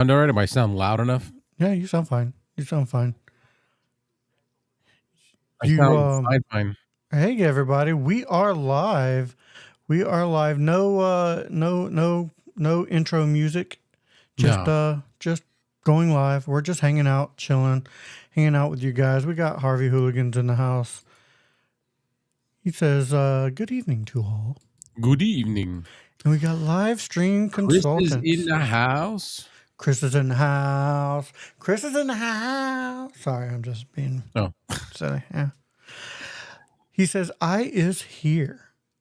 All right, am I sound loud enough? Yeah, you sound fine. You sound fine. I You sound fine. Hey everybody, we are live. We are live. No intro music. No. Just going live. We're just hanging out, chilling, hanging out with you guys. We got Harvey Hooligans in the house. He says, good evening to all. Good evening. And we got live stream Chris is consultants. in the house. Chris is in the house. Chris is in the house. Sorry, I'm just being silly. Yeah. He says, I is here.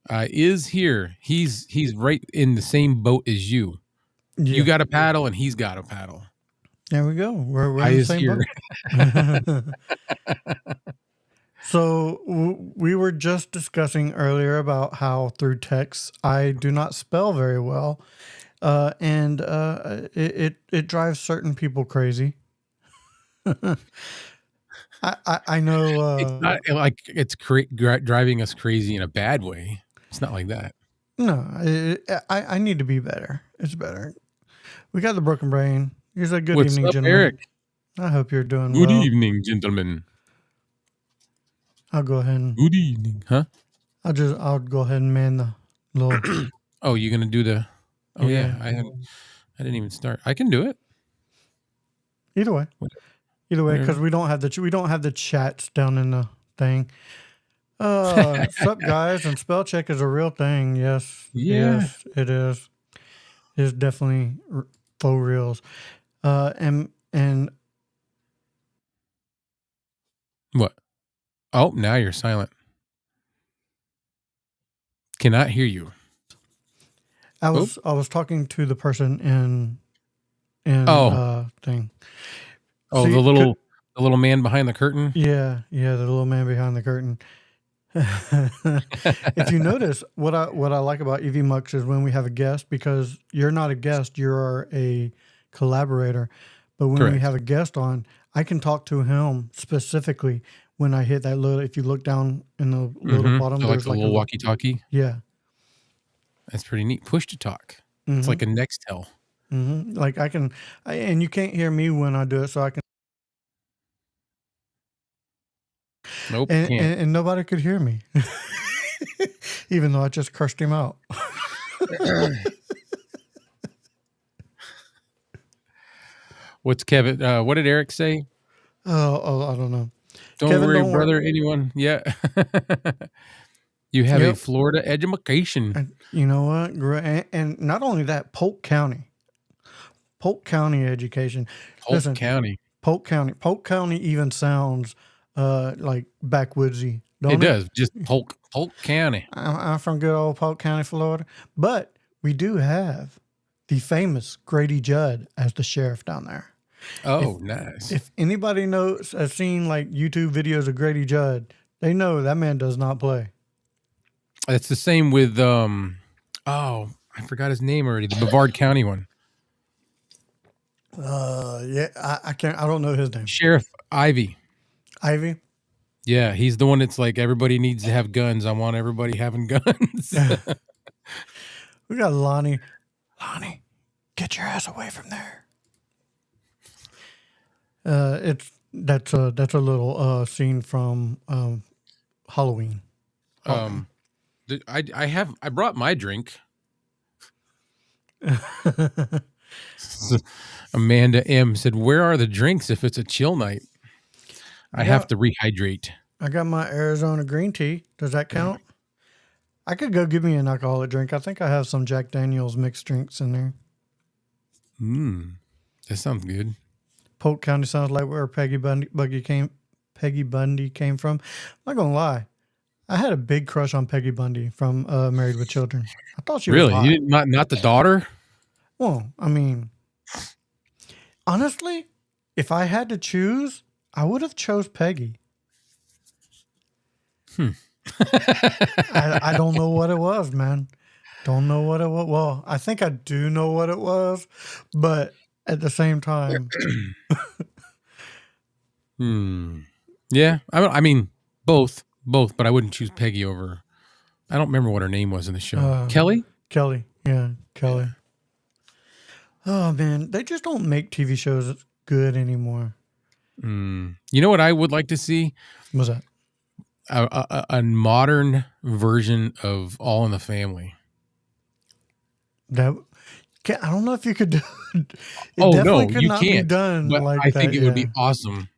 Is here. He's right in the same boat as you. Yeah. You got a paddle and he's got a paddle. There we go. We're in the same boat. So we were just discussing earlier about how through text I do not spell very well, and it drives certain people crazy. I know it's not like it's driving us crazy in a bad way. It's not like that. No, I need to be better. It's better. We got the broken brain. Here's a good What's evening, up, gentlemen. Eric? I hope you're doing good well. Good evening, gentlemen. I'll go ahead and. Good evening, huh? I'll go ahead and man the little. Oh, you're gonna do the? Oh yeah, I didn't even start. I can do it. Either way, because we don't have the chats down in the thing. Sup guys, and spell check is a real thing. Yes, yes, it is. It's definitely faux reals. And what? Oh, now you're silent. Cannot hear you. I was talking to the person in thing. Oh, see, the little man behind the curtain? Yeah, the little man behind the curtain. If you notice, what I like about EV Mux is when we have a guest, because you're not a guest, you're a collaborator. But when we have a guest on, I can talk to him specifically when I hit that little. If you look down in the little bottom, so there's like a little walkie-talkie. Yeah, that's pretty neat. Push to talk. It's like a Nextel. Like I can, and you can't hear me when I do it, so I can. Nope. And nobody could hear me, even though I just cursed him out. What's Kevin? What did Eric say? Oh, I don't know. Don't Kevin, worry, brother. Anyone? Yeah. You have a Florida education. And you know what? And not only that, Polk County education. Polk County. Polk County even sounds like backwoodsy. It does. Just Polk County. I'm from good old Polk County, Florida. But we do have the famous Grady Judd as the sheriff down there. Oh, nice. If anybody has seen like YouTube videos of Grady Judd, they know that man does not play. It's the same with I forgot his name already. The Brevard County one. Yeah, I can't. I don't know his name. Sheriff Ivy. Yeah, he's the one that's like, everybody needs to have guns. I want everybody having guns. We got Lonnie. Lonnie, get your ass away from there. That's a little scene from Halloween. I brought my drink. Amanda M said, "Where are the drinks if it's a chill night? I have to rehydrate." I got my Arizona green tea. Does that count? I could go give me an alcoholic drink. I think I have some Jack Daniels mixed drinks in there. That sounds good. Polk County sounds like where Peggy Bundy came from. I'm not gonna lie. I had a big crush on Peggy Bundy from Married with Children. I thought she was hot. You not the daughter? Well, I mean, honestly, if I had to choose, I would have chose Peggy. I don't know what it was, man. Don't know what it was. Well, I think I do know what it was, but at the same time. Yeah, I mean, both, but I wouldn't choose Peggy over. I don't remember what her name was in the show. Kelly? Yeah, Kelly. Oh man, they just don't make TV shows good anymore. You know what I would like to see? What's that? A modern version of All in the Family. That I don't know if you could do it. It Oh definitely no, could you not be can't. done But like I that. think it would be awesome.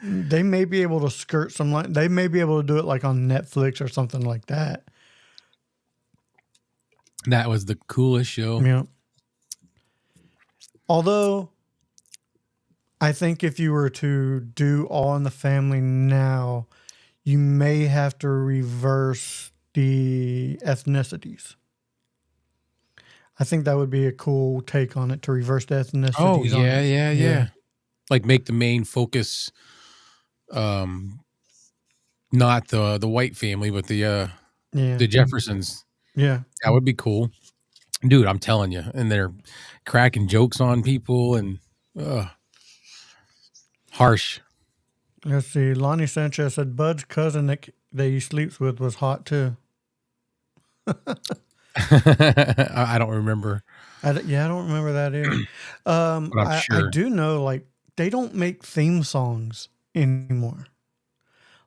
They may be able to skirt some line. They may be able to do it like on Netflix or something like that. That was the coolest show. Yeah. Although, I think if you were to do All in the Family now, you may have to reverse the ethnicities. I think that would be a cool take on it, to reverse the ethnicities. Oh on it. yeah. Like make the main focus, not the white family, but the Jeffersons. Yeah. That would be cool, dude. I'm telling you, and they're cracking jokes on people and harsh. Let's see. Lonnie Sanchez said Bud's cousin that he sleeps with was hot too. I don't remember. I don't remember that either. But I'm sure. I do know, like, they don't make theme songs anymore.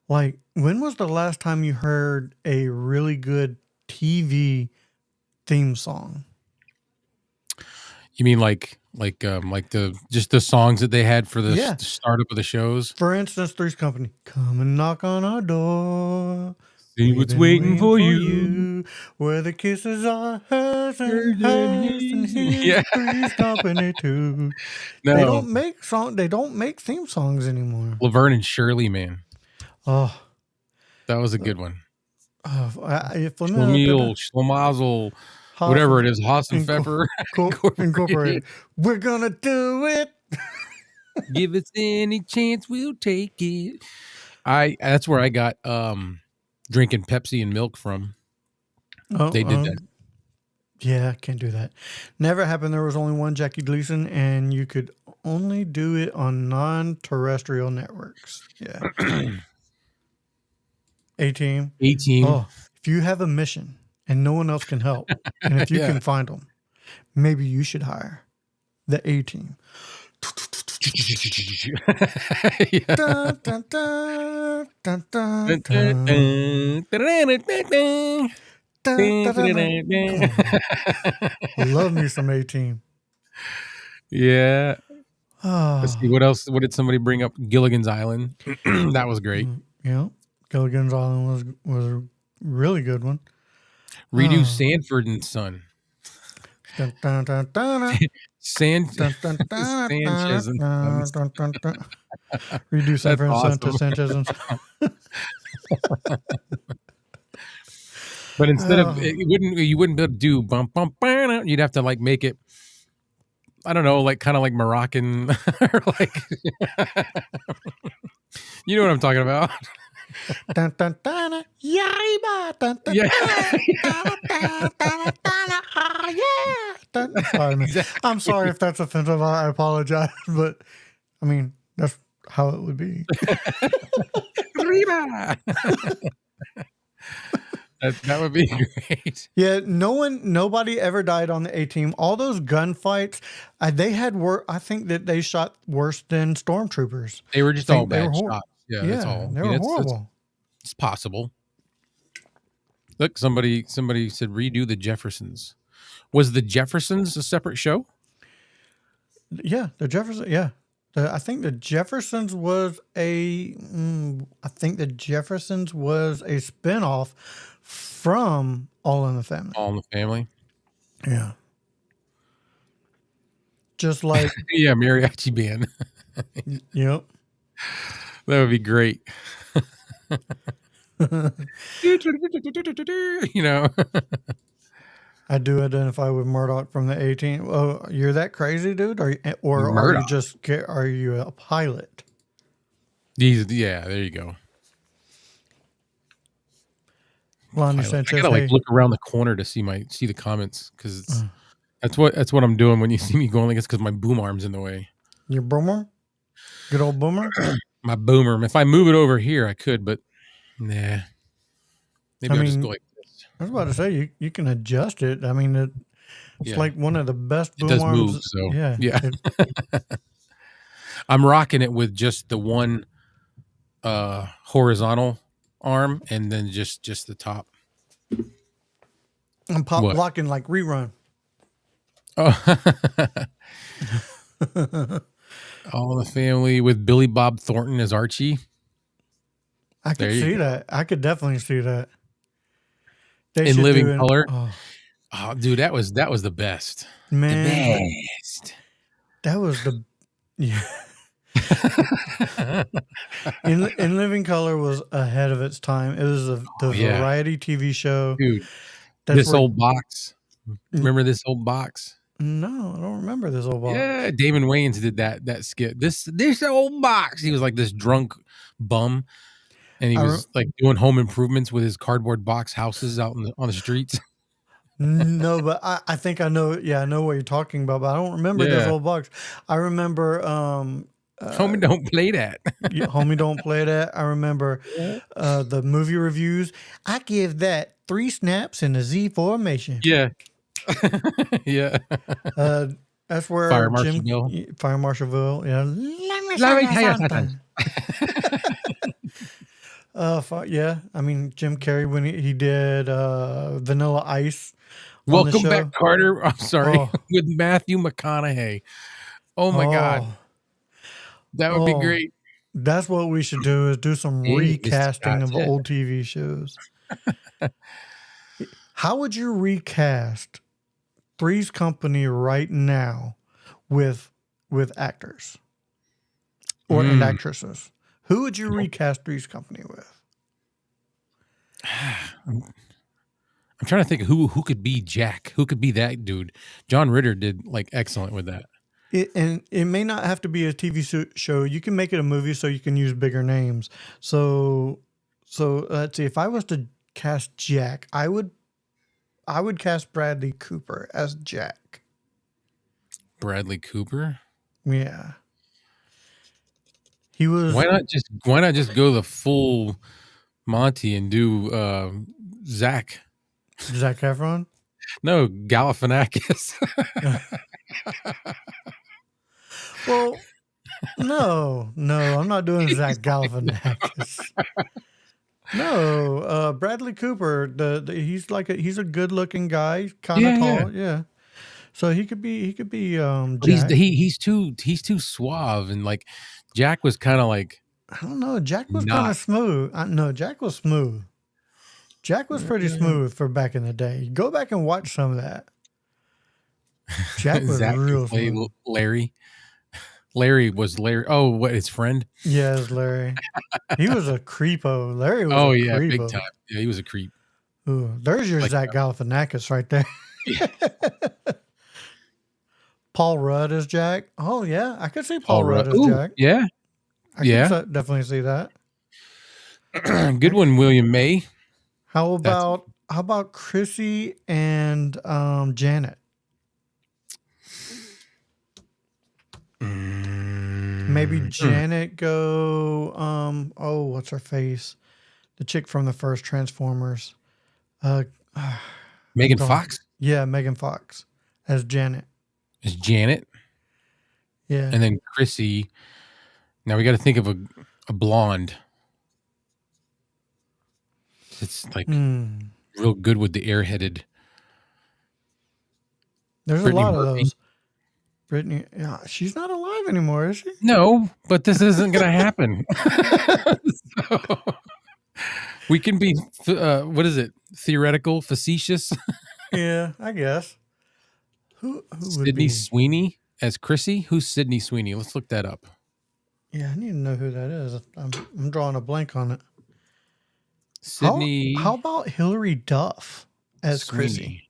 Like, when was the last time you heard a really good TV theme song? You mean like the songs that they had for the startup of the shows? For instance, Three's Company. Come and knock on our door. See what's waiting for you. Where the kisses are hers and hers and his. Three's Company too. No. They don't make theme songs anymore. Laverne and Shirley, man. Oh, that was a good one. Schlemazel, whatever it is, Haas and Pfeffer Incorporated. We're gonna do it. Give us any chance, we'll take it. That's where I got drinking Pepsi and milk from. They did that. Yeah, can't do that. Never happened. There was only one Jackie Gleason, and you could only do it on non-terrestrial networks. Yeah. A-Team. Oh, if you have a mission and no one else can help, and if you can find them, maybe you should hire the A-Team. Love me some A-Team. Yeah. Let's see what else. What did somebody bring up? Gilligan's Island. That was great. Yeah, Gilligan's Island was a really good one. Redo Sanford and Son. Sanchez and Son. Redo Sanford and Son to Sanchez and Son. But instead of you wouldn't be able to do bump bump. You'd have to like make it. I don't know, like kind of like Moroccan, or like you know what I'm talking about. Sorry, man. I'm sorry if that's offensive. I apologize, but I mean that's how it would be. That would be great. Yeah, nobody ever died on the A-Team. All those gunfights, they had I think that they shot worse than stormtroopers. They were just all bad shots. Yeah, that's all. They were horrible. It's possible. Look, somebody said redo the Jeffersons. Was the Jeffersons a separate show? Yeah, the Jeffersons. Yeah, I think the Jeffersons was a spinoff from All in the Family. All in the Family. Yeah. Just like yeah, mariachi band. Yep. That would be great. You know. I do identify with Murdoch from the A-Team. Oh, you're that crazy, dude? Are you a pilot? Yeah, there you go. Lonnie Sanchez. I gotta like look around the corner to see the comments, because that's what I'm doing when you see me going like this, because my boom arm's in the way. Your boomer? Good old boomer? My boomer. If I move it over here, I could, but nah. Maybe I'll just go like this. I was about to say you can adjust it. I mean, It's like one of the best It boom does move, arms. so Yeah. yeah. I'm rocking it with just the one horizontal arm and then just the top. I'm pop What? locking like rerun. Oh. All in the Family with Billy Bob Thornton as Archie. I could see that. I could definitely see that. They In should living do color. Oh, dude, that was the best. Man, The best. that was the yeah. In Living Color was ahead of its time. It was the variety TV show. Dude, That's this old box. Remember this old box? No, I don't remember this old box. Yeah, Damon Wayans did that skit. This old box. He was like this drunk bum, and he was like doing home improvements with his cardboard box houses out on the streets. No, but I think I know. Yeah, I know what you're talking about, but I don't remember this old box. I remember. Homie, don't play that. Homie, don't play that. I remember the movie reviews. I give that 3 snaps in a Z formation. Yeah. Yeah. That's where Fire Marshal Marshallville. Yeah. Let me tell you something. Yeah. I mean, Jim Carrey when he did Vanilla Ice. Welcome back, Carter. I'm sorry, with Matthew McConaughey. Oh my God, that would be great. That's what we should do. Is do some recasting of old TV shows. How would you recast Three's Company right now with actors and actresses? Who would you recast Three's Company with? I'm trying to think who could be Jack. Who could be that dude? John Ritter did like excellent with that. It may not have to be a TV show. You can make it a movie, so you can use bigger names. So let's see. If I was to cast Jack, I would cast Bradley Cooper as Jack. Bradley Cooper? Yeah. He was. Why not just go the full Monty and do Zac Efron? No, Galifianakis. Well, no, I'm not doing Zach Galifianakis. No, Bradley Cooper. He's he's a good looking guy, kind of tall. Yeah. So he could be Jack. He's too suave, and like Jack was kind of like, I don't know. Jack was kind of smooth. No, Jack was smooth. Jack was pretty smooth for back in the day. Go back and watch some of that. Jack was real smooth. Larry was Larry. Oh, what, his friend? Yeah, it's Larry. He was a creepo. Larry was creepo. Big time. Yeah, he was a creep. Ooh, there's your Zach Galifianakis right there. Yeah. Paul Rudd as Jack. Oh, yeah. I could see Paul Rudd as Jack. Yeah. I could definitely see that. Good one, William May. How about Chrissy and Janet? Maybe Janet go what's her face? The chick from the first Transformers. Megan Fox? Yeah, Megan Fox as Janet. As Janet? Yeah. And then Chrissy. Now we got to think of a blonde. It's like real good with the airheaded. There's Brittany a lot Murphy. Of those. Brittany, yeah, she's not alive anymore, is she? No, but this isn't going to happen. So, we can be, what is it? Theoretical, facetious. Yeah, I guess. Who Sydney Sweeney as Chrissy? Who's Sydney Sweeney? Let's look that up. Yeah, I need to know who that is. I'm drawing a blank on it. Sydney. How about Hilary Duff as Sweeney. Chrissy?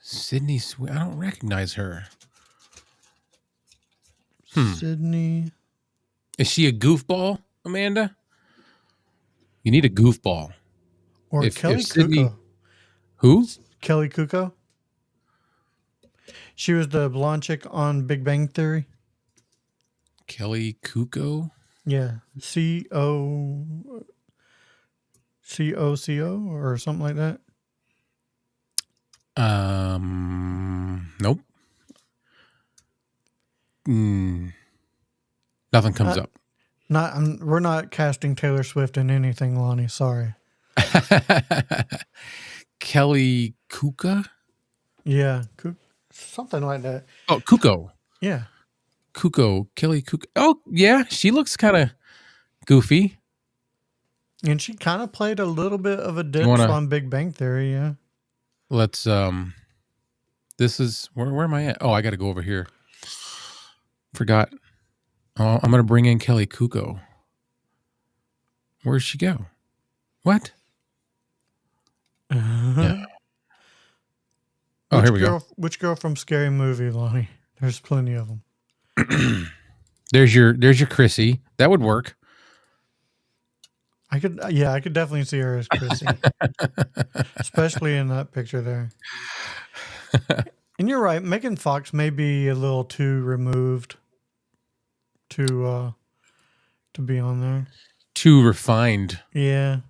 Sydney Sweeney. I don't recognize her. Sydney. Is she a goofball, Amanda? You need a goofball. Or Kelly Kuko. Who? Kelly Kuko. She was the blonde chick on Big Bang Theory. Kelly Kuko? Yeah. C-O-C-O or something like that. Nope. Nothing comes up. We're not casting Taylor Swift in anything, Lonnie. Sorry. Kelly Kuka? Yeah, something like that. Oh, Kuko. Yeah. Kelly Kuko. Oh, yeah, she looks kind of goofy. And she kind of played a little bit of a ditch on Big Bang Theory, yeah. Let's this is where am I at? Oh, I got to go over here. Forgot. Oh, I'm going to bring in Kelly Kuko. Where'd she go? What? Yeah. Oh, here we go. Which girl from Scary Movie, Lonnie? There's plenty of them. There's your Chrissy. That would work. I could definitely see her as Chrissy, especially in that picture there. And you're right, Megan Fox may be a little too removed to be on there. Too refined. Yeah.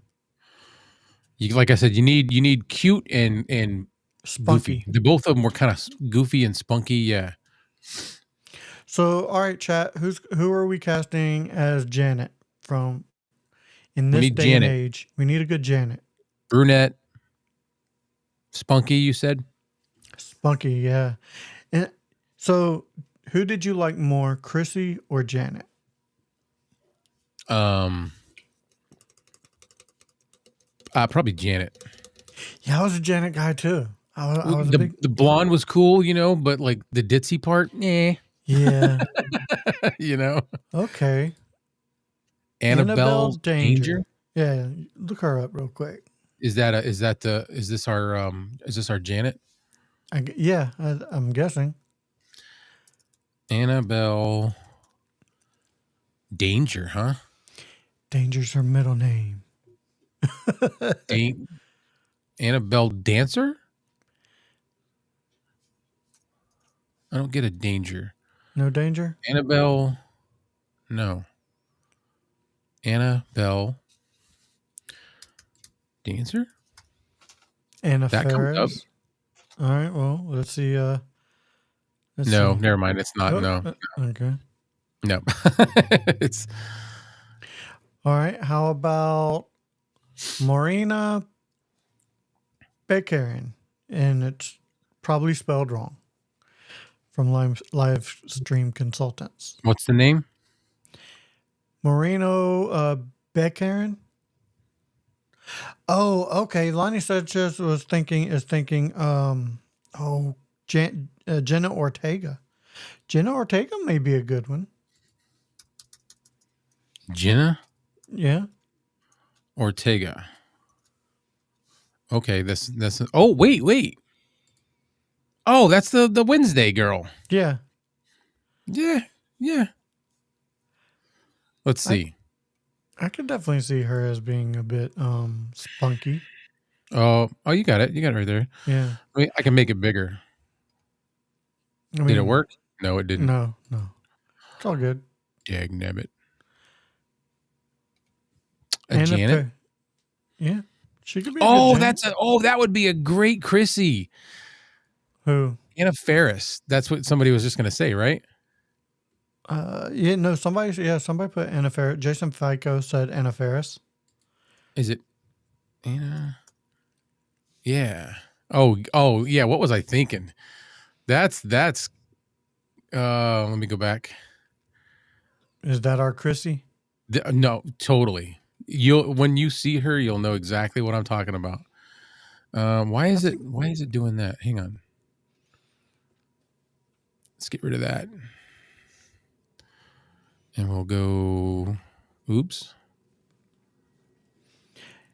Like I said, you need cute and spunky. Goofy. Both of them were kind of goofy and spunky. Yeah. So, all right, chat. Who are we casting as Janet from? In this day and age, we need a good Janet. Brunette. Spunky, you said? Spunky, yeah. And so, who did you like more, Chrissy or Janet? Probably Janet. Yeah, I was a Janet guy too. The blonde was cool, but like the ditzy part, Yeah. Okay. Annabelle Danger. Yeah, look her up real quick. Is this our Janet? I'm guessing. Annabelle Danger, huh? Danger's her middle name. Annabelle Dancer? I don't get a Danger. No Danger? Annabelle. No. Annabelle Dancer? Anna Faris. All right, well, let's see. Never mind. It's not. No. Okay. No. It's. All right. How about Marina Bakarin? And it's probably spelled wrong. From live stream consultants. What's the name? Moreno Bakarin. Oh, okay. Lonnie Sanchez is thinking Jenna Ortega. Jenna Ortega may be a good one. Jenna? Yeah. Ortega. Okay, that's oh, wait. Oh, that's the Wednesday girl. Yeah. Yeah. Let's see. I could definitely see her as being a bit spunky. Oh, you got it. You got it right there. Yeah. I can make it bigger. Did it work? No, it didn't. No. It's all good. Dagnabbit. Janet? Yeah. She could be that would be a great Chrissy. Who? Anna Faris. That's what somebody was just going to say, right? Somebody put Anna Faris. Jason Fico said Anna Faris. Is it Anna? Yeah. Oh, yeah. What was I thinking? That's let me go back. Is that our Chrissy? No, totally. When you see her, you'll know exactly what I'm talking about. Why is it doing that? Hang on. Let's get rid of that. And we'll go, oops.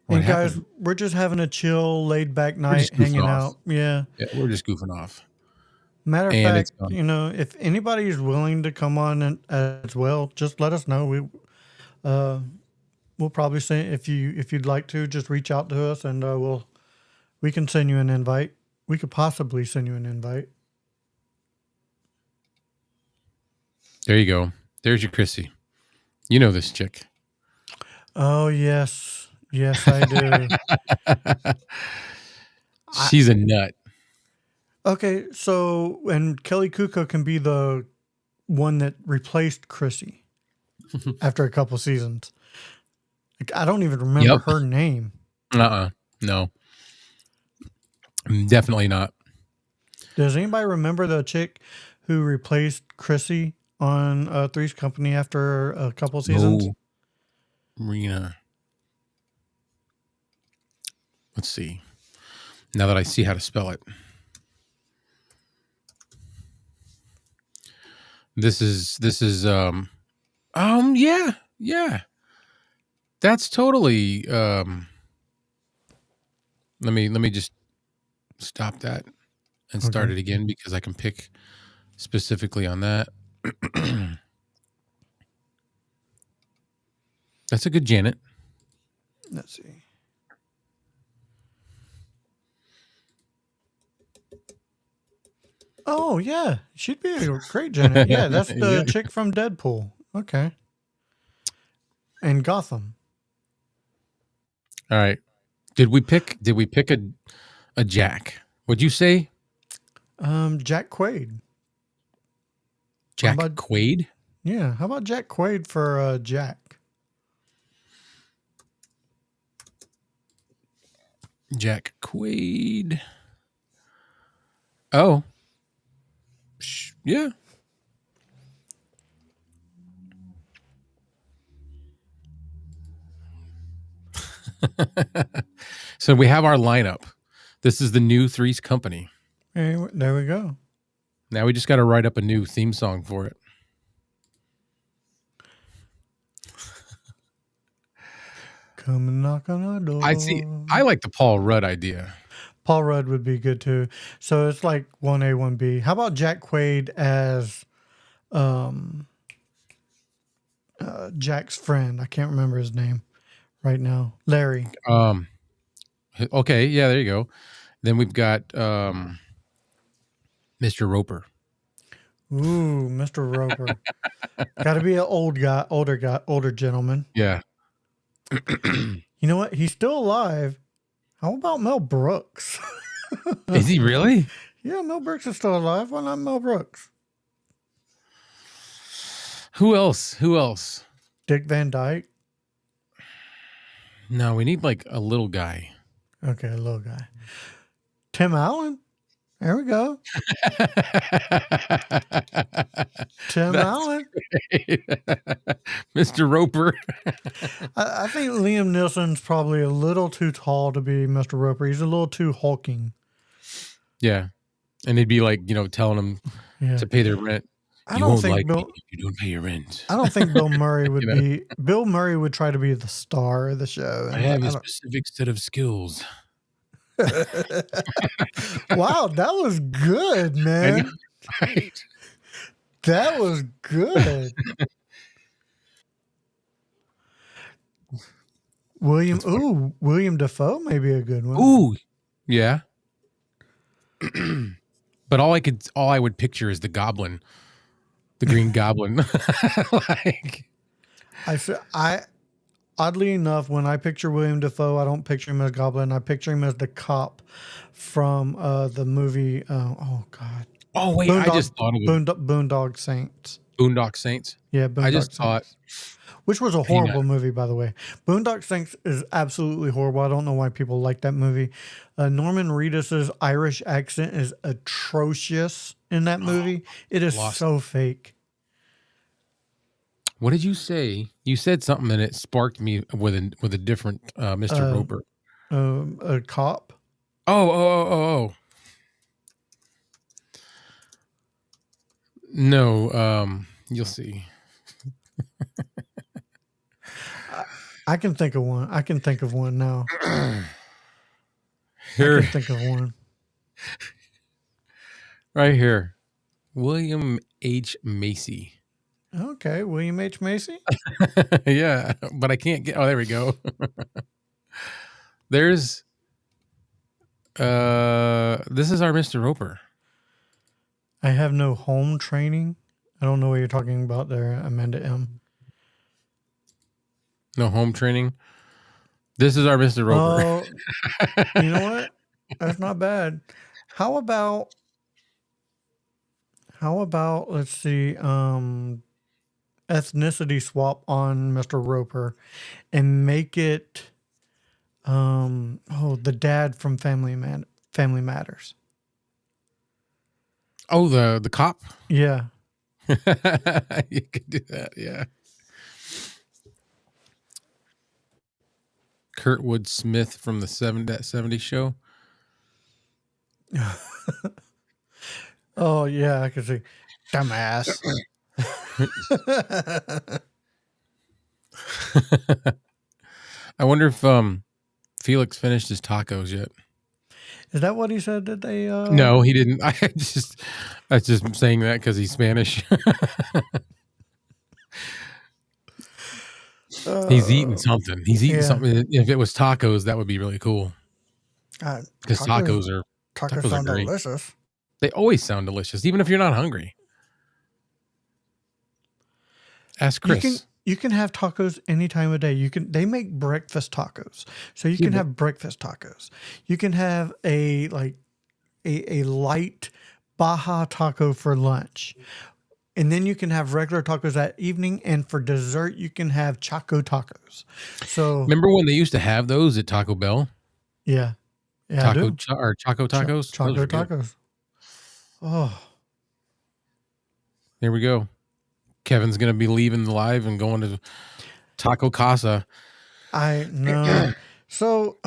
And guys, we're just having a chill, laid back night, hanging out. Yeah. We're just goofing off. Matter of fact, if anybody is willing to come on as well, just let us know. We'll probably say if you'd like to, just reach out to us and we can send you an invite. We could possibly send you an invite. There you go. There's your Chrissy. You know this chick. Oh, yes. Yes, I do. She's a nut. Okay, so and Kelly Kuko can be the one that replaced Chrissy after a couple seasons. Like, I don't even remember Yep. her name. No. Definitely not. Does anybody remember the chick who replaced Chrissy on Three's Company after a couple seasons? No. Rena. Let's see. Now that I see how to spell it. This is yeah. That's totally let me just stop that and start it again because I can pick specifically on that. That's a good Janet. Let's see. Oh yeah, she'd be a great Janet. Yeah, that's the chick from Deadpool. Okay. And Gotham. All right. Did we pick a Jack? What'd you say? Jack Quaid. Jack Quaid? Yeah, how about Jack Quaid for Jack? Jack Quaid. Oh. Yeah. So we have our lineup. This is the new Three's Company. Hey, there we go. Now we just got to write up a new theme song for it. Come and knock on our door. I like the Paul Rudd idea. Paul Rudd would be good too. So it's like 1A, 1B. How about Jack Quaid as Jack's friend? I can't remember his name right now. Larry. Okay, yeah, there you go. Then we've got Mr. Roper. Ooh, Mr. Roper. Got to be an older gentleman. Yeah. You know what? He's still alive. How about Mel Brooks? Is he really? Yeah, Mel Brooks is still alive. Why not Mel Brooks? Who else? Dick Van Dyke? No, we need like a little guy. Okay, a little guy. Tim Allen? There we go. Tim Allen. Mr. Roper. I think Liam Neeson's probably a little too tall to be Mr. Roper. He's a little too hulking. Yeah. And they'd be like, telling them to pay their rent. I don't think me if you don't pay your rent. I don't think Bill Murray would be. Bill Murray would try to be the star of the show. I have a specific set of skills. Wow, that was good, man. Right. That was good. William Dafoe may be a good one. Ooh, yeah. But all I would picture is the Goblin, the Green Goblin. Oddly enough, when I picture William Dafoe, I don't picture him as Goblin. I picture him as the cop from the movie. Oh God. Oh wait, I just thought of it. Boondock Saints. Boondock Saints. Yeah, Boondock I just Saints. thought, which was a horrible movie, by the way. Boondock Saints is absolutely horrible. I don't know why people like that movie. Norman Reedus's Irish accent is atrocious in that movie. It is so fake. What did you say? You said something and it sparked me with a different Mr. Roper. A cop. Oh. No, you'll see. I can think of one. I can think of one now. Here. I can think of one. Right here. William H. Macy. Okay, William H. Macy? Yeah, but I can't get... Oh, there we go. There's... this is our Mr. Roper. I have no home training. I don't know what you're talking about there, Amanda M. No home training? This is our Mr. Roper. You know what? That's not bad. How about How about, let's see, ethnicity swap on Mr. Roper and make it the dad from Family Matters. Oh, the cop. Yeah. You could do that. Yeah. Kurtwood Smith from the 70s show. Oh yeah, I can see. Dumbass. I wonder if Felix finished his tacos yet. Is that what he said that they No, he didn't. I just saying that because he's Spanish. He's eating something. He's eating something. If it was tacos, that would be really cool. Because tacos sound great. delicious. They always sound delicious, even if you're not hungry. Ask Chris. You can have tacos any time of day. They make breakfast tacos. So you can have breakfast tacos. You can have a light Baja taco for lunch. And then you can have regular tacos that evening, and for dessert you can have Choco tacos. So remember when they used to have those at Taco Bell? Yeah. Choco tacos? Choco tacos. Good. Oh. There we go. Kevin's going to be leaving the live and going to Taco Casa. I know. So,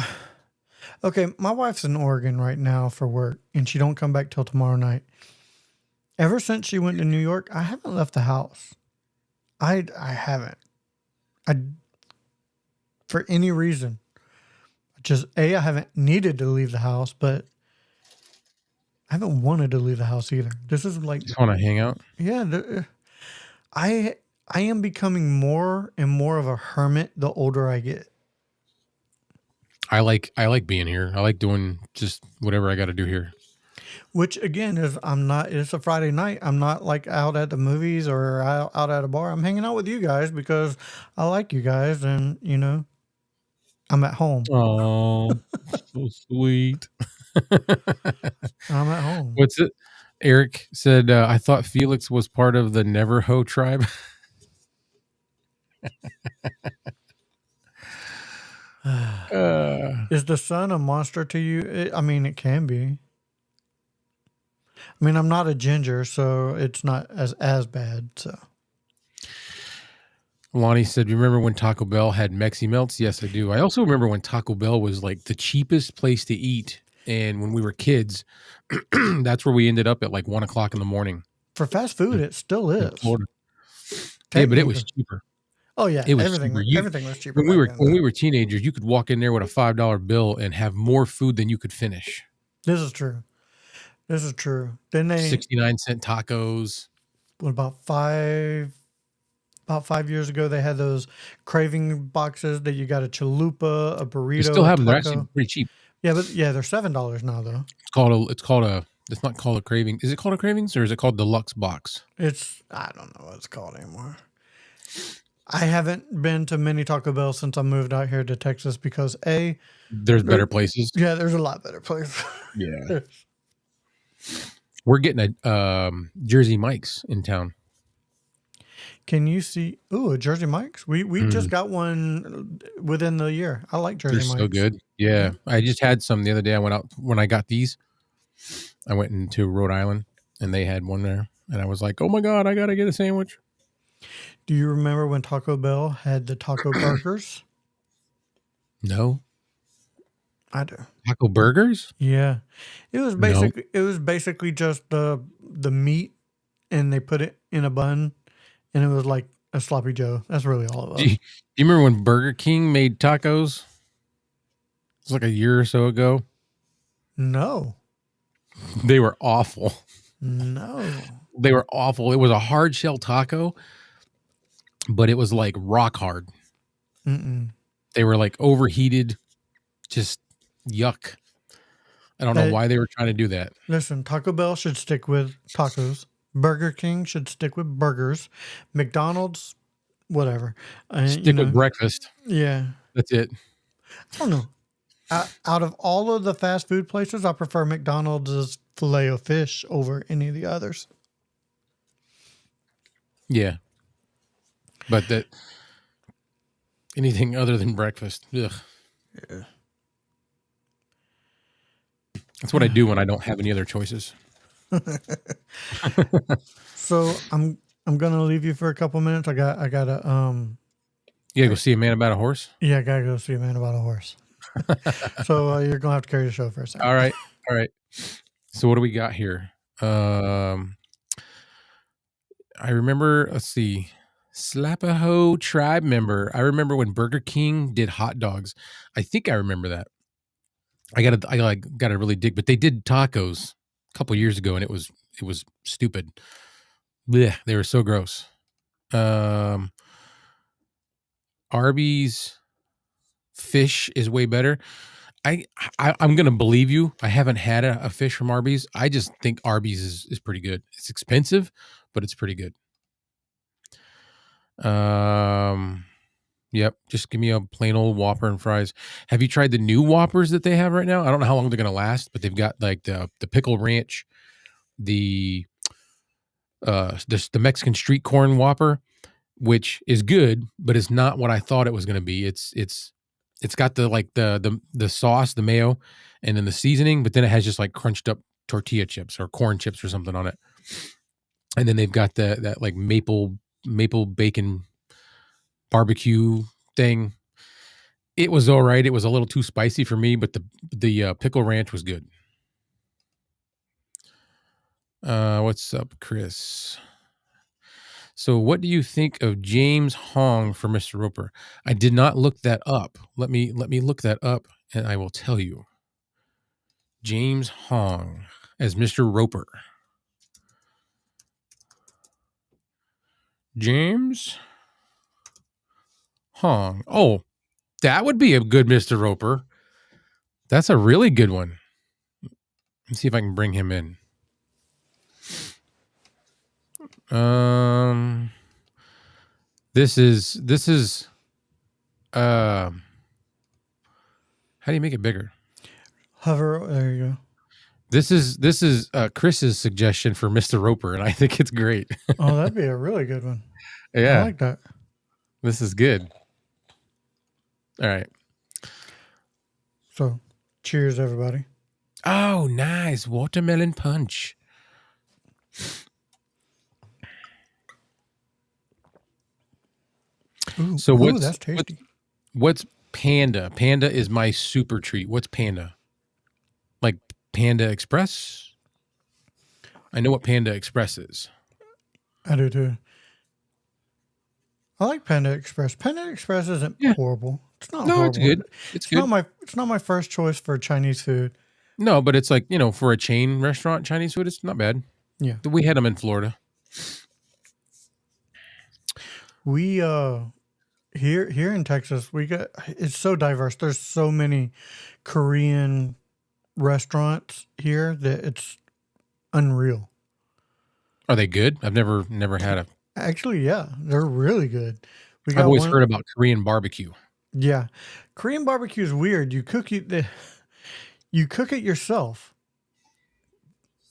okay, my wife's in Oregon right now for work, and she don't come back till tomorrow night. Ever since she went to New York, I haven't left the house. I haven't. For any reason. I haven't needed to leave the house, but I haven't wanted to leave the house either. This is like... Just want to hang out? Yeah. I am becoming more and more of a hermit the older I get. I like being here. I like doing just whatever I got to do here. Which again it's a Friday night. I'm not like out at the movies or out at a bar. I'm hanging out with you guys because I like you guys, and I'm at home. Oh, so sweet. I'm at home. What's it? Eric said, I thought Felix was part of the Neverho tribe. Is the sun a monster to you? It can be. I'm not a ginger, so it's not as bad. So, Lonnie said, remember when Taco Bell had Mexi Melts? Yes, I do. I also remember when Taco Bell was like the cheapest place to eat. And when we were kids, that's where we ended up at like 1:00 in the morning. For fast food, it still is. Yeah, but it was cheaper. Oh yeah, it was everything was cheaper. When we were teenagers, you could walk in there with a $5 bill and have more food than you could finish. This is true. Then they 69-cent tacos. What about 5 years ago? They had those craving boxes that you got a chalupa, a burrito. You still have them. They're actually pretty cheap. Yeah, but they're $7 now though. It's not called a craving. Is it called a cravings or is it called deluxe box? I don't know what it's called anymore. I haven't been to many Taco Bell since I moved out here to Texas because there's better places. Yeah, there's a lot better places. Yeah. We're getting a Jersey Mike's in town. Can you see? Ooh, a Jersey Mike's. We just got one within the year. I like Jersey Mike's. They're so good. Yeah. I just had some the other day. I went out when I got these. I went into Rhode Island and they had one there. And I was like, oh my God, I got to get a sandwich. Do you remember when Taco Bell had the taco burgers? No. I do. Taco burgers? Yeah. It was basically just the meat, and they put it in a bun, and it was like a sloppy Joe. That's really all it was. Do you remember when Burger King made tacos? It was like a year or so ago. No. They were awful. No. They were awful. It was a hard shell taco, but it was like rock hard. Mm-mm. They were like overheated. Just yuck. I don't know why they were trying to do that. Listen, Taco Bell should stick with tacos. Burger King should stick with burgers. McDonald's, whatever. Stick with breakfast. Yeah. That's it. I don't know. Out of all of the fast food places, I prefer McDonald's filet of fish over any of the others. Yeah, but that anything other than breakfast, ugh. Yeah. That's what I do when I don't have any other choices. So I'm gonna leave you for a couple minutes. I gotta You gotta go see a man about a horse. I gotta go see a man about a horse. So you're gonna have to carry the show for a second. All right. So what do we got here? I remember. Let's see. Slapaho tribe member. I remember when Burger King did hot dogs. I think I remember that. I gotta really dig, but they did tacos a couple years ago, and it was stupid. Blech, they were so gross. Arby's fish is way better. I'm gonna believe you. I haven't had a fish from Arby's. I just think Arby's is pretty good. It's expensive, but it's pretty good. Yep. Just give me a plain old Whopper and fries. Have you tried the new Whoppers that they have right now? I don't know how long they're gonna last, but they've got like the pickle ranch, the Mexican street corn Whopper, which is good, but it's not what I thought it was gonna be. It's got the sauce, the mayo, and then the seasoning, but then it has just like crunched up tortilla chips or corn chips or something on it. And then they've got that like maple bacon barbecue thing. It was all right. It was a little too spicy for me, but the pickle ranch was good. What's up, Chris? So what do you think of James Hong for Mr. Roper? I did not look that up. Let me look that up and I will tell you. James Hong as Mr. Roper. James Hong. Oh, that would be a good Mr. Roper. That's a really good one. Let's see if I can bring him in. This is how do you make it bigger? Hover. There you go. This is Chris's suggestion for Mr. Roper, and I think it's great. Oh, that'd be a really good one. Yeah, I like that. This is good. All right. So, cheers, everybody. Oh, nice watermelon punch. Ooh, So what's that's tasty. What's Panda? Panda is my super treat. What's Panda? Like Panda Express? I know what Panda Express is. I do too. I like Panda Express. Panda Express isn't horrible. It's not horrible. It's good. It's good. It's not my first choice for Chinese food. No, but it's like, for a chain restaurant Chinese food, it's not bad. Yeah. We had them in Florida. We here in Texas, it's so diverse. There's so many Korean restaurants here that it's unreal. Are they good? I've never had a. Actually, yeah, they're really good. I've always heard about Korean barbecue. Yeah, Korean barbecue is weird. You cook it yourself.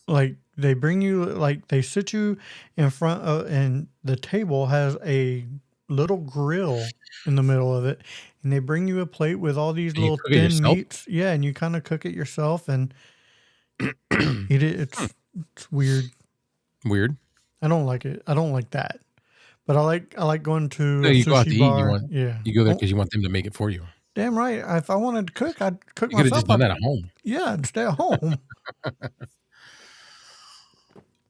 Like they bring you, like they sit you in front of, and the table has a little grill in the middle of it, and they bring you a plate with all these little thin meats. Yeah, and you kind of cook it yourself and eat it. It's weird. Weird. I don't like it. I don't like that. But I like going to No, you go out to bar. eat. You go there because you want them to make it for you. Damn right. If I wanted to cook, I'd cook you myself. You could have just done that at home. Yeah, I'd stay at home.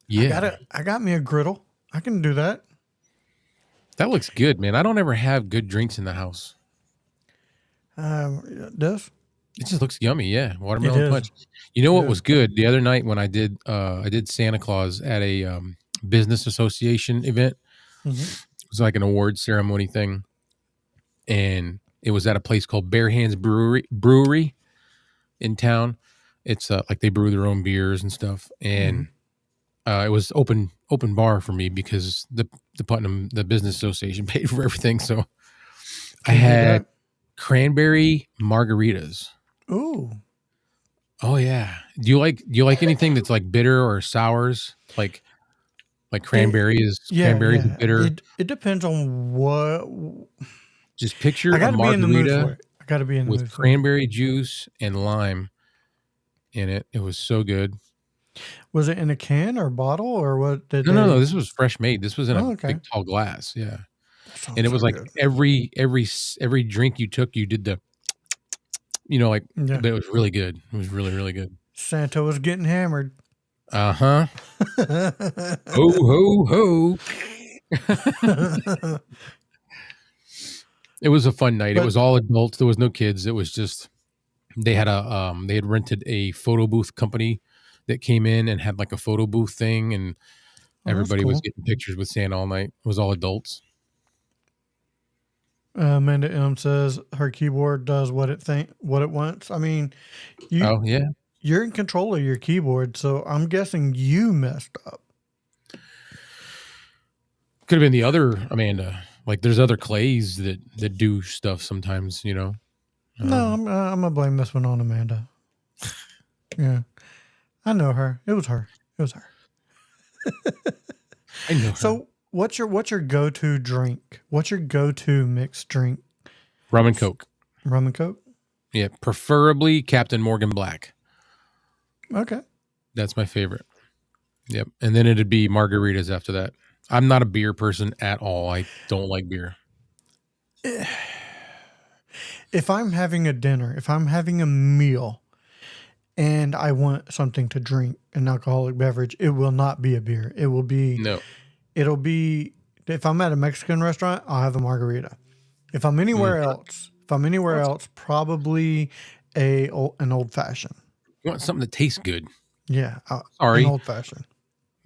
Yeah. I got me a griddle. I can do that. That looks good, man. I don't ever have good drinks in the house. It does? It just looks yummy, yeah. Watermelon punch. You know what was good? The other night when I did Santa Claus at a business association event. Mm-hmm. It was like an award ceremony thing. And it was at a place called Bare Hands Brewery in town. It's like they brew their own beers and stuff. And it was open bar for me because the Putnam, the business association, paid for everything. So I had cranberry margaritas. Ooh. Oh yeah. Do you like anything that's like bitter or sours? Like Like cranberry is bitter. It depends on what. Just picture I got a to be in the mood for margarita it. I got to be in the mood with for it. cranberry juice and lime in it. It was so good. Was it in a can or bottle or what? No. This was fresh made. This was in a okay. big tall glass. Yeah, Sounds and it was so like good. every drink you took, you did the, like. Yeah. But it was really good. It was really, really good. Santa was getting hammered. Ho ho ho. It was a fun night. It was all adults. There was no kids. It was just they had rented a photo booth company that came in and had like a photo booth thing, and everybody was getting pictures with Santa all night. It was all adults. Amanda M says her keyboard does what it wants. I mean, you're in control of your keyboard, so I'm guessing you messed up. Could have been the other Amanda. Like there's other Clays that do stuff sometimes, No, I'm gonna blame this one on Amanda. Yeah, I know her. It was her. I know her. So what's your go-to drink? What's your go-to mixed drink? Rum and Coke. Rum and Coke? Yeah, preferably Captain Morgan Black. Okay. That's my favorite. Yep. And then it'd be margaritas after that. I'm not a beer person at all. I don't like beer. If I'm having a dinner, if I'm having a meal, and I want something to drink, an alcoholic beverage, it will not be a beer. It will be It'll be, if I'm at a Mexican restaurant, I'll have a margarita. If I'm anywhere else, probably an old fashioned. You want something that tastes good. Yeah. Sorry. An old fashioned.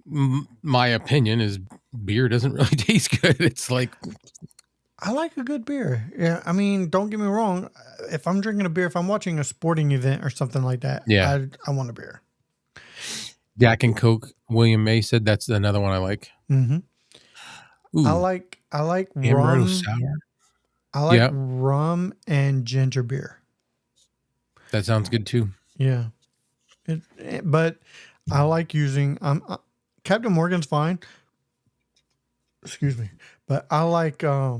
My opinion is beer doesn't really taste good. It's like, I like a good beer. Yeah. I mean, don't get me wrong. If I'm drinking a beer, if I'm watching a sporting event or something like that, I want a beer. Jack and Coke. William May said that's another one I like. Mm-hmm. I like Amaretto rum. Sour. I like rum and ginger beer. That sounds good too. Yeah. But I like using Captain Morgan's fine. Excuse me. But I like oh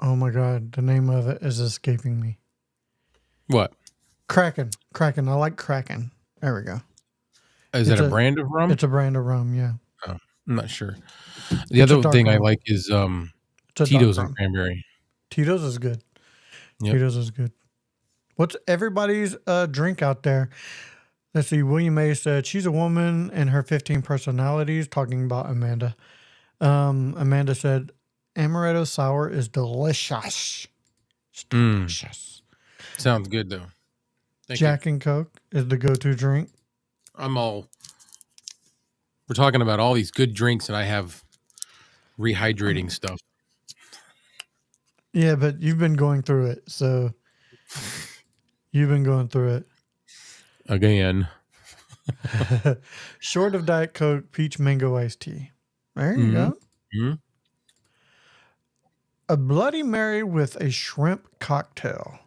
my God, the name of it is escaping me. What? Kraken. I like Kraken. There we go. Is that a brand of rum? It's a brand of rum, yeah. Oh, I'm not sure. The other thing I like is Tito's and cranberry. Tito's is good. Yep. Tito's is good. What's everybody's drink out there? Let's see. William May said she's a woman and her 15 personalities, talking about Amanda. Amanda said Amaretto Sour is delicious. It's delicious. Sounds good, though. Jack and Coke is the go-to drink. We're talking about all these good drinks, and I have rehydrating stuff. Yeah, but you've been going through it, so you've been going through it. Again. Short of Diet Coke, peach mango iced tea. There you go. Mm-hmm. A Bloody Mary with a shrimp cocktail.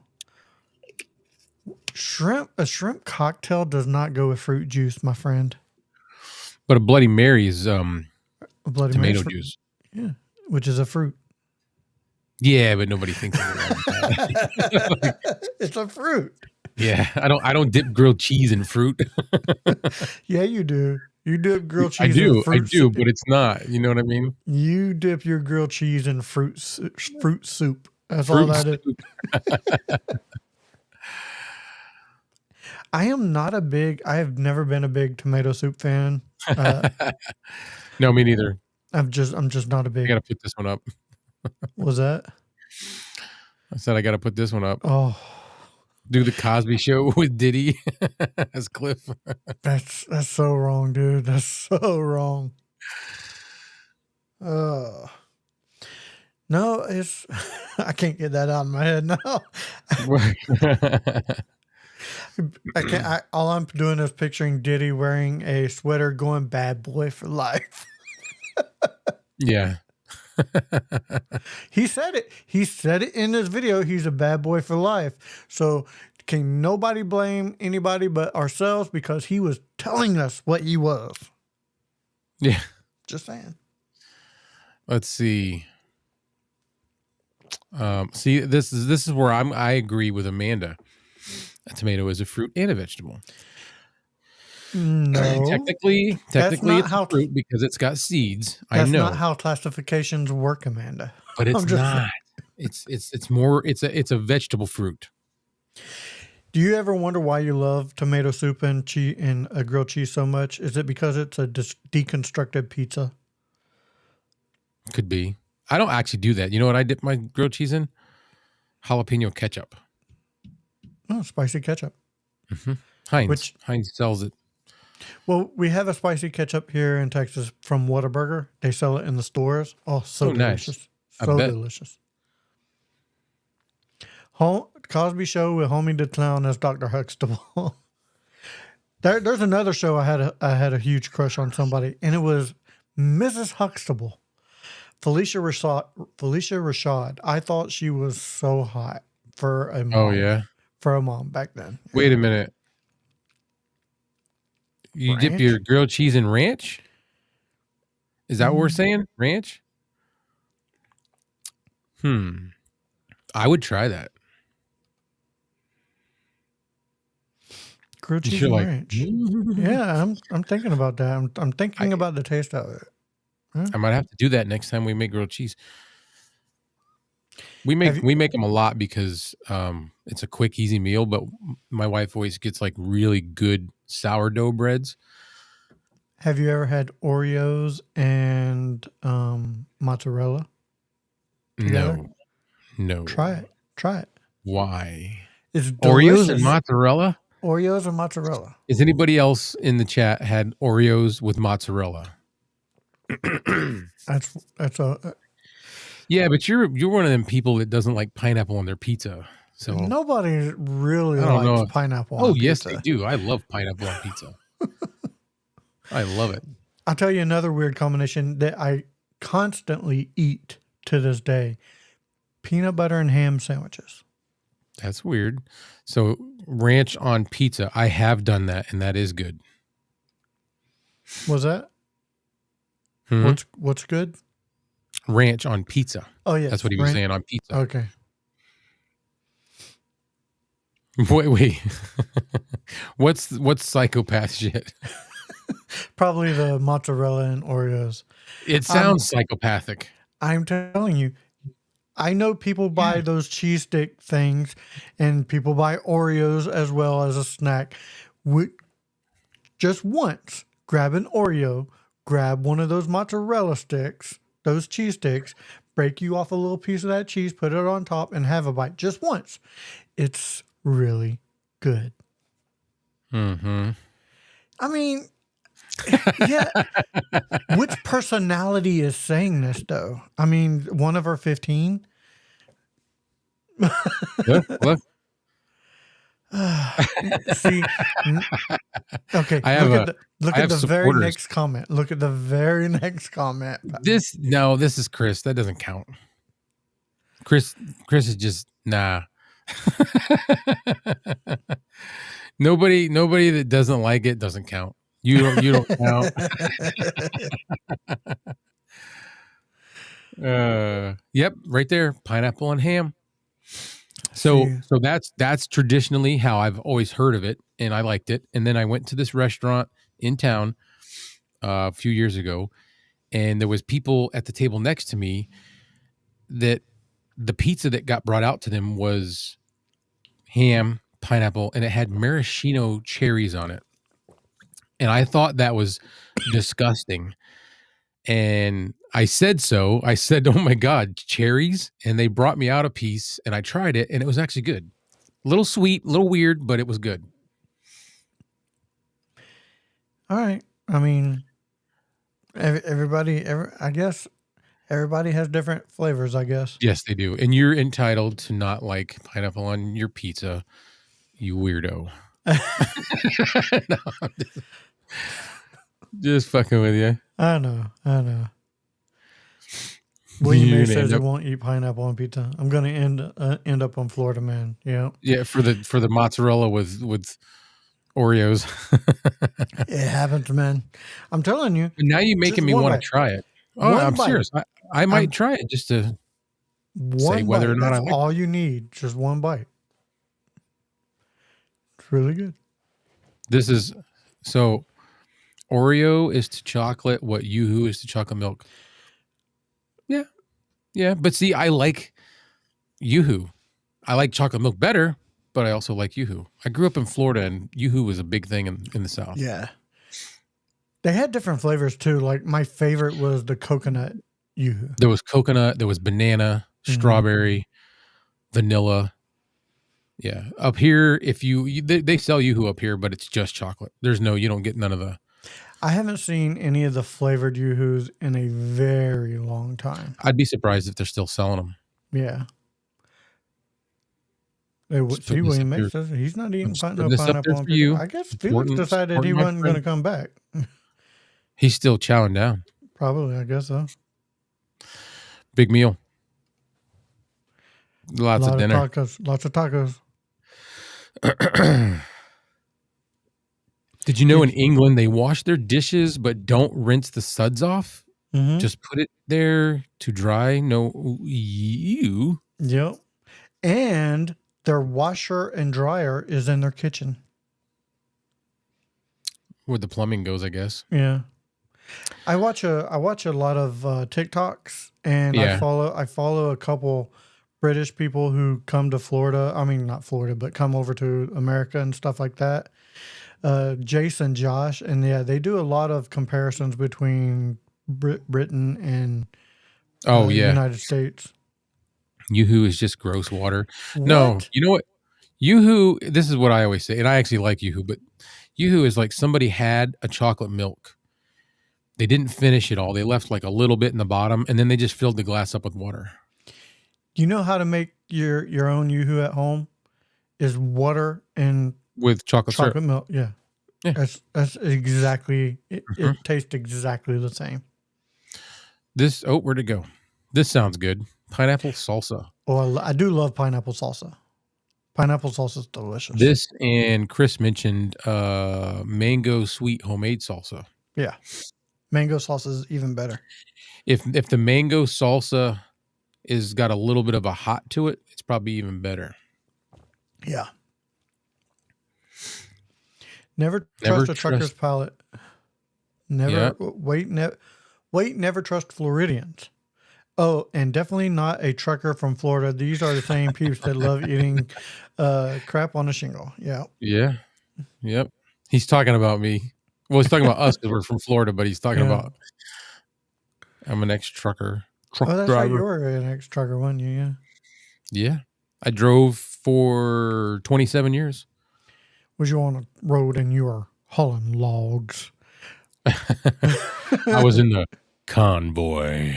A shrimp cocktail does not go with fruit juice, my friend. But a Bloody Mary is tomato juice. Yeah, which is a fruit. Yeah, but nobody thinks of it like that. It's a fruit. Yeah, I don't dip grilled cheese in fruit. Yeah, you do. You dip grilled cheese in fruit. I do, but it's not. You know what I mean? You dip your grilled cheese in fruit soup. That's all that is. I have never been a big tomato soup fan. No, me neither. I'm just not a big. I gotta put this one up. Was that? I said I gotta put this one up. Oh. Do the Cosby Show with Diddy as Cliff. That's so wrong, dude. That's so wrong. No, it's I can't get that out of my head now. I can't. All I'm doing is picturing Diddy wearing a sweater, going "Bad boy for life." Yeah. He said it. He said it in his video. He's a bad boy for life. So Can nobody blame anybody but ourselves because he was telling us what he was. Yeah. Just saying. Let's see. See, this is where I agree with Amanda. A tomato is a fruit and a vegetable. No. Technically it's a fruit because it's got seeds. I know. That's not how classifications work, Amanda. But it's not. It's more. It's a vegetable fruit. Do you ever wonder why you love tomato soup and cheese and grilled cheese so much? Is it because it's a deconstructed pizza? Could be. I don't actually do that. You know what I dip my grilled cheese in? Jalapeno ketchup. Oh, spicy ketchup. Mm-hmm. Heinz sells it. Well, we have a spicy ketchup here in Texas from Whataburger. They sell it in the stores. Oh, so delicious. Nice. So delicious. Cosby Show with Homie the Clown as Dr. Huxtable. There's another show I had a huge crush on somebody, and it was Mrs. Huxtable. Felicia Rashad. I thought she was so hot for a mom. Oh, yeah? For a mom back then. Wait a minute. You dip your grilled cheese in ranch? Is that what we're saying? Ranch? I would try that. Grilled cheese and ranch. Yeah, I'm thinking about that. I'm thinking about the taste of it. Huh? I might have to do that next time we make grilled cheese. We make them a lot because it's a quick, easy meal. But my wife always gets like really good sourdough breads. Have you ever had Oreos and mozzarella together? No. Try it. Why? It's delicious. Oreos and mozzarella? Oreos and mozzarella. Is anybody else in the chat had Oreos with mozzarella? That's a yeah, but you're one of them people that doesn't like pineapple on their pizza. So nobody really likes pineapple on yes, pizza. they do. I love pineapple on pizza. I love it. I'll tell you another weird combination that I constantly eat to this day. Peanut butter and ham sandwiches. That's weird. So ranch on pizza. I have done that, and that is good. Was that? What's good? Ranch on pizza. Oh, yeah. That's what he was saying on pizza. Okay. Wait. What's psychopath shit? Probably the mozzarella and Oreos. It sounds psychopathic. I'm telling you. I know people buy those cheese stick things, and people buy Oreos as well as a snack. Just once, grab an Oreo, grab one of those mozzarella sticks, those cheese sticks, break you off a little piece of that cheese, put it on top, and have a bite just once. It's really good. Mm-hmm. I mean, yeah. Which personality is saying this, though? I mean, one of our 15? What? See, okay. Look at the very next comment. Look at the very next comment. This is Chris. That doesn't count. Chris is just nah. Nobody that doesn't like it doesn't count. You don't count. Yep, right there, pineapple and ham. So that's traditionally how I've always heard of it, and I liked it. And then I went to this restaurant in town a few years ago, and there was people at the table next to me that the pizza that got brought out to them was ham, pineapple, and it had maraschino cherries on it. And I thought that was disgusting. And I said so. I said, "Oh my God, cherries!" And they brought me out a piece, and I tried it, and it was actually good. A little sweet, a little weird, but it was good. All right. I mean, I guess everybody has different flavors, I guess. Yes, they do. And you're entitled to not like pineapple on your pizza, you weirdo. No, I'm just fucking with you. I know. William You're May gonna says end he up, won't eat pineapple on pizza. I'm gonna end up on Florida Man. Yeah, for the mozzarella with Oreos. it happens, man. I'm telling you, Now you're just making me one want to bite. try it. Oh, One I'm bite. serious. I might I'm try it just to say one whether or bite. not I That's like it. all you need. Just one bite. It's really good. This is so Oreo is to chocolate what Yoo-hoo is to chocolate milk. Yeah. Yeah. But see, I like Yoo-hoo. I like chocolate milk better, but I also like Yoo-hoo. I grew up in Florida and Yoo-hoo was a big thing in the South. Yeah. They had different flavors too. Like my favorite was the coconut Yoo-hoo. There was coconut, there was banana, strawberry, vanilla. Yeah. Up here, if they sell Yoo-hoo up here, but it's just chocolate. You don't get none of the. I haven't seen any of the flavored Yoo-hoos in a very long time. I'd be surprised if they're still selling them. Yeah. See, William May says he's not eating pineapple on pizza. I guess Felix decided he wasn't going to come back. He's still chowing down. Probably, I guess so. Big meal. Lots of dinner. Lots of tacos. Did you know in England they wash their dishes but don't rinse the suds off? Mm-hmm. Just put it there to dry. No, you. Yep. And their washer and dryer is in their kitchen. Where the plumbing goes, I guess. Yeah. I watch a lot of TikToks, and I follow a couple British people who come to Florida. I mean, not Florida, but come over to America and stuff like that. Jason, Josh, and yeah, they do a lot of comparisons between Britain and United States. Yoo-hoo is just gross water. What? No, you know what? Yoo-hoo, this is what I always say, and I actually like Yoo-hoo, but Yoo-hoo is like somebody had a chocolate milk. They didn't finish it all. They left like a little bit in the bottom, and then they just filled the glass up with water. You know how to make your own Yoo-hoo at home? Is water and with chocolate milk. Yeah. That's exactly it. It tastes exactly the same. Where'd it go? This sounds good. Pineapple salsa. Oh, I do love pineapple salsa. Pineapple salsa is delicious. This, and Chris mentioned mango sweet homemade salsa. Yeah. Mango salsa is even better. If the mango salsa is got a little bit of a hot to it, it's probably even better. Yeah. Never trust a trucker's palate. Never never trust Floridians. Oh, and definitely not a trucker from Florida. These are the same peeps that love eating crap on a shingle. Yeah. Yeah. Yep. He's talking about me. Well, he's talking about us because we're from Florida, but he's talking about I'm an ex-trucker. That's right. You were an ex-trucker, weren't you? Yeah. Yeah. I drove for 27 years. Was you on a road and you were hauling logs? I was in the convoy.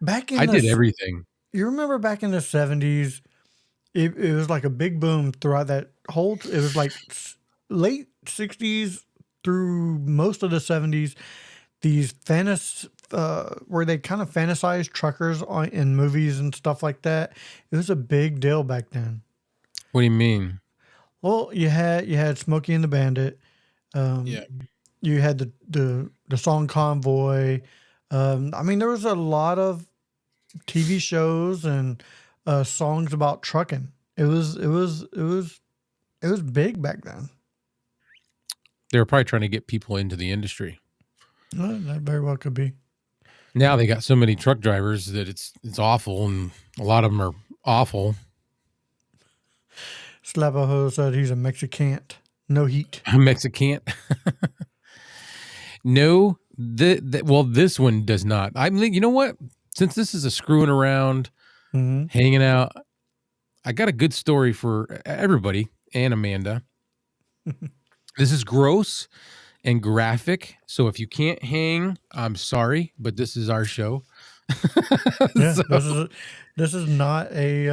I did everything. You remember back in the 70s, it was like a big boom throughout that whole, it was like late 60s through most of the 70s, these where they kind of fantasized truckers in movies and stuff like that. It was a big deal back then. What do you mean? Well, you had Smokey and the Bandit. You had the song Convoy. I mean, there was a lot of TV shows and songs about trucking. It was big back then. They were probably trying to get people into the industry. That very well could be. Now they got so many truck drivers that it's awful, and a lot of them are awful. Slavaho said he's a Mexican. No heat. A Mexican. No, well, this one does not. I mean, you know what? Since this is a screwing around, hanging out, I got a good story for everybody and Amanda. This is gross and graphic, so if you can't hang, I'm sorry, but this is our show. Yeah, this is not a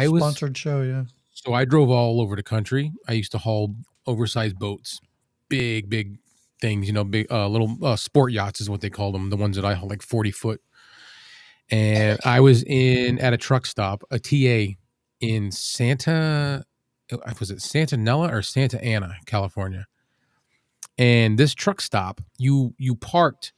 sponsored show. Yeah. So I drove all over the country. I used to haul oversized boats, big things, big little sport yachts is what they call them, the ones that I hold, like 40-foot. And I was at a truck stop, a TA in was it Santa Nella or Santa Ana, California? And this truck stop, you parked.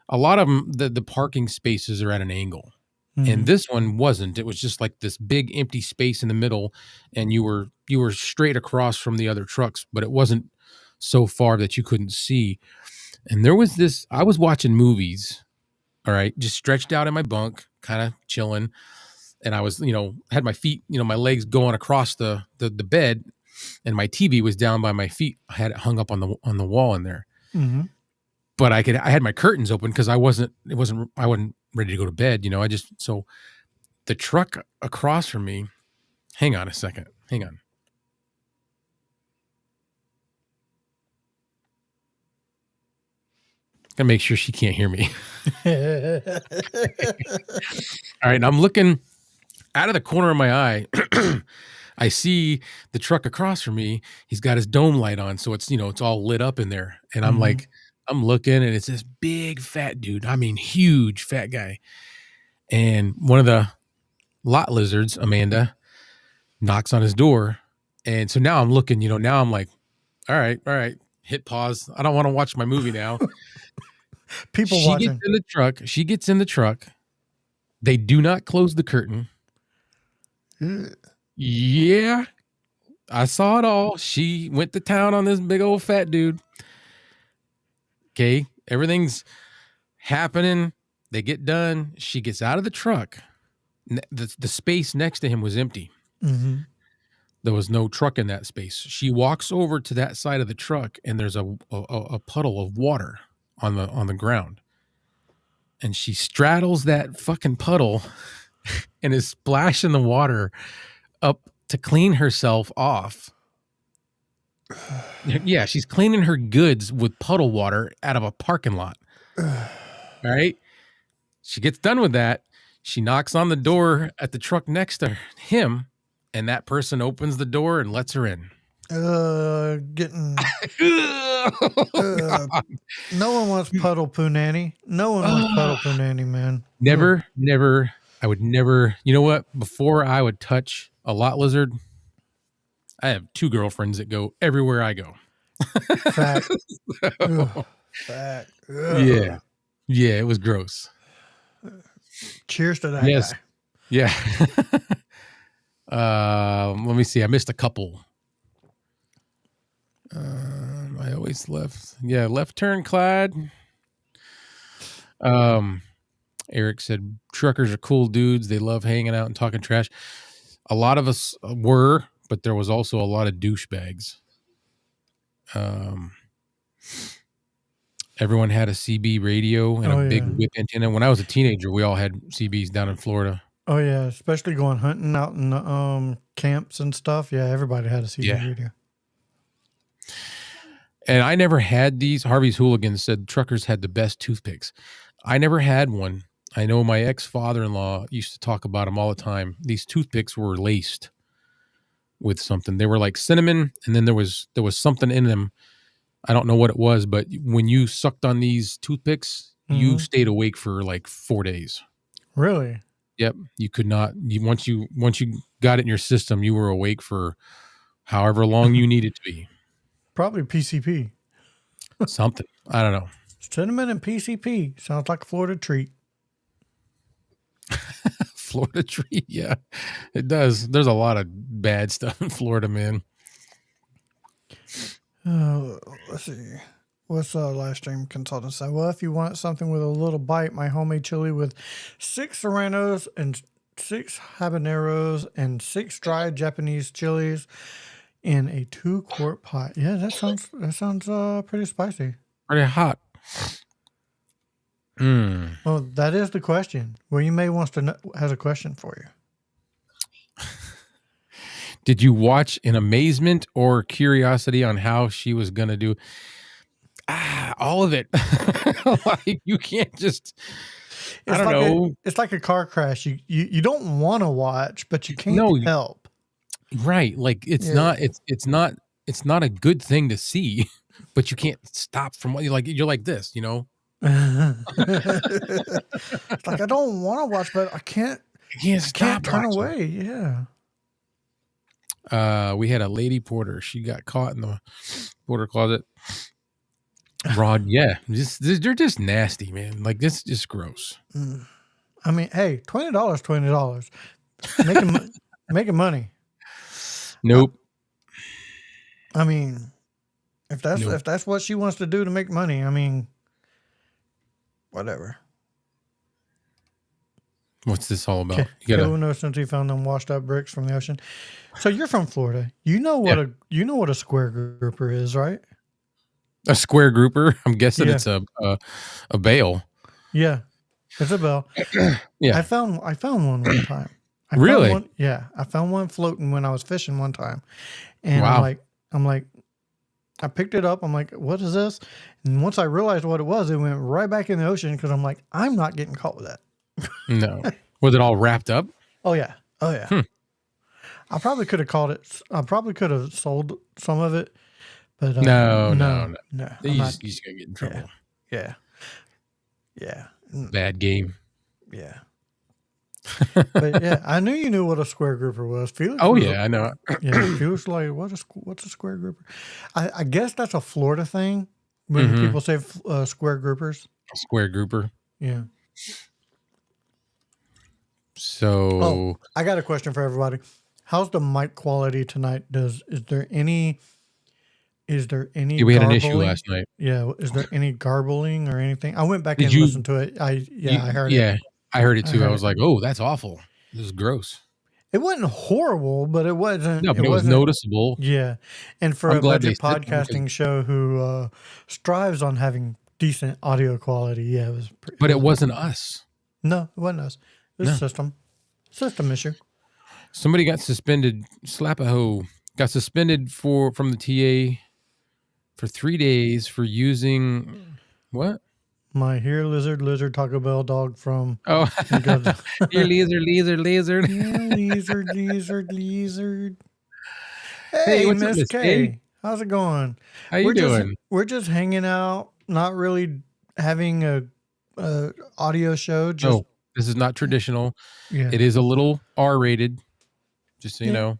A lot of them, the parking spaces are at an angle. And this one wasn't. It was just like this big empty space in the middle, and you were straight across from the other trucks, but it wasn't so far that you couldn't see. And there was this. I was watching movies, all right, just stretched out in my bunk, kind of chilling, and I was, had my feet, my legs going across the bed, and my TV was down by my feet. I had it hung up on the wall in there. Mm-hmm. But I had my curtains open because I wasn't ready to go to bed. So the truck across from me, hang on a second. Hang on. Gotta make sure she can't hear me. All right. And I'm looking out of the corner of my eye. I see the truck across from me. He's got his dome light on. So it's, it's all lit up in there. And I'm like, I'm looking, and it's this big fat dude. I mean, huge fat guy. And one of the lot lizards, Amanda, knocks on his door. And so now I'm looking, now I'm like, all right, hit pause. I don't want to watch my movie now. People watching. She gets in the truck. They do not close the curtain. Yeah. I saw it all. She went to town on this big old fat dude. Okay, everything's happening. They get done. She gets out of the truck. The space next to him was empty. Mm-hmm. There was no truck in that space. She walks over to that side of the truck, and there's a puddle of water on the ground. And she straddles that fucking puddle and is splashing the water up to clean herself off. Yeah, she's cleaning her goods with puddle water out of a parking lot. All right. She gets done with that. She knocks on the door at the truck next to him, and that person opens the door and lets her in. Getting. No one wants puddle poo nanny. No one wants puddle poo nanny, man. Never. I would never. You know what? Before I would touch a lot lizard, I have 2 girlfriends that go everywhere I go. Fact. Fact. Yeah. Yeah, it was gross. Cheers to that guy. Yeah. Let me see. I missed a couple. I always left. Yeah, left turn, Clyde. Eric said, truckers are cool dudes. They love hanging out and talking trash. A lot of us were, but there was also a lot of douchebags. Everyone had a CB radio and a big whip antenna. When I was a teenager, we all had CBs down in Florida. Oh yeah, especially going hunting out in the camps and stuff. Yeah, everybody had a CB radio. And I never had these. Harvey's Hooligans said truckers had the best toothpicks. I never had one. I know my ex-father-in-law used to talk about them all the time. These toothpicks were laced with something. They were like cinnamon, and then there was something in them. I don't know what it was, but when you sucked on these toothpicks, you stayed awake for like 4 days. Really? Yep. You could not. Once you got it in your system, you were awake for however long you needed to be. Probably PCP. Something. I don't know. Cinnamon and PCP. Sounds like a Florida treat. Florida treat, yeah. It does. There's a lot of bad stuff in Florida, man. Let's see. What's live stream consultant say? Well, if you want something with a little bite, my homemade chili with 6 serranos and 6 habaneros and 6 dried Japanese chilies in a 2-quart pot. Yeah, that sounds pretty spicy. Pretty hot. Well, that is the question. William May has a question for you. Did you watch in amazement or curiosity on how she was going to do? All of it. Like, you can't just, I don't know. It's like a car crash. You don't want to watch, but you can't help. Right. Like it's not a good thing to see. but you can't stop from what you're like this, you know. It's like I don't want to watch, but I can't stop turn watching. away. Yeah. We had a lady porter. She got caught in the porter closet. Rod, yeah, they're just nasty, man. Like, this is just gross. I mean, hey, $20, making money. Nope. I mean, if that's what she wants to do to make money, I mean, whatever. What's this all about? Who knows since he found them washed up bricks from the ocean. So you're from Florida. You know what a square grouper is, right? A square grouper. I'm guessing it's a bale. Yeah, it's a bale. Yeah, I found one time. Really? I found one floating when I was fishing one time, and wow. I'm like, I picked it up. I'm like, what is this? And once I realized what it was, it went right back in the ocean because I'm like, I'm not getting caught with that. No. Was it all wrapped up? Oh yeah. I probably could have caught it. I probably could have sold some of it, but no. You just gonna get in trouble. Yeah. Bad game. Yeah. But yeah, I knew you knew what a square grouper was. Felix. Oh yeah, I know. Yeah, Felix like, what's a square grouper? I guess that's a Florida thing when people say square groupers. A square grouper. Yeah. So I got a question for everybody. How's the mic quality tonight? Is there any yeah, we had an issue last night. Yeah, is there any garbling or anything? I went back and listened to it. I heard it. Yeah, I heard it too. I was like, oh, that's awful. This is gross. It wasn't horrible, but it wasn't. No, but it was noticeable. Yeah, and for a budget podcasting show who strives on having decent audio quality, yeah, it was. But it wasn't us. No, it wasn't us. It was system issue. Somebody got suspended. Slap-a-hoe got suspended from the TA for 3 days for using what? My here lizard Taco Bell dog from. Oh, here lizard. Yeah, lizard. Hey, what's Miss up, K? How's it going? How you doing? We're just hanging out, not really having a audio show. This is not traditional. Yeah. It is a little R-rated, just so you know.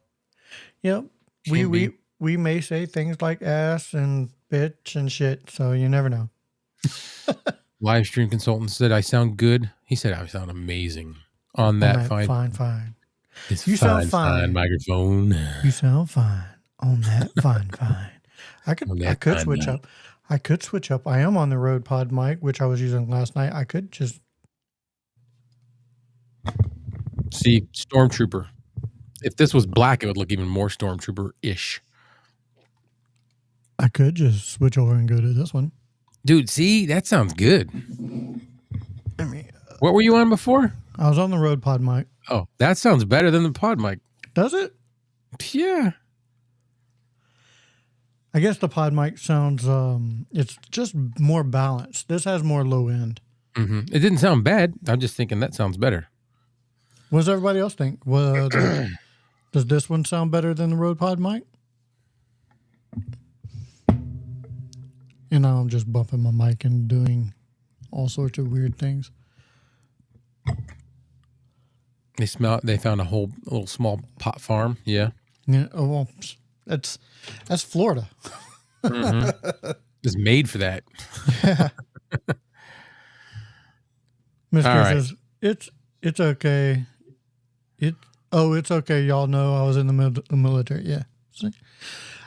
Yep. We may say things like ass and bitch and shit, so you never know. Live stream consultant said I sound good. He said I sound amazing on that fine. You sound fine microphone. You sound fine on that fine. I could switch up. I could switch up. I am on the Rode Pod mic, which I was using last night. I could just see Stormtrooper. If this was black, it would look even more Stormtrooper-ish. I could just switch over and go to this one. Dude, see? That sounds good. I mean, what were you on before? I was on the Rode Pod mic. Oh, that sounds better than the Pod mic. Does it? Yeah. I guess the Pod mic sounds, it's just more balanced. This has more low end. Mm-hmm. It didn't sound bad. I'm just thinking that sounds better. What does everybody else think? Does this one sound better than the Rode Pod mic? And now I'm just bumping my mic and doing all sorts of weird things. They found a little small pot farm. Yeah. Yeah. Oh, well, that's Florida. Mm-hmm. It's made for that. Yeah. Miss says it's okay. It's okay. Y'all know I was in the military. Yeah. See?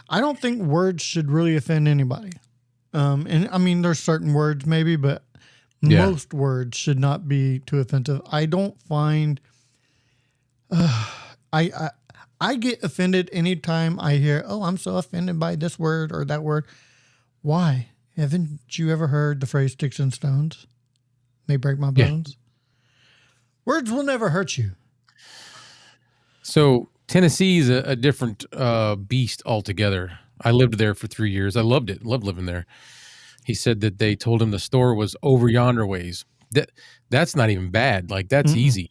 I don't think words should really offend anybody. And I mean, there's certain words maybe, but most words should not be too offensive. I don't find, I get offended anytime I hear, oh, I'm so offended by this word or that word. Why? Haven't you ever heard the phrase sticks and stones may break my bones? Yeah. Words will never hurt you. So Tennessee is a different beast altogether. I lived there for 3 years. I loved it. Loved living there. He said that they told him the store was over yonder ways. That's not even bad. Like, that's easy.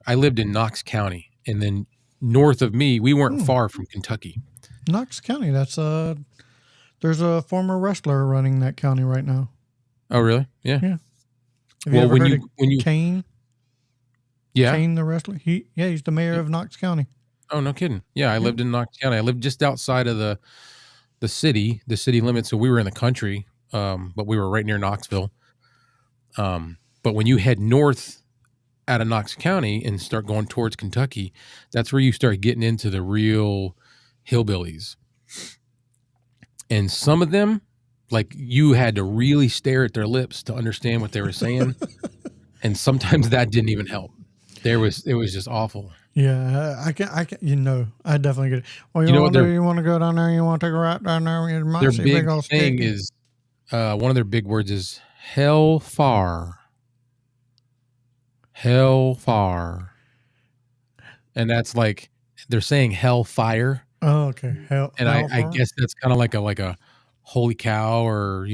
I lived in Knox County, and then north of me, we weren't far from Kentucky. Knox County, that's There's a former wrestler running that county right now. Oh, really? Yeah. Yeah. Have Well, you ever when heard you of when you Kane? yeah. Kane the wrestler? He's the mayor of Knox County. Oh, no kidding. Yeah, I Yeah. lived in Knox County. I lived just outside of the city limits. So we were in the country, but we were right near Knoxville. But when you head north out of Knox County and start going towards Kentucky, that's where you start getting into the real hillbillies. And some of them, like, you had to really stare at their lips to understand what they were saying. And sometimes that didn't even help. It was just awful. Yeah, I can, I definitely get it. Well, You know what you want to go down there, you want to take a right down there, you might their see a big big old thing sticky. is, one of their big words is hellfire. Hellfire. And that's like, they're saying hellfire. Oh, okay. And I hellfire? guess that's kind of like a holy cow or,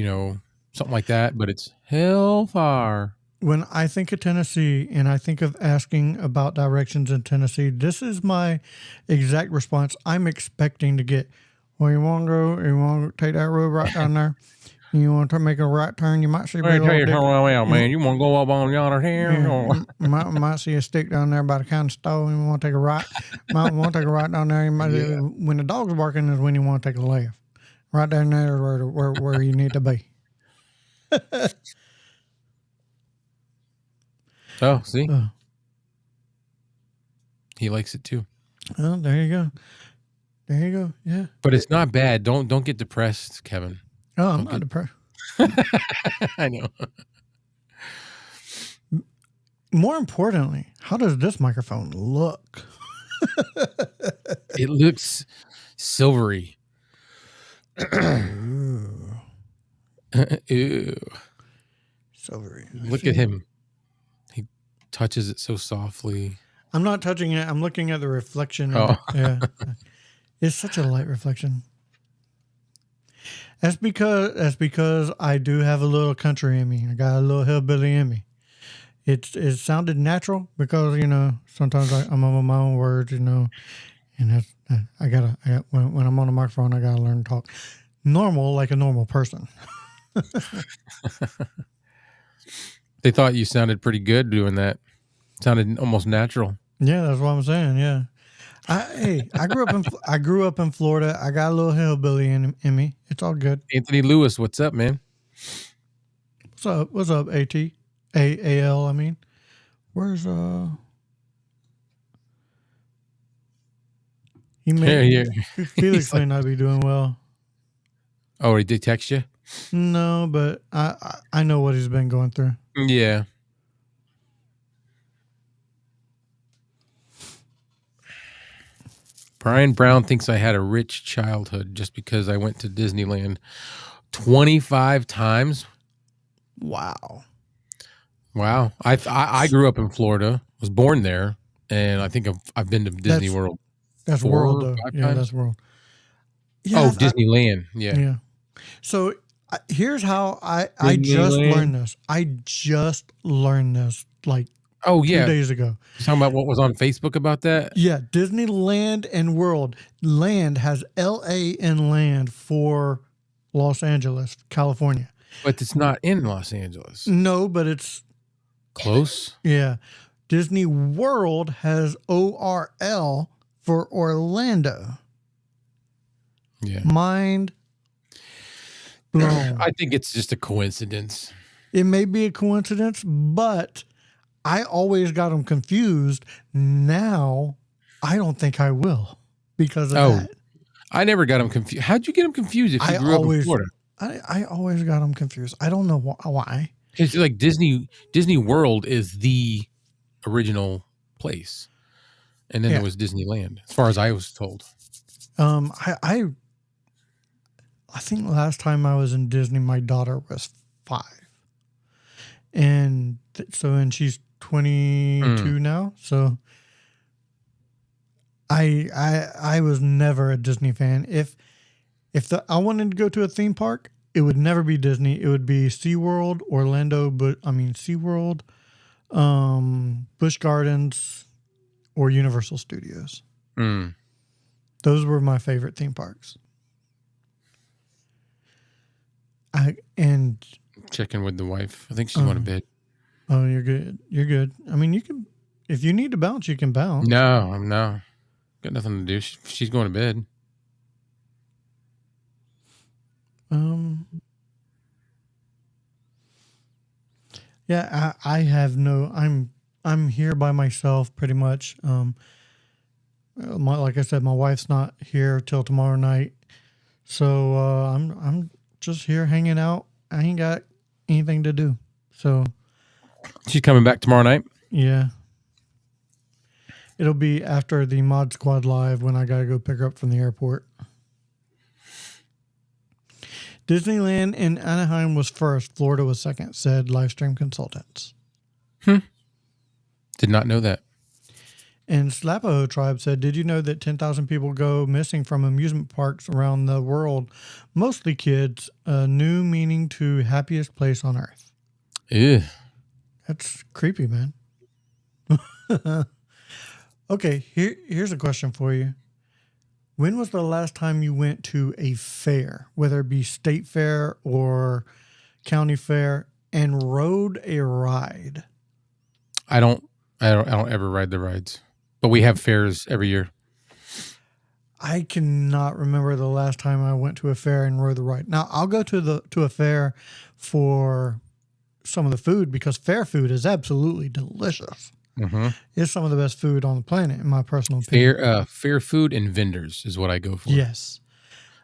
something like that, but it's hellfire. When I think of Tennessee and I think of asking about directions in Tennessee, this is my exact response. I'm expecting to get, well, you want to go, you want to take that road right down there, you want to make a right turn, you might see a big old dick. Man, you want to go up on yonder here? Yeah, might see a stick down there by the county store. You want to take a right. Might want to take a right down there. You might, when the dog's barking is when you want to take a left. Right down there is where you need to be. Oh, see? He likes it too. Oh, there you go. There you go. Yeah. But it's not bad. Don't get depressed, Kevin. Oh, I'm not depressed. I know. More importantly, how does this microphone look? It looks silvery. Ew. Silvery. Look at him. He touches it so softly. I'm not touching it. I'm looking at the reflection. Oh. Yeah. It's such a light reflection. That's because I do have a little country in me. I got a little hillbilly in me. It sounded natural because, sometimes I'm on my own words, and that's, when I'm on the microphone, I got to learn to talk normal, like a normal person. They thought you sounded pretty good doing that. Sounded almost natural. Yeah, that's what I'm saying. Yeah. I grew up in Florida. I got a little hillbilly in me. It's all good. Anthony Lewis, what's up, man? What's up? What's up, AL? I mean, where's Felix may not be doing well. Oh, he did text you? No, but I know what he's been going through. Yeah. Brian Brown thinks I had a rich childhood just because I went to Disneyland 25 times. Wow. I grew up in Florida, was born there, and I think I've been to Disney World. That's World, though. Yeah, that's World. Yeah, Disneyland. Yeah. So here's how I just learned this. I just learned this like 2 days ago. You're talking about what was on Facebook about that? Yeah, Disneyland and World. Land has LA and land for Los Angeles, California. But it's not in Los Angeles. No, but it's close. Yeah. Disney World has ORL for Orlando. Yeah. Mind blown. I think it's just a coincidence. It may be a coincidence, but I always got them confused. Now, I don't think I will because of that. I never got them confused. How'd you get them confused if you grew up in Florida? I always got them confused. I don't know why. It's like Disney World is the original place. And then there was Disneyland, as far as I was told. I think last time I was in Disney, my daughter was 5. And she's 22 now. So I was never a Disney fan. If I wanted to go to a theme park, it would never be Disney. It would be SeaWorld, SeaWorld, Busch Gardens, or Universal Studios. Those were my favorite theme parks. And Checking with the wife. I think she's going to bed. oh, you're good. You're good. I mean, you can, if you need to bounce, you can bounce. No, I'm no. Got nothing to do. She's going to bed. Yeah, I have no. I'm here by myself pretty much. Like I said, my wife's not here till tomorrow night, so I'm just here hanging out. I ain't got anything to do, so She's coming back tomorrow night. yeah. It'll be after the Mod Squad live when I gotta go pick her up from the airport. Disneyland in Anaheim was first, Florida was second, said Livestream Consultants. Did not know that. And Slapaho Tribe said, did you know that 10,000 people go missing from amusement parks around the world? Mostly kids. A new meaning to happiest place on earth. Ew. That's creepy, man. Okay, here's a question for you. When was the last time you went to a fair, whether it be state fair or county fair, and rode a ride? I don't ever ride the rides, but we have fairs every year. I cannot remember the last time I went to a fair and rode the ride. Now I'll go to a fair for some of the food because fair food is absolutely delicious. Mm-hmm. It's some of the best food on the planet, in my personal opinion. Fair food and vendors is what I go for. Yes.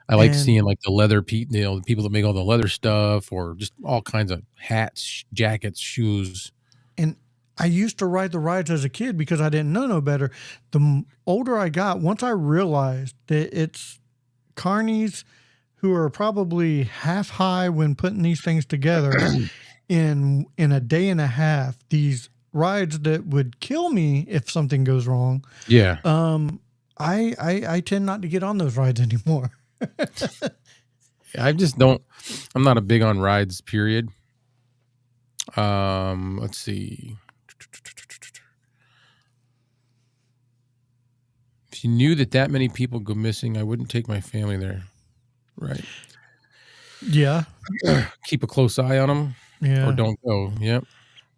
I like seeing like the leather the people that make all the leather stuff, or just all kinds of hats, jackets, shoes. And I used to ride the rides as a kid because I didn't know no better. The older I got, once I realized that it's carnies who are probably half high when putting these things together in a day and a half, these rides that would kill me if something goes wrong. Yeah. I tend not to get on those rides anymore. I just don't. I'm not a big on rides. Period. Let's see. If you knew that many people go missing, I wouldn't take my family there. Right. Yeah. Keep a close eye on them. Yeah. Or don't go. Yep.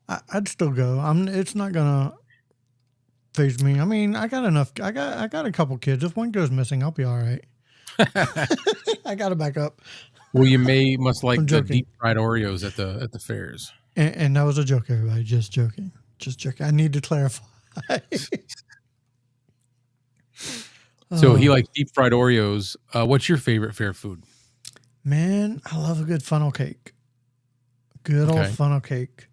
I'd still go. It's not gonna phase me. I mean, I got enough. I got a couple kids. If one goes missing, I'll be all right. I got to back up. Well, you must like the deep fried Oreos at the fairs. And that was a joke, everybody. Just joking. Just joking. I need to clarify. So he likes deep fried Oreos. What's your favorite fair food? Man, I love a good funnel cake. Good old funnel cake.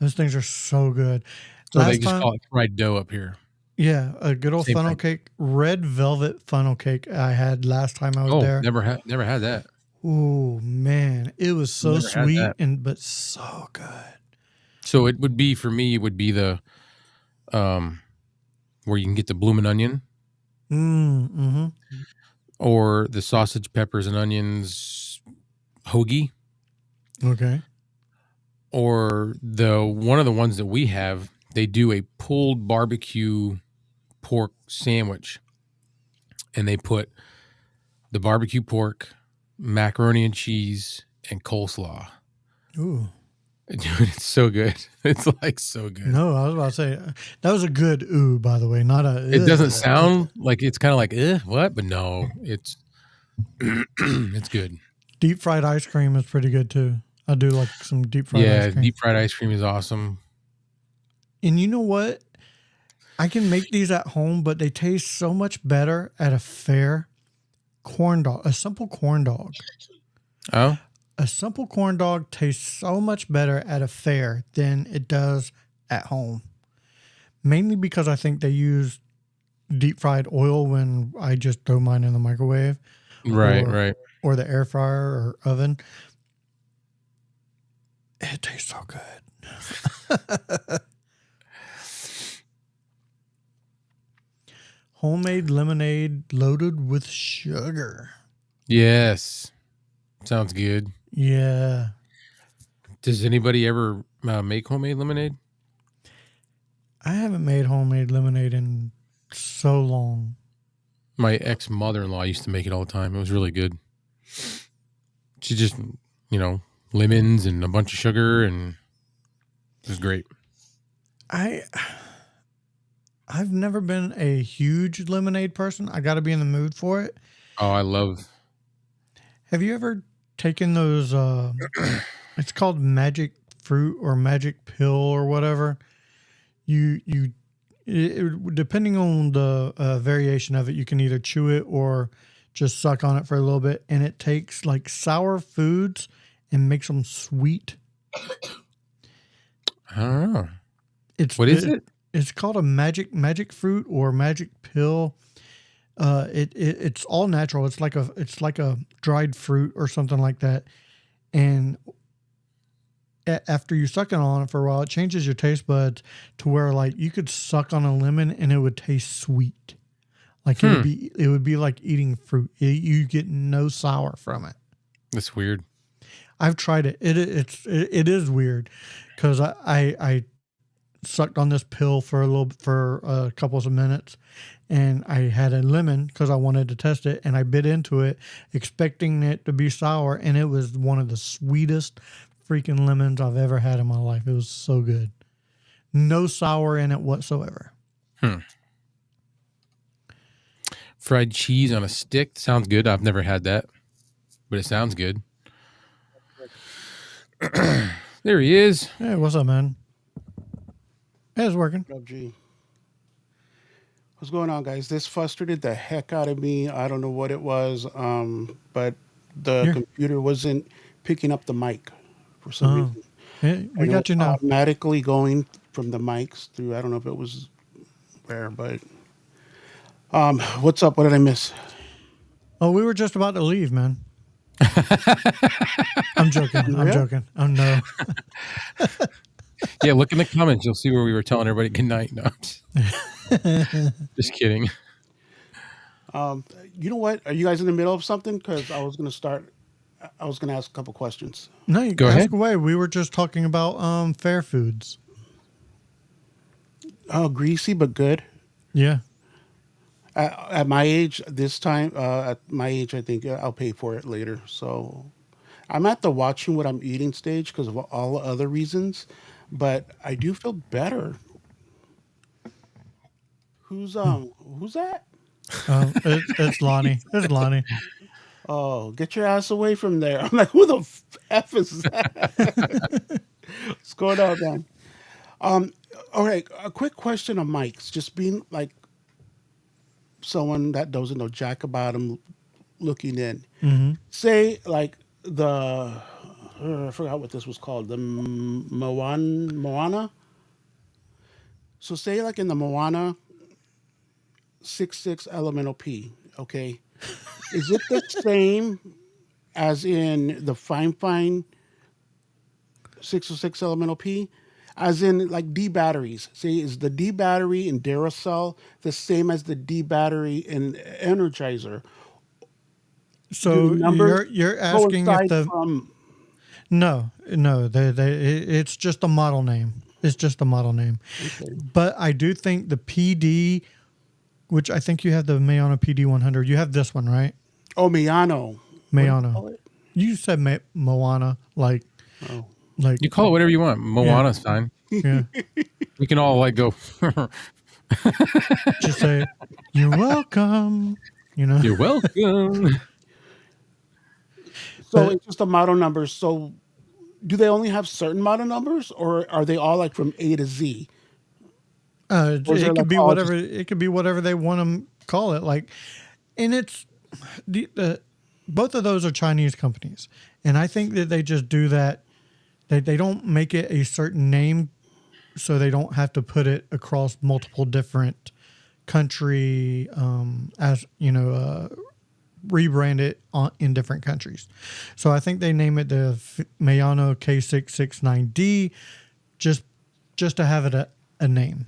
Those things are so good. So they just call it fried dough up here. Yeah, a good old funnel cake, red velvet funnel cake I had last time I was there. Never had that. Oh man, it was so sweet but so good. So it would be for me. It would be the where you can get the bloomin' onion, or the sausage, peppers, and onions hoagie. Okay. Or one of the ones that we have, they do a pulled barbecue pork sandwich, and they put the barbecue pork, macaroni and cheese, and coleslaw. Ooh. Dude, it's so good. It's like so good. No, I was about to say that was a good ooh, by the way, not a. It doesn't sound like it's kind of like what, but no, it's it's good. Deep fried ice cream is pretty good too. I do like some deep fried ice cream. Yeah, deep fried ice cream is awesome. And you know what? I can make these at home, but they taste so much better at a fair. Corn dog, a simple corn dog. Oh? A simple corn dog tastes so much better at a fair than it does at home. Mainly because I think they use deep fried oil when I just throw mine in the microwave. Right. Or the air fryer or oven. It tastes so good. Homemade lemonade loaded with sugar. Yes. Sounds good. Yeah. Does anybody ever make homemade lemonade? I haven't made homemade lemonade in so long. My ex-mother-in-law used to make it all the time. It was really good. She just lemons and a bunch of sugar, and it was great. I've never been a huge lemonade person. I got to be in the mood for it. Oh, I love. Have you ever taken those? It's called magic fruit or magic pill or whatever. Depending on the variation of it, you can either chew it or just suck on it for a little bit, and it takes like sour foods and makes them sweet. I don't know. What is it? It's called a magic fruit or magic pill. It's all natural. It's like a dried fruit or something like that. And after you suck on it for a while, it changes your taste buds to where like you could suck on a lemon and it would taste sweet. Like it would be like eating fruit. You get no sour from it. That's weird. I've tried it. It is weird because I sucked on this pill for a couple of minutes, and I had a lemon because I wanted to test it, and I bit into it expecting it to be sour, and it was one of the sweetest freaking lemons I've ever had in my life. It was so good. No sour in it whatsoever. Fried cheese on a stick sounds good. I've never had that, but it sounds good. There he is. Hey, what's up, man? Hey, it's working. G. What's going on, guys? This frustrated the heck out of me. I don't know what it was, but the computer wasn't picking up the mic for some reason. Yeah, we got you now. Automatically going from the mics through. I don't know if it was where, but what's up? What did I miss? Oh, we were just about to leave, man. I'm joking. I'm joking. Oh no. Yeah, look in the comments. You'll see where we were telling everybody good night. No, just kidding. You know what? Are you guys in the middle of something? Because I was going to ask a couple questions. No, you go ask ahead. away. We were just talking about fair foods. Oh, greasy but good. Yeah. At my age, I think I'll pay for it later. So I'm at the watching what I'm eating stage because of all the other reasons, but I do feel better. Who's that? It's Lonnie. It's Lonnie. Oh, get your ass away from there. I'm like, who the F is that? What's going on, man? All right, a quick question on mics. Just being like someone that doesn't know jack about them looking in. Mm-hmm. Say like I forgot what this was called, the Moana. So say like in the Moana 6.6 elemental P, okay? Is it the same as in the fine 606 elemental P? As in like D batteries. Say, is the D battery in Duracell the same as the D battery in Energizer? So you're asking if the no, it's just a model name. It's just a model name. Okay. But I do think the PD, which I think you have the Mayano PD 100. You have this one, right? Oh, Mayano. You said Moana, like. Oh. Like you call it whatever you want. Moana's fine. Yeah. We can all like go. Just say, "You're welcome." You're welcome. So it's just a model number. So do they only have certain model numbers, or are they all like from A to Z? It could be whatever. It could be whatever they want to call it. Like, and it's both of those are Chinese companies, and I think that they just do that. They don't make it a certain name, so they don't have to put it across multiple different country, rebrand it in different countries. So I think they name it the Mayano K669D, just to have it a name.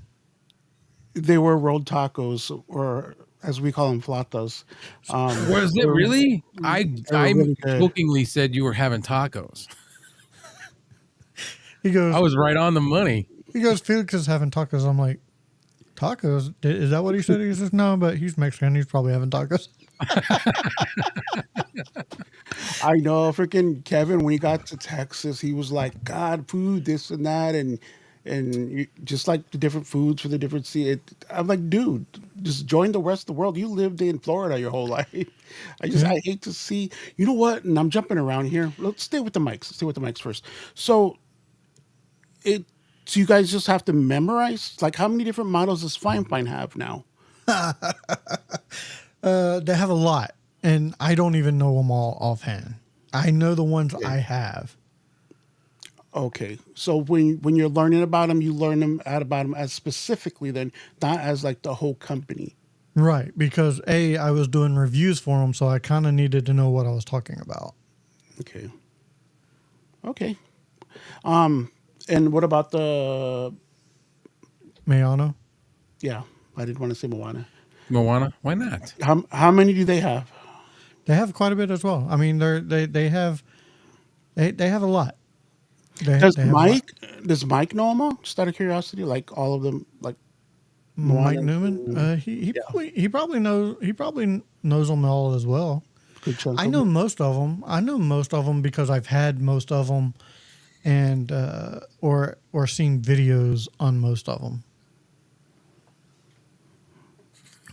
They were rolled tacos, or as we call them, flatas. Was it really? I really jokingly said you were having tacos. He goes, I was right on the money. He goes, Felix is having tacos. I'm like, tacos? Is that what he said? He says, no, but he's Mexican. He's probably having tacos. I know, freaking Kevin. When he got to Texas, he was like, "God, food, this and that," and just like the different foods for the different I'm like, dude, just join the rest of the world. You lived in Florida your whole life. Yeah. I hate to see. You know what? And I'm jumping around here. Let's stay with the mics. Let's stay with the mics first. So it. So you guys just have to memorize. Like, how many different models does Fine Fine have now? They have a lot, and I don't even know them all offhand. I know the ones Okay. I have. Okay, so when you're learning about them, you learn them out about them as specifically, then not as like the whole company. Right, because I was doing reviews for them, so I kind of needed to know what I was talking about. Okay. Okay. And what about the? Mayano, Yeah, I didn't want to say Moana. Moana? Why not? How many do they have? they have quite a bit as well. I mean, they have they have a lot. Does They have a lot. Mike know them all? Just out of curiosity, like all of them, like Mike Moana. Newman, Yeah, he probably knows them all as well. good chunk I of know them. most of them. I know most of them because I've had most of them, and or seen videos on most of them.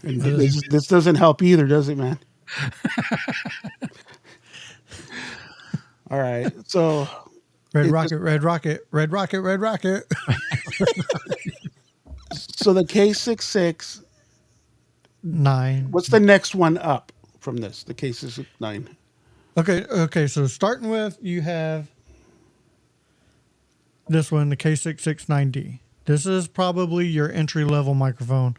And this doesn't help either, does it, man? All right, so Red it just Rocket, Red Rocket, Red Rocket, Red Rocket. so the K66. 9. What's the next one up from this? The K69. Okay. So starting with, you have this one, the K669D. This is probably your entry level microphone.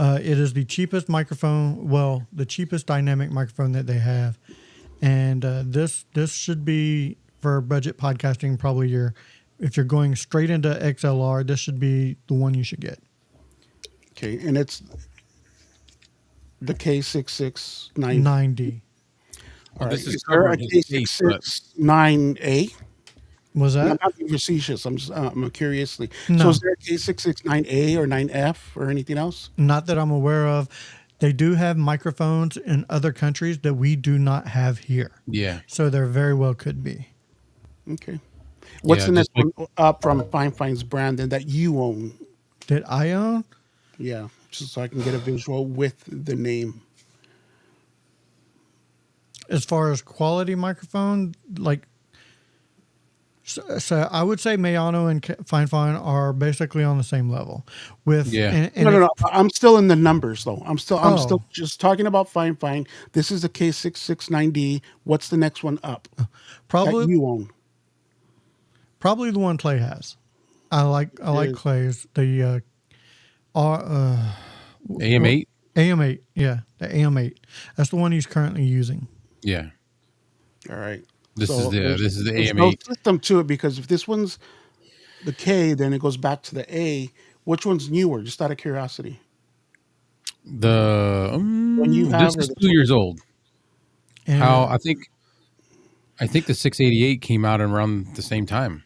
It is the cheapest microphone, well, the cheapest dynamic microphone that they have, and this should be for budget podcasting. Probably if you're going straight into XLR, this should be the one you should get. Okay, and it's the K669. 9D. All Well, right. this is Is there a covered in space, but K669A? Was I'm that? not being facetious. I'm just curiously. So No, is there a K669A or 9F or anything else? not that I'm aware of. They do have microphones in other countries that we do not have here. yeah, So there very well could be. Okay. What's yeah, the just next like one up from Fine Fine's brand then that you own? That I own? Yeah, just so I can get a visual with the name. As far as quality microphone, like, so I would say Mayano and Fine are basically on the same level. With yeah. and No, no, if, no. I'm still in the numbers though. I'm still oh, just talking about Fine Fine. This is the K669D. What's the next one up that probably you own? probably the one Clay has. I like Is Clay's the AM8. AM8. Yeah, the AM8. That's the one he's currently using. Yeah, all right. this So is the there's no AM8. system to it because if this one's the K, then it goes back to the A. Which one's newer? Just out of curiosity. The When you this have or is the 2 years old. How And I think the 688 came out around the same time.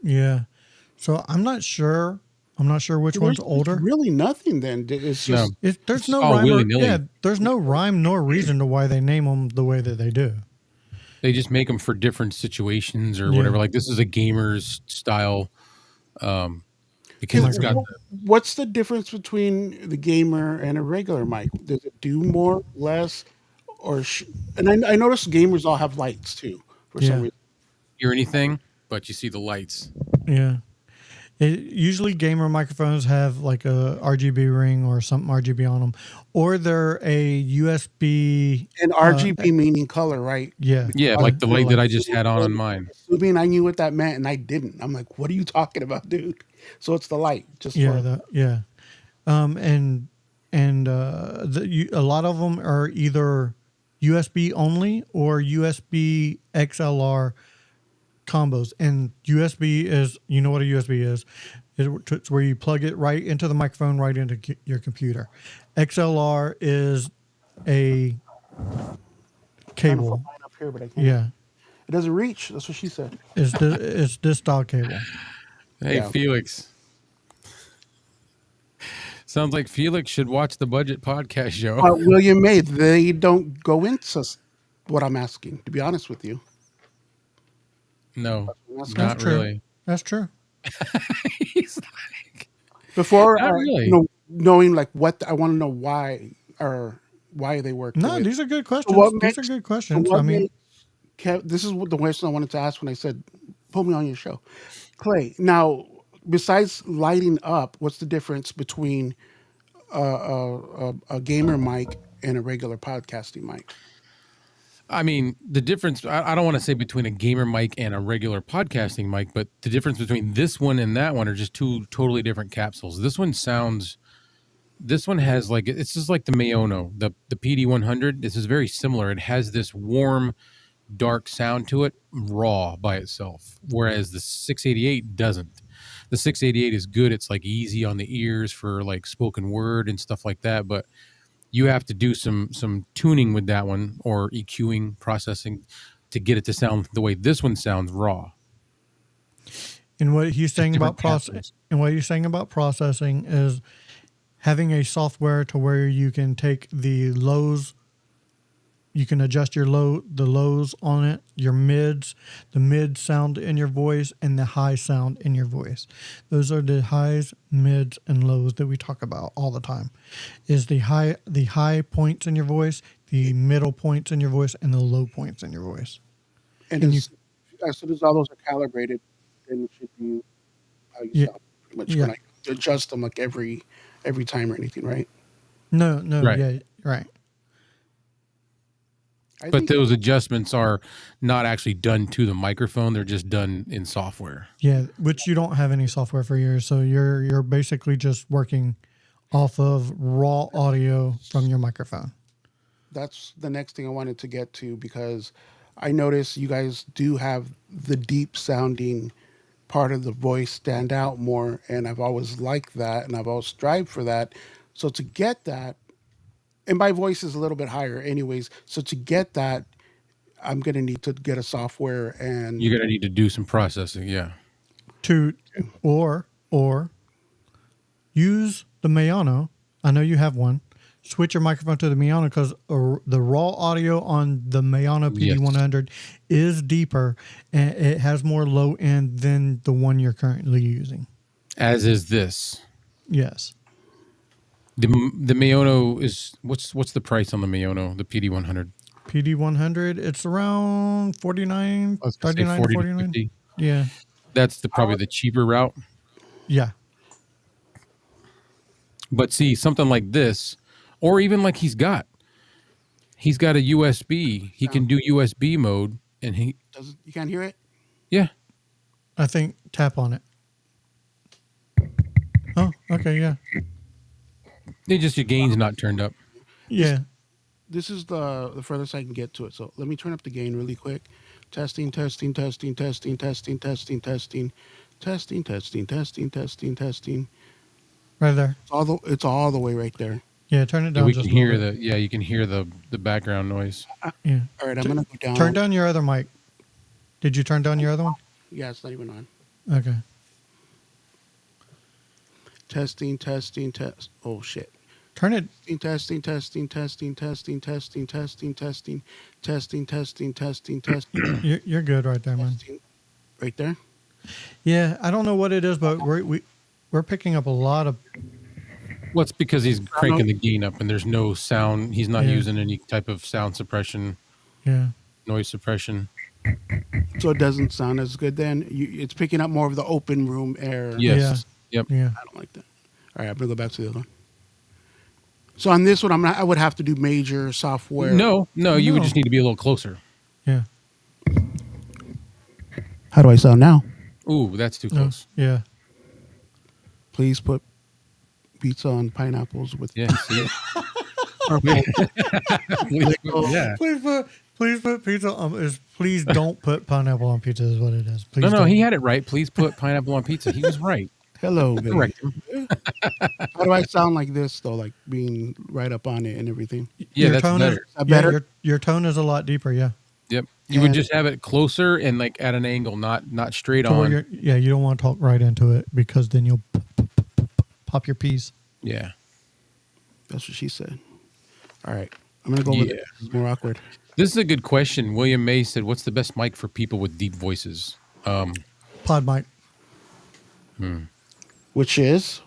yeah, so I'm not sure. I'm not sure which one's There's older. really nothing then. It's No, just There's it's no all rhyme willy or yeah, nilly. there's no rhyme nor reason to why they name them the way that they do. They just make them for different situations or Yeah, whatever. Like this is a gamer's style because it's got microphone. what's the difference between the gamer and a regular mic? Does it do more, less, or and I noticed gamers all have lights too for some Yeah, reason. hear anything, but you see the lights. yeah. Usually gamer microphones have like a RGB ring or something RGB on them, or they're a USB. And RGB meaning color, right? Yeah, Yeah, I was like the they're light that like I just had on mine. assuming I knew what that meant, and I didn't. I'm like, what are you talking about, dude? So it's the light, just yeah, for yeah. And a lot of them are either USB only or USB XLR combos. And USB is, you know what a USB is? It's where you plug it right into the microphone, right into your computer. XLR is a trying to find cable. mine up here, but I can't. Yeah, It doesn't reach. That's what she said. it's this style cable. Hey, Yeah. Felix. Sounds like Felix should watch the Budget Podcast show. William May, they don't go into what I'm asking, to be honest with you. No, That's not true. really. That's true. He's like, before not really. knowing like what I want to know why they work. the No, way. these are good So questions. what These are makes good so questions. what I mean, makes this is what the question I wanted to ask when I said put me on your show, Clay. Now, besides lighting up, what's the difference between a gamer mic and a regular podcasting mic? I mean, the difference, I don't want to say between a gamer mic and a regular podcasting mic, but the difference between this one and that one are just two totally different capsules. This one has like, it's just like the Mayono, the PD100. This is very similar. It has this warm, dark sound to it, raw by itself, whereas the 688 doesn't. The 688 is good. It's like easy on the ears for like spoken word and stuff like that, but you have to do some tuning with that one, or EQing, processing, to get it to sound the way this one sounds, raw. and what he's saying Different about capsules. processing is having a software to where you can take the lows, you can adjust the lows on it, your mids, the mid sound in your voice, and the high sound in your voice. Those are the highs, mids, and lows that we talk about all the time. Is the high points in your voice, the middle points in your voice, and the low points in your voice. And And as soon as all those are calibrated, then it should be how you Yeah. sound. Pretty much Yeah. when I adjust them like every time or anything, right? No, Right. yeah, right. I But think those adjustments are not actually done to the microphone. They're just done in software. Yeah, which you don't have any software for yours, so you're basically just working off of raw audio from your microphone. that's the next thing I wanted to get to, because I notice you guys do have the deep sounding part of the voice stand out more, and I've always liked that, and I've always strived for that. So to get that, and my voice is a little bit higher anyways, so to get that, I'm gonna need to get a software and You're going to need to do some processing. Yeah. To or use the Mayano. I know you have one. Switch your microphone to the Mayano, because the raw audio on the Mayano PD100 is deeper and it has more low end than the one you're currently using. As is this. Yes. The Mayono is, what's the price on the Mayono, the PD100? PD100, it's around 49, I was going to say 39, 40 to 49. 50. Yeah. That's probably the cheaper route. Yeah. But see, something like this, or even like he's got a USB. He can do USB mode, and you can't hear it. yeah. I think tap on it. Oh, okay, yeah. It's just your gain's not turned up. Yeah. This is the furthest I can get to it. So let me turn up the gain really quick. Testing, testing, testing, testing, testing, testing, testing, testing, testing, testing, testing, testing. Right there. It's all the way right there. Yeah, turn it Yeah, down we just can a hear little bit. you can hear the background noise. Yeah. All right, I'm gonna go down. Turn down your other mic. Did you turn down your other one? Yeah, it's not even on. Okay. Testing, testing, test. Oh shit. Turn it. Testing, testing, testing, testing, testing, testing, testing, testing, testing, testing, testing. You're good right there, man. Right there. Yeah, I don't know what it is, but we're picking up a lot of. Well, it's because he's cranking the gain up, and there's no sound. He's not Yeah. using any type of sound suppression, Yeah. noise suppression. So it doesn't sound as good then. It's picking up more of the open room air. Yes. Yep. Yeah. I don't like that. All right, I'm gonna go back to the other one. So on this one, I would have to do major software. No, you would No. just need to be a little closer. Yeah. How do I sound now? Ooh, that's too No. close. Yeah. Please put pizza on pineapples with Yeah. See it? Yeah. Please put pizza on. Please don't put pineapple on pizza. Is what it is. Please. No, don't. he had it right. Please put pineapple on pizza. He was right. hello, baby. Correct. How do I sound like this though? Like being right up on it and everything. Yeah, Your that's tone better. Is, Is that yeah, better? your tone is a lot deeper. Yeah. Yep. You would And- just have it closer and like at an angle, not straight To where on. you don't want to talk right into it, because then you'll pop your piece. Yeah. That's what she said. All right, I'm gonna go with it. It's more awkward. This is a good question. William May said, "What's the best mic for people with deep voices?" Pod mic. Which is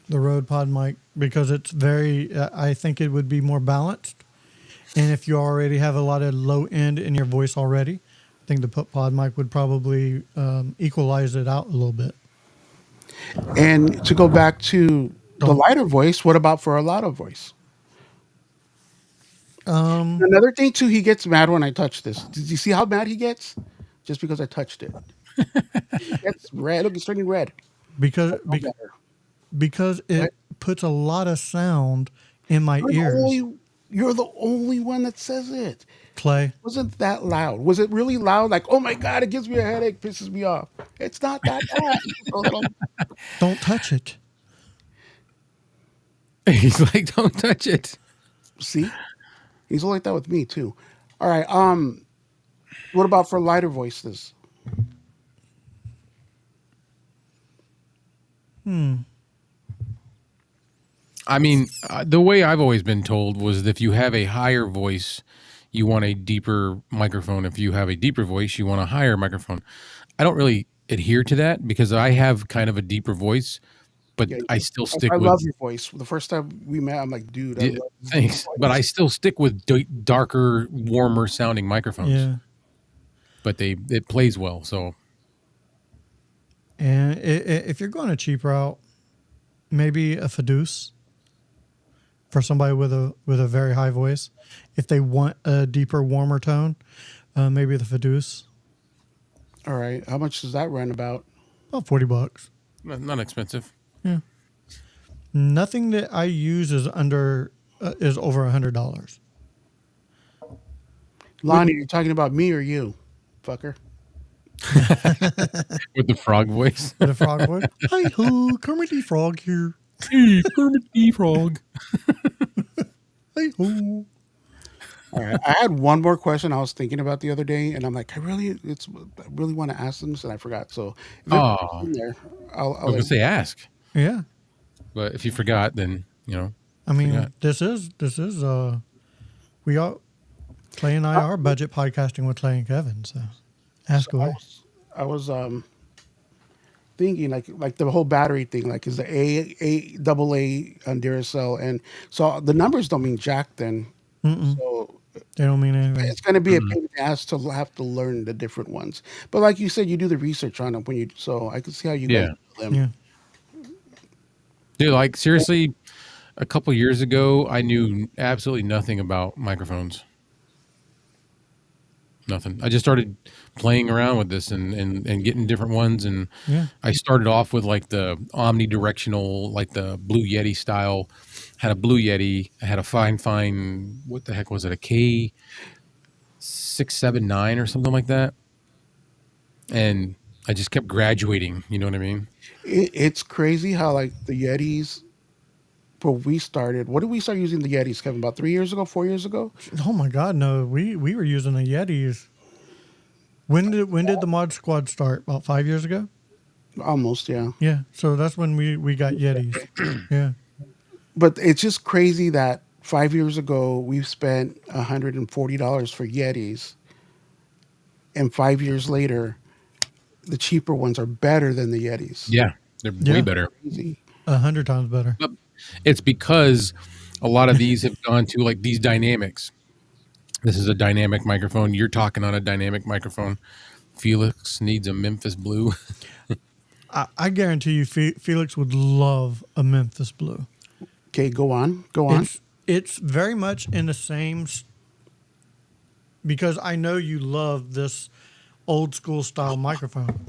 The Rode Pod mic, because it's very. I think it would be more balanced, and if you already have a lot of low end in your voice already, I think the Pod mic would probably equalize it out a little bit. and to go back to the lighter voice. What about for a louder voice? Another thing too, he gets mad when I touch this. Did you see how mad he gets? Just because I touched it. He gets red. Look, it's turning red. because No bec- better. because it puts a lot of sound in my ears. You're the only one that says it. Clay, Wasn't that loud? Was it really loud? Like, oh my god, it gives me a headache, pisses me off. It's not that bad. It's a little. don't touch it. He's like, don't touch it. See, he's like that with me too. All right. What about for lighter voices? I mean, the way I've always been told was that if you have a higher voice, you want a deeper microphone. If you have a deeper voice, you want a higher microphone. I don't really adhere to that because I have kind of a deeper voice, but Yeah, I still stick I with. love your voice. The first time we met, I'm like, dude, I Yeah, love this thanks, voice. but I still stick with darker, warmer sounding microphones. Yeah, But it plays well. So and if you're going a cheap route, maybe a Fiduce for somebody with a very high voice. If they want a deeper, warmer tone, maybe the Fiduce. All right, how much does that run about? About $40. not expensive. Nothing that I use is over $100. Lonnie, you're talking about me or you, fucker? With the frog voice. With a frog voice. Hi ho, Kermit the Frog here. Hey, Kermit the Frog. Hi ho. All right, I had one more question I was thinking about the other day, and I'm like, I really want to ask them this, and I forgot. So if Oh, in there, I'll I was gonna say ask, Yeah. but if you forgot, then I mean, Forgot. this is we are Clay and I are budget podcasting with Clay and Kevin, so ask away. I was thinking like the whole battery thing, like is the double A on Duracell, and so the numbers don't mean jack then. So They don't mean anything. it's going to be a pain in the ass to have to learn the different ones. But like you said, you do the research on them when you. So I can see how you Yeah. guys do them. Yeah. dude, like seriously, a couple years ago, I knew absolutely nothing about microphones. Nothing. I just started playing around with this and getting different ones, and Yeah. I started off with like the omnidirectional, like the Blue Yeti style. Had a Blue Yeti. I had a fine. What the heck was it? A K679 or something like that. And I just kept graduating. You know what I mean? It's crazy how like the Yetis. When we started, what did we start using the Yetis, Kevin? About 3 years ago, 4 years ago? Oh my God, no. We were using the Yetis. When did the Mod Squad start? About 5 years ago? Almost, yeah. Yeah. So that's when we got Yetis. Yeah. But it's just crazy that 5 years ago we spent $140 for Yetis, and 5 years later, the cheaper ones are better than the Yetis. Yeah, they're way better. Crazy. 100 times better. But it's because a lot of these have gone to like these dynamics. This is a dynamic microphone. You're talking on a dynamic microphone. Felix needs a Memphis Blue. I guarantee you, Felix would love a Memphis Blue. Okay, go on. Go on. It's very much in the same. Because I know you love this old school style microphone.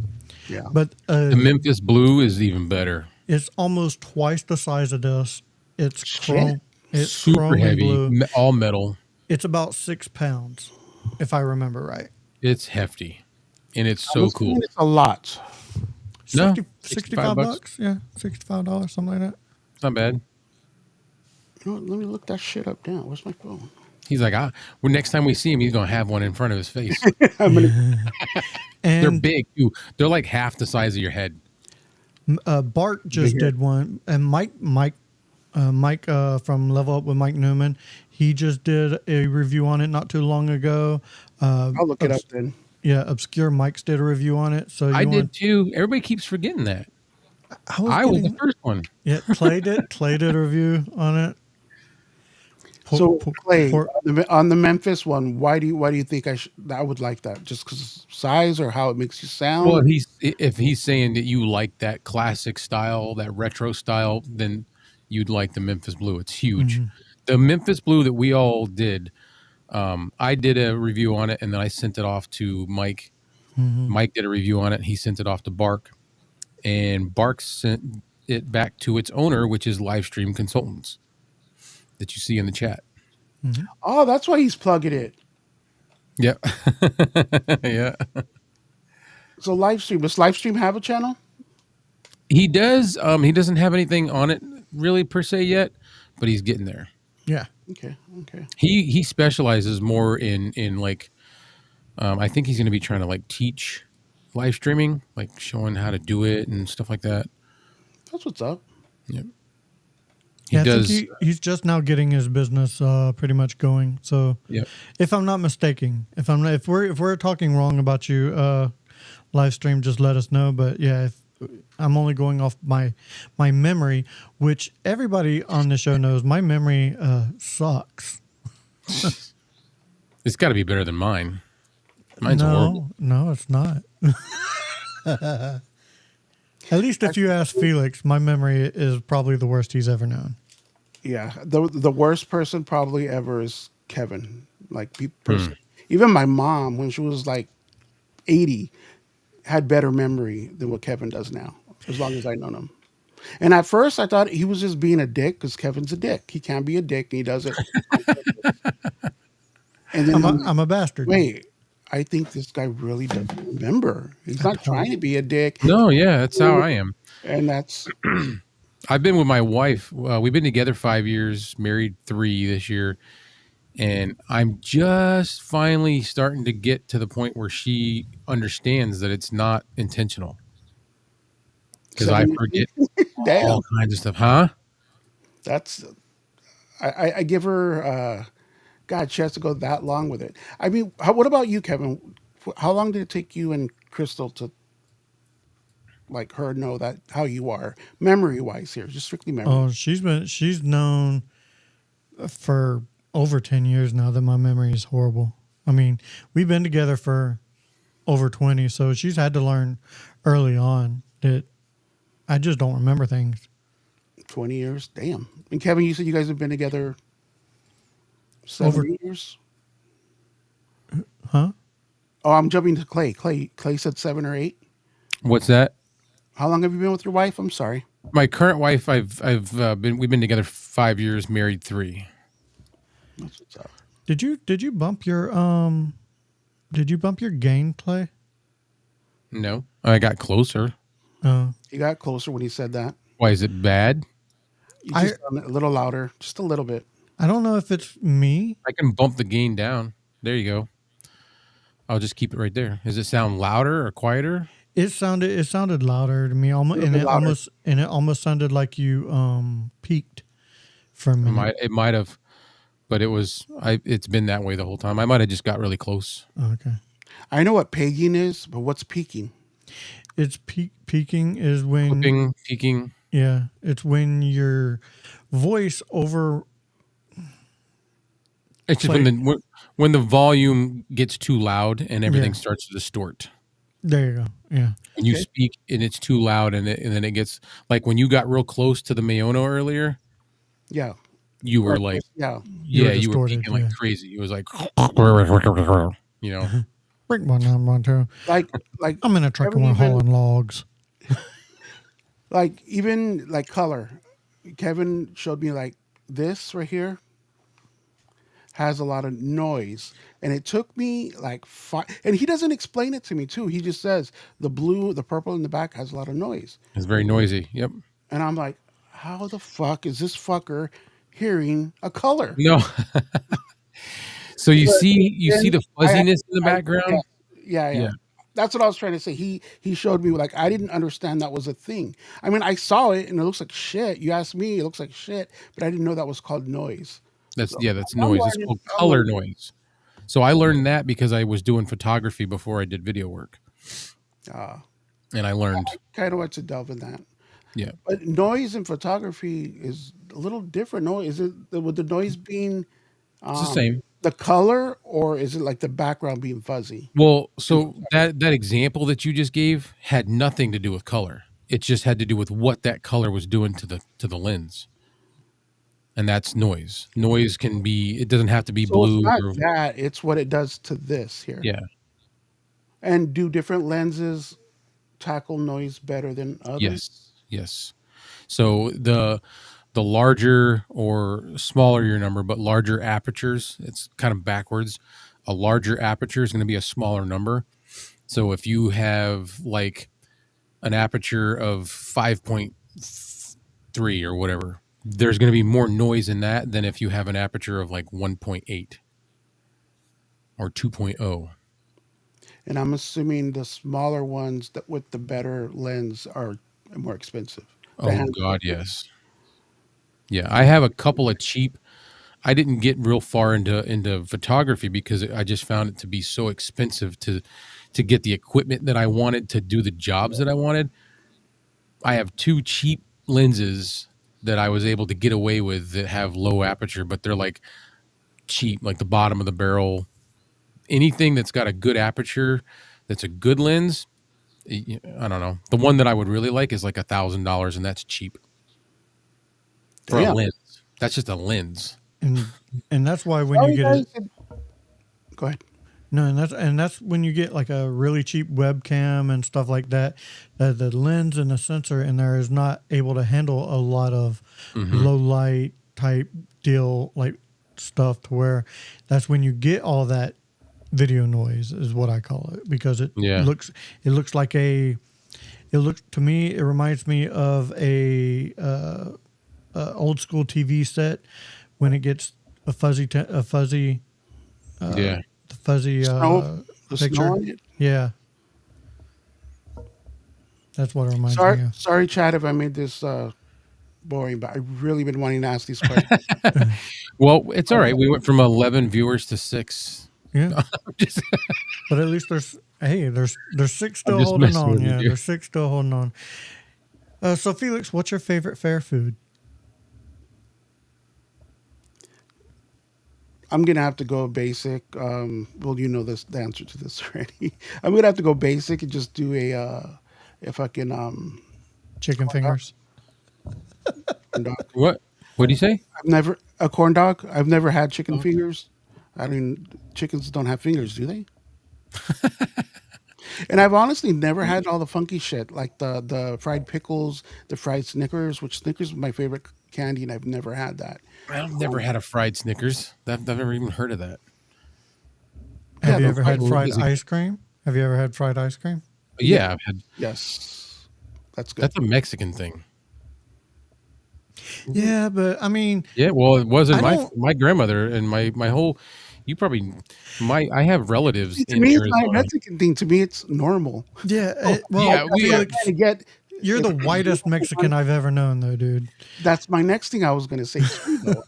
Yeah. But The Memphis Blue is even better. it's almost twice the size of this. It's Shit. chrome. It's Super chrome and heavy, blue. all metal. It's about 6 pounds, if I remember right. It's hefty, and it's I'm so assuming cool. It's a lot. No, 65 bucks. Yeah, $65, something like that. It's not bad. You know what, let me look that shit up now. Where's my phone? He's like, well, next time we see him, he's gonna have one in front of his face. I'm gonna, And They're big too. They're like half the size of your head. Bart just Bigger. did one, and Mike from Level Up with Mike Newman, he just did a review on it not too long ago. I'll look it up then. Obscure Mics did a review on it. So I you did want? too. Everybody keeps forgetting that. I was I was the getting. first one. Yeah, Clay did a review on it. So Clay, Por- on the Memphis one, why do you think I would like that? Just because size or how it makes you Well, sound? if he's saying that you like that classic style, that retro style, then you'd like the Memphis Blue. It's huge. Mhm. The Memphis Blue that we all did, I did a review on it, and then I sent it off to Mike. Mhm. Mike did a review on it. He sent it off to Bark, and Bark sent it back to its owner, which is Livestream Consultants that you see in the chat. Mhm. Oh, that's why he's plugging it. Yeah. Yeah. So Livestream, does Livestream have a channel? He does. He doesn't have anything on it really per se yet, but he's getting there. Yeah. Okay. He specializes more in like I think he's going to be trying to like teach live streaming, like showing how to do it and stuff like that. That's what's up. Yeah. I think he's just now getting his business pretty much going. So Yeah. if I'm not mistaken, if we're talking wrong about you, live stream, just let us know. But yeah, if I'm only going off my memory, which everybody on the show knows, my memory sucks. It's got to be better than mine. Mine's horrible. No, it's not. At least if you ask Felix, my memory is probably the worst he's ever known. Yeah, the worst person probably ever is Kevin. Like even my mom, when she was like 80, had better memory than what Kevin does now. As long as I known him. And at first, I thought he was just being a dick because Kevin's a dick. He can't be a dick, and he does it. And then I'm a bastard. Wait, I think this guy really doesn't remember. He's not trying to be a dick. No, yeah, that's how I am. And that's I've been with my wife. We've been together 5 years, married 3 this year, and I'm just finally starting to get to the point where she understands that it's not intentional. Because I forget all kinds of stuff, huh? That's I give her God, she has to go that long with it. I mean, what about you, Kevin? How long did it take you and Crystal to like her know that how you are memory wise here, just strictly memory? Oh, she's known for over 10 years now that my memory is horrible. I mean, we've been together for over 20, so she's had to learn early on that I just don't remember things. 20 years, damn. And Kevin, you said you guys have been together 7 years. Huh? Oh, I'm jumping to Clay. Clay said 7 or 8. What's that? How long have you been with your wife? I'm sorry. My current wife, we've been together 5 years, married 3. That's what's up. Did you bump your gain, Clay? No, I got closer. He got closer when he said that. Why is it bad? You just sound a little louder, just a little bit. I don't know if it's me. I can bump the gain down. There you go. I'll just keep it right there. Does it sound louder or quieter? It sounded louder to me, almost, and it almost sounded like you peaked for a minute. It might have, but it's been that way the whole time. I might have just got really close. Okay. I know what pegging is, but what's peaking? It's peaking is when peaking. Yeah, it's when your voice over. It's just when the volume gets too loud and everything starts to distort. There you go. Yeah. When you speak and it's too loud and then it gets like when you you got close to the Mayono earlier. Yeah. You were like, you were peaking like crazy. It was like, you know. Break 1, 2. Like I'm in a truck and we're hauling logs. Like even like color. Kevin showed me like this right here has a lot of noise. And it took me like 5, and he doesn't explain it to me too. He just says the blue, the purple in the back has a lot of noise. It's very noisy. Yep. And I'm like, how the fuck is this fucker hearing a color? No. So you see the fuzziness in the background? Yeah. That's what I was trying to say. He showed me like I didn't understand that was a thing. I mean, I saw it and it looks like shit. You asked me, it looks like shit, but I didn't know that was called noise. That's noise. It's called color noise. So I learned that because I was doing photography before I did video work, Uh, and I learned. kind of want to delve in that. Yeah, But noise in photography is a little different. No, is it with the noise being it's the um, same. the color, or is it like the background being fuzzy? Well, In so photography? that example that you just gave had nothing to do with color. It just had to do with what that color was doing to the lens, and that's noise. Noise can be. It doesn't have to be So it's blue not or that; it's what it does to this here. yeah. And do different lenses tackle noise better than others? Yes, yes. So the larger or smaller your number, but larger apertures, it's kind of backwards. A larger aperture is going to be a smaller number. So if you have like an aperture of 5.3 or whatever, there's going to be more noise in that than if you have an aperture of like 1.8 or 2.0. And I'm assuming the smaller ones that with the better lens are more expensive. The Oh hand God, yes. Yeah, I have a couple of cheap. I didn't get real far into photography because I just found it to be so expensive to get the equipment that I wanted to do the jobs that I wanted. I have two cheap lenses that I was able to get away with that have low aperture, but they're like cheap, like the bottom of the barrel. Anything that's got a good aperture, that's a good lens. I don't know. The one that I would really like is like $1,000, and that's cheap for a damn. lens. That's just a lens. and that's why when you Sorry, get guys. it. Go ahead. No, and that's when you get like a really cheap webcam and stuff like that. The lens and the sensor in there is not able to handle a lot of Hmm. low light type deal like stuff to where that's when you get all that video noise is what I call it because Yeah. it looks like a it looks to me it reminds me of old school TV set when it gets a fuzzy Yeah. the fuzzy Snow, the snow picture. on it. Yeah, that's what it reminds me of. Sorry, Chad, if I made this boring, but I've really been wanting to ask these questions. Well, it's all right. We went from 11 viewers to 6. Yeah, I'm just, but at least there's six I'm still just holding messing on. with you, Yeah, dude. there's six still holding on. So Felix, what's your favorite fair food? I'm gonna have to go basic. Well, you know the answer to this already. I'm gonna have to go basic and just do if I can Chicken corn dog. fingers. Corn dog. What? What do you say? I've never a corn dog. I've never had chicken Oh. fingers. I mean, chickens don't have fingers, do they? And I've honestly never had all the funky shit like the fried pickles, the fried Snickers, which Snickers is my favorite candy, and I've never had that. I've never had a fried Snickers. I've never even heard of that. Have Yeah, you the ever fried. had What fried is it? ice cream? Have you ever had fried ice cream? Yeah, Yeah, I've had. yes, that's good. That's a Mexican thing. Yeah, but I mean, Yeah, well, it wasn't I don't. my grandmother and my whole. You probably I have relatives See, to in me, it's not a Arizona. Mexican thing. To me, it's normal. Yeah, Yeah, well, That's what I'm Felix, trying to get. you're If the you whitest Mexican I've ever known, though, dude. that's my next thing I was going to say too, though.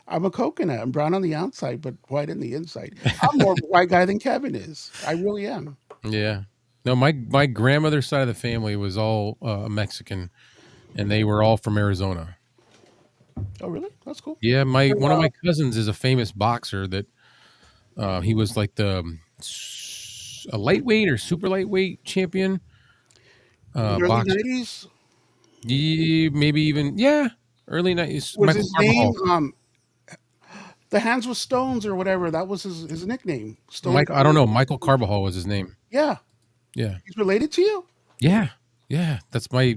I'm a coconut. I'm brown on the outside, but white on the inside. I'm more of a white guy than Kevin is. I really am. Yeah. No, my grandmother's side of the family was all Mexican, and they were all from Arizona. Oh, really? That's cool. Yeah, my one of Wow. my cousins is a famous boxer that he was like a lightweight or super lightweight champion In the early boxer. '90s, Maybe even early 90s. was Michael his name Carbajal. the Hands with Stones or whatever? That was his nickname. Stone Mike, I don't Cold. know. Michael Carbajal was his name. Yeah, Yeah, he's related to you. yeah, yeah. That's my.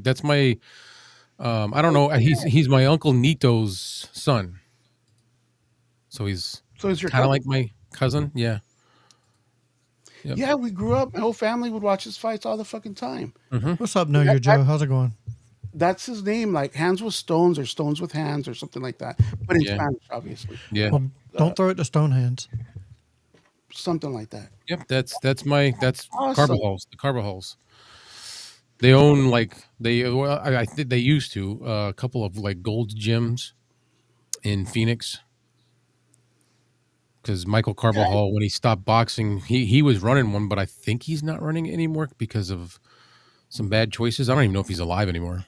I don't know. He's my uncle Nito's son, so he's So is your kind of cousin? like my cousin. Yeah. Yep. Yeah, we grew up. My whole family would watch his fights all the fucking time. Hmm. What's up, Know Your Joe? How's it going? That's his name, like Hands with Stones or Stones with Hands or something like that. But in Yeah. Spanish, obviously, Yeah. Well, don't throw it to stone hands. something like that. Yep. That's Awesome. Carbajals. The Carbajals. They own like I think they used to a couple of like gold gyms in Phoenix. because Michael Carvajal, when he stopped boxing, he was running one, but I think he's not running it anymore because of some bad choices. I don't even know if he's alive anymore.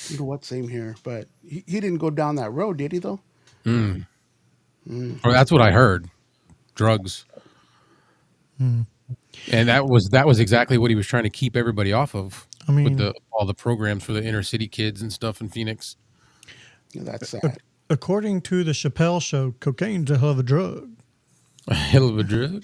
You know what? Same here. But he didn't go down that road, did he, though? Or that's what I heard. Drugs. And that was exactly what he was trying to keep everybody off of. I mean, with all the programs for the inner city kids and stuff in Phoenix. Yeah, that's sad. According to the Chappelle Show, cocaine's a hell of a drug. A hell of a drug.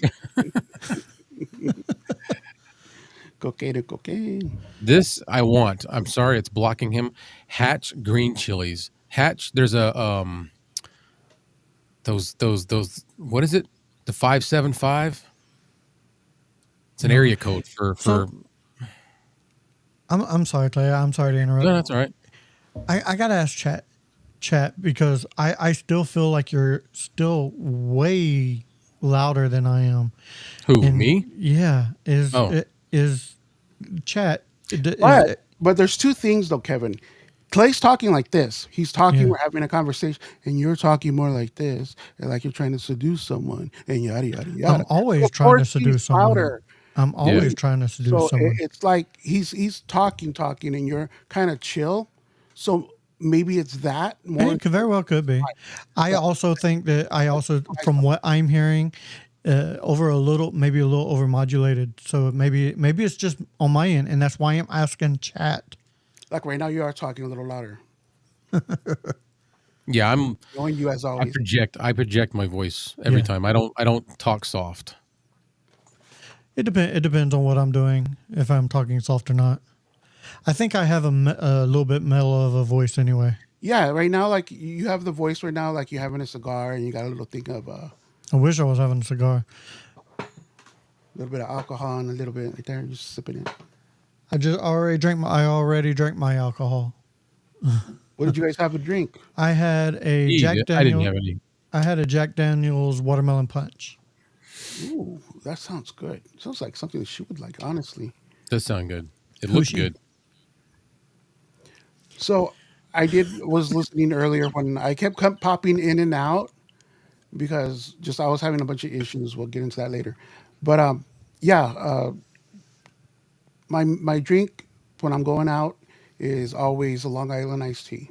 Cocaine. This I want. I'm sorry, it's blocking him. Hatch green chilies. Hatch. There's a those. What is it? The 575. It's an area code for. I'm sorry, Clay. I'm sorry to interrupt. No, that's all right. I gotta ask chat because I still feel like you're still way louder than I am. Who, And me? Yeah. Is chat? But there's two things though, Kevin. Clay's talking like this. He's talking. Yeah. We're having a conversation, and you're talking more like this, and like you're trying to seduce someone, and yada yada yada. I'm always Of trying to course he's seduce someone. louder. I'm always trying to seduce So someone. it's like he's talking, and you're kind of chill. So maybe it's that more. It could very well could be. I also think that from what I'm hearing, maybe a little overmodulated. So maybe it's just on my end, and that's why I'm asking chat. Like right now, you are talking a little louder. Yeah, Knowing you as I always. project my voice every time. I don't talk soft. It depends on what I'm doing, if I'm talking soft or not. I think I have a little bit mellow of a voice anyway. Yeah, right now, like you have the voice right now, like you're having a cigar, and you got a little thing of I wish I was having a cigar. a little bit of alcohol and a little bit right there, just sipping it. I already drank my alcohol. What did you guys have to drink? I had a Jack Daniels. I didn't have any. I had a Jack Daniels watermelon punch. Ooh, that sounds good. Sounds like something that she would like, honestly. Does sound good. It looks good. So I was listening earlier when I kept popping in and out because I was having a bunch of issues. We'll get into that later. But my drink when I'm going out is always a Long Island iced tea.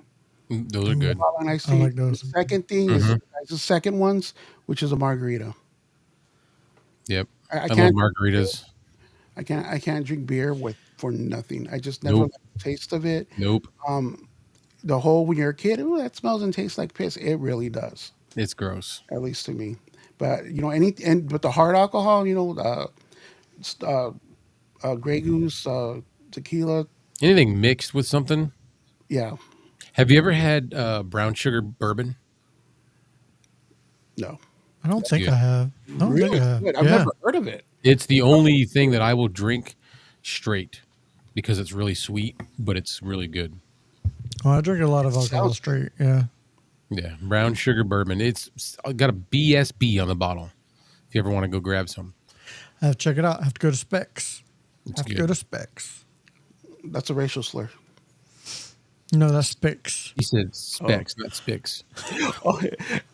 Those are good. Long Island iced I tea. like those. The second thing is the second ones, which is a margarita. Yep. I I love can't margaritas. I can't drink beer for nothing. I just never Nope. like the taste of it. Nope. The whole when you're a kid, ooh, that smells and tastes like piss. It really does, It's gross. at least to me. But but the hard alcohol, Grey Goose, tequila, Anything mixed with something. yeah, Have you ever had brown sugar bourbon? no, I don't think good. I have. I don't think I have. good. I've Yeah. never heard of it. It's the only thing that I will drink straight because it's really sweet, but it's really good. Oh, I drink a lot of alcohol Sounds- straight. Yeah. Yeah, brown sugar bourbon. It's got a BSB on the bottle. If you ever want to go grab some, I have to check it out. I have to go to Specs. it's I have to good. go to Specs. That's a racial slur. No, that's Specs. He said specs, not spicks. Oh,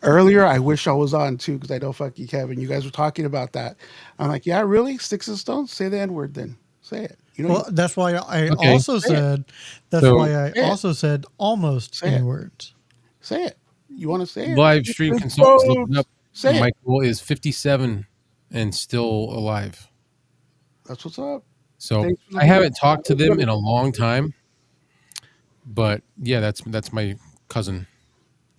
earlier, I wish I was on too because I know fuck you, Kevin. You guys were talking about that. I'm like, yeah, really? Sticks and stones? Say the N word then. Say it. Well, that's why I Okay. also Say it. said. That's So- why I Say it. also said almost Say it. N words. say it. You want to say it? Live stream consultants looking up. Say it. Michael is 57 and still alive. That's what's up. So Thanks for I haven't listening. talked to them in a long time. But yeah, that's my cousin.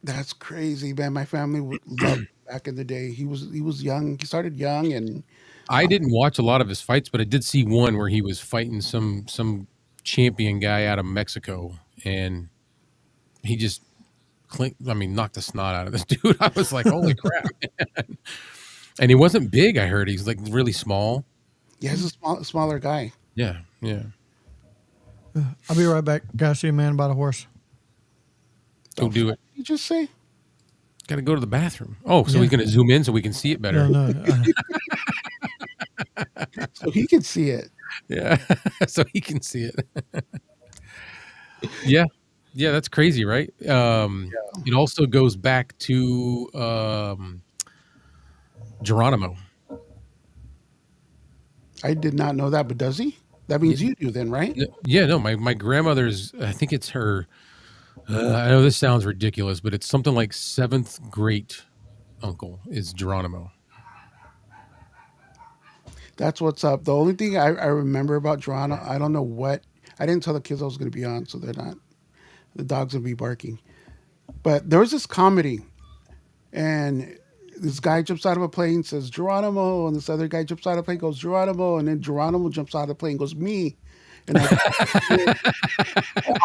That's crazy, man. My family would love back in the day. He was young. He started young, and I didn't watch a lot of his fights, but I did see one where he was fighting some champion guy out of Mexico, and he just knocked the snot out of this dude. I was like, holy crap, man. And he wasn't big. I heard he's like really small. yeah, he's a smaller guy. Yeah. I'll be right back. Gotta see a man about a horse. Go do it. You just say Got to go to the bathroom. Oh, so Yeah. he's going to zoom in so we can see it better. No. so he can see it. Yeah, so he can see it. yeah, that's crazy, right? It also goes back to Geronimo. I did not know that, but does he? That means you do then, right? Yeah, no, my grandmother's, I think it's her, I know this sounds ridiculous, but it's something like 7th great uncle is Geronimo. That's what's up. The only thing I remember about Geronimo, I don't know what, I didn't tell the kids I was going to be on, so they're not, the dog's going to be barking. But there was this comedy, and this guy jumps out of a plane, says Geronimo, and this other guy jumps out of a plane, goes Geronimo, and then Geronimo jumps out of the plane, goes me. And I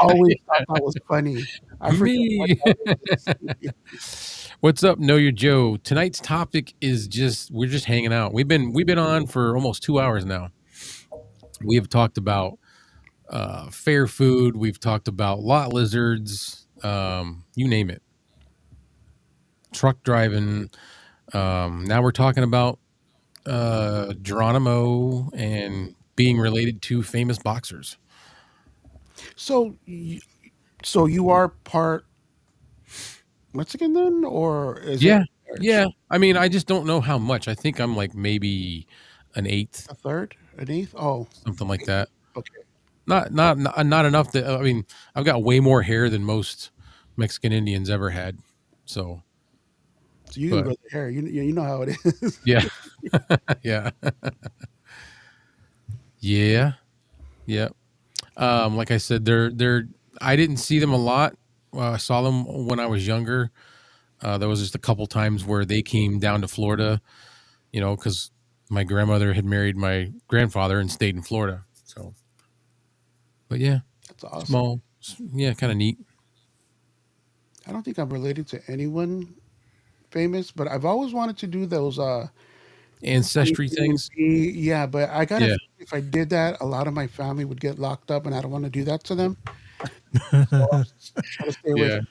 always thought that was funny. I forget what Me. that is. What's up, Know Your Joe? Tonight's topic is we're just hanging out. We've been on for almost 2 hours now. We have talked about fair food. We've talked about lot lizards. You name it. Truck driving. Now we're talking about Geronimo and being related to famous boxers. So, so you are part Mexican then, or is Yeah, it yeah. I mean, I just don't know how much. I think I'm like maybe an eighth, a third, an eighth? Oh, something like that. okay. Not enough that I mean, I've got way more hair than most Mexican Indians ever had. So, So you can but grow the hair. You know how it is. yeah, yeah, yeah, yeah. Like I said, they're. I didn't see them a lot. I saw them when I was younger. There was just a couple times where they came down to Florida, because my grandmother had married my grandfather and stayed in Florida. So, but yeah, That's awesome. small, yeah, kind of neat. I don't think I'm related to anyone famous, but I've always wanted to do those Ancestry 23 things. Yeah, but I gotta Yeah. feel if I did that, a lot of my family would get locked up, and I don't want to do that to them. So I'll just try to stay away Yeah. from.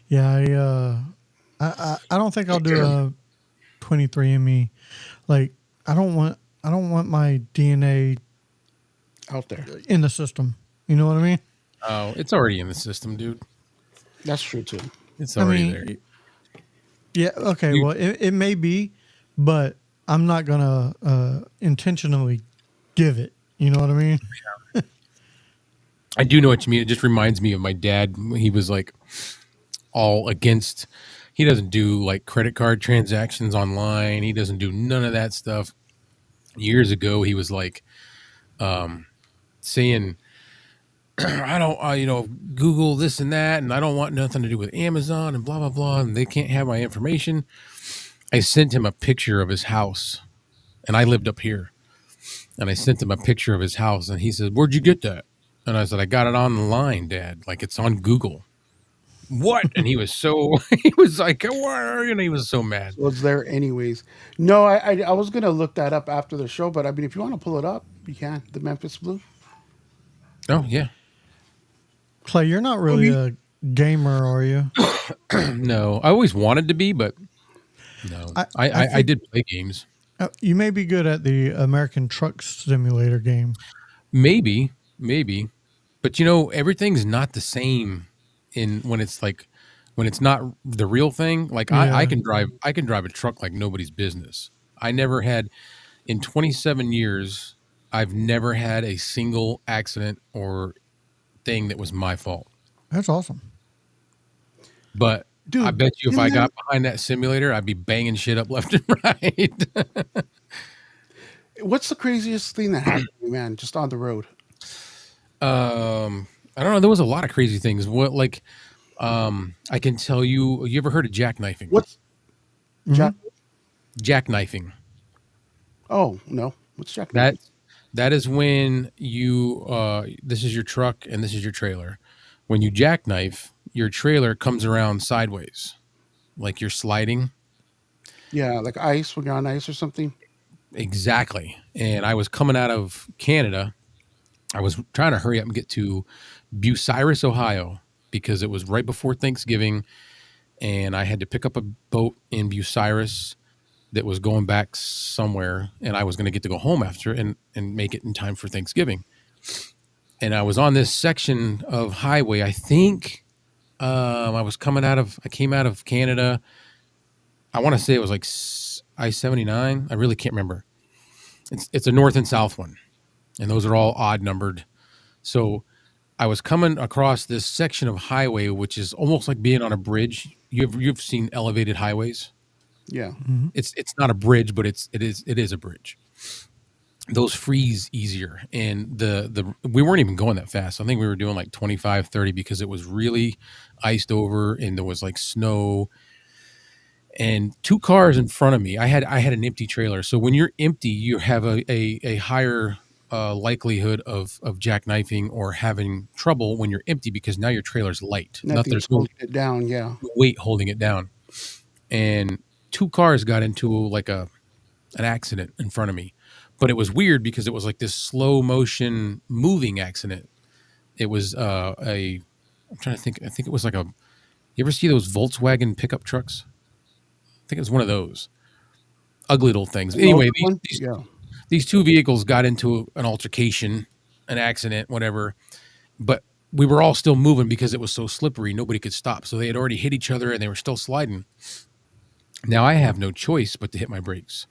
Yeah, I don't think I'll do a 23andMe. Like I don't want my DNA Out there. in the system. You know what I mean? Oh, it's already in the system, dude. That's true too. It's I already mean, there. yeah, okay. You, Well, it may be, but I'm not gonna intentionally give it. You know what I mean? I do know what you mean. It just reminds me of my dad. He was like all against. He doesn't do like credit card transactions online. He doesn't do none of that stuff. Years ago, he was like saying, "I don't, Google this and that, and I don't want nothing to do with Amazon and blah blah blah, and they can't have my information." I sent him a picture of his house, and I lived up here, and I sent him a picture of his house, and he said, "Where'd you get that?" And I said, "I got it online, Dad. Like it's on Google." What? And he was so he was like, "What?" And he was so mad. So it's there anyways. No, I was gonna look that up after the show, but I mean, if you want to pull it up, you can. The Memphis Blue. Oh yeah, Clay, you're not really a gamer, are you? no, I always wanted to be, but no, I I think did play games. you may be good at the American Truck Simulator game. Maybe, but everything's not the same in when it's not the real thing. Like I Yeah, can drive a truck like nobody's business. I never had in 27 years. I've never had a single accident or thing that was my fault. that's awesome. But I Dude, bet you if isn't I that got behind that simulator, I'd be banging shit up left and right. what's the craziest thing that happened to you, man? Just on the road. I don't know. There was a lot of crazy things. What like I can tell you. You ever heard of jackknifing? What's Hmm. Jack? Jackknifing. Oh no, what's Jack? That that is when you this is your truck and this is your trailer. When you jackknife, your trailer comes around sideways, like you're sliding. Yeah, like ice when you're on ice or something. Exactly. And I was coming out of Canada. I was trying to hurry up and get to Bucyrus, Ohio, because it was right before Thanksgiving, and I had to pick up a boat in Bucyrus that was going back somewhere, and I was going to get to go home after and make it in time for Thanksgiving. And I was on this section of highway. I think I came out of Canada, I want to say it was like I-79. I really can't remember. It's a north and south one, and those are all odd numbered. So I was coming across this section of highway, which is almost like being on a bridge. You've seen elevated highways. Yeah. It's not a bridge, but it is a bridge. Those freeze easier, and the we weren't even going that fast. I think we were doing like 25, 30 because it was really iced over and there was like snow. And two cars in front of me. I had an empty trailer. So when you're empty, you have a higher likelihood of jackknifing or having trouble when you're empty because now your trailer's light. Nothing's There's no holding it down. Yeah. weight holding it down. And two cars got into like an accident in front of me. But it was weird because it was like this slow motion moving accident. It was I'm trying to think. I think it was like you ever see those Volkswagen pickup trucks? I think it was one of those ugly little things. Anyway, these two vehicles got into an altercation, an accident, whatever. But we were all still moving because it was so slippery. Nobody could stop. So they had already hit each other and they were still sliding. Now I have no choice but to hit my brakes.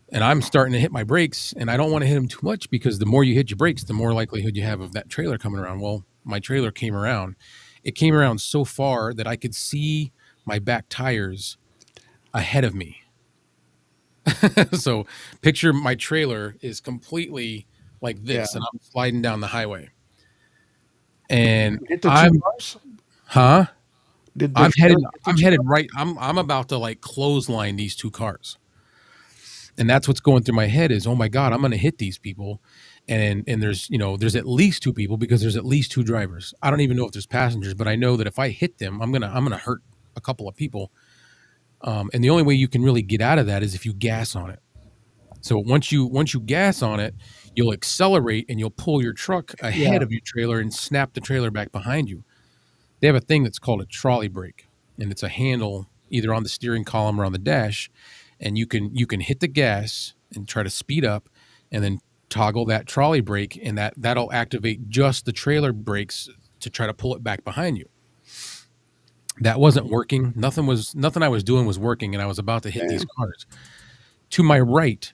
And I'm starting to hit my brakes, and I don't want to hit them too much because the more you hit your brakes, the more likelihood you have of that trailer coming around. Well, my trailer came around. It came around so far that I could see my back tires ahead of me. So picture my trailer is completely like this, and I'm sliding down the highway. And I'm headed right. I'm about to like clothesline these two cars. And that's what's going through my head is, oh my God, I'm going to hit these people. And there's at least two people because there's at least two drivers. I don't even know if there's passengers, but I know that if I hit them, I'm going to hurt a couple of people. And the only way you can really get out of that is if you gas on it. So once you gas on it, you'll accelerate and you'll pull your truck ahead of your trailer and snap the trailer back behind you. They have a thing that's called a trolley brake, and it's a handle either on the steering column or on the dash. And you can hit the gas and try to speed up and then toggle that trolley brake, and that'll activate just the trailer brakes to try to pull it back behind you. That wasn't working. Nothing I was doing was working, and I was about to hit these cars. To my right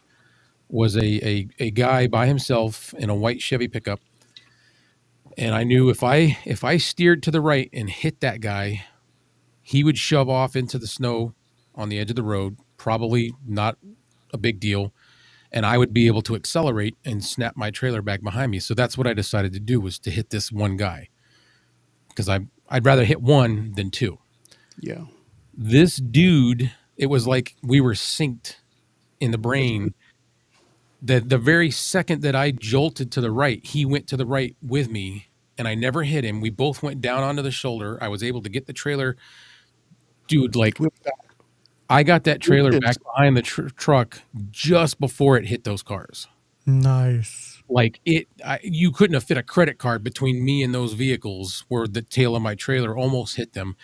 was a guy by himself in a white Chevy pickup. And I knew if I steered to the right and hit that guy, he would shove off into the snow on the edge of the road. Probably not a big deal. And I would be able to accelerate and snap my trailer back behind me. So that's what I decided to do, was to hit this one guy. Because I'd rather hit one than two. Yeah. This dude, it was like we were synced in the brain. The very second that I jolted to the right, he went to the right with me. And I never hit him. We both went down onto the shoulder. I was able to get the trailer. Dude, like... I got that trailer back behind the truck just before it hit those cars. Nice. Like you couldn't have fit a credit card between me and those vehicles where the tail of my trailer almost hit them,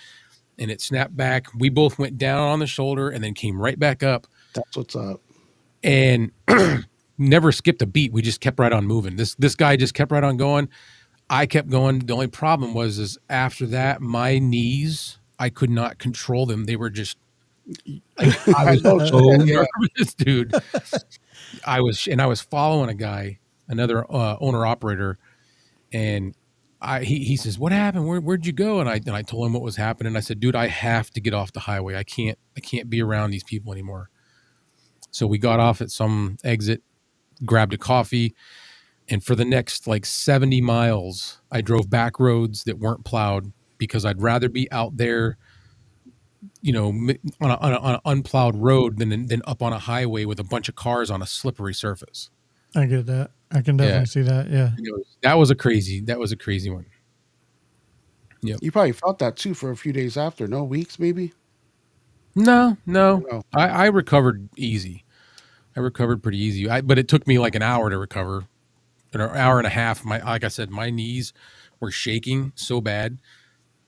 and it snapped back. We both went down on the shoulder and then came right back up. That's what's up. And never skipped a beat. We just kept right on moving. This guy just kept right on going. I kept going. The only problem was after that, my knees, I could not control them. They were just... I was so nervous, dude. I was following a guy, another owner operator, and he says, "What happened? Where'd you go?" And I told him what was happening. I said, "Dude, I have to get off the highway. I can't be around these people anymore." So we got off at some exit, grabbed a coffee, and for the next like 70 miles, I drove back roads that weren't plowed because I'd rather be out there, on an unplowed road than up on a highway with a bunch of cars on a slippery surface. I get that. I can definitely see that. Yeah. That was a crazy one. Yeah. You probably felt that too for a few days after, no weeks maybe? No. I recovered easy. I recovered pretty easy. But it took me like an hour to recover, an hour and a half. Like I said, my knees were shaking so bad.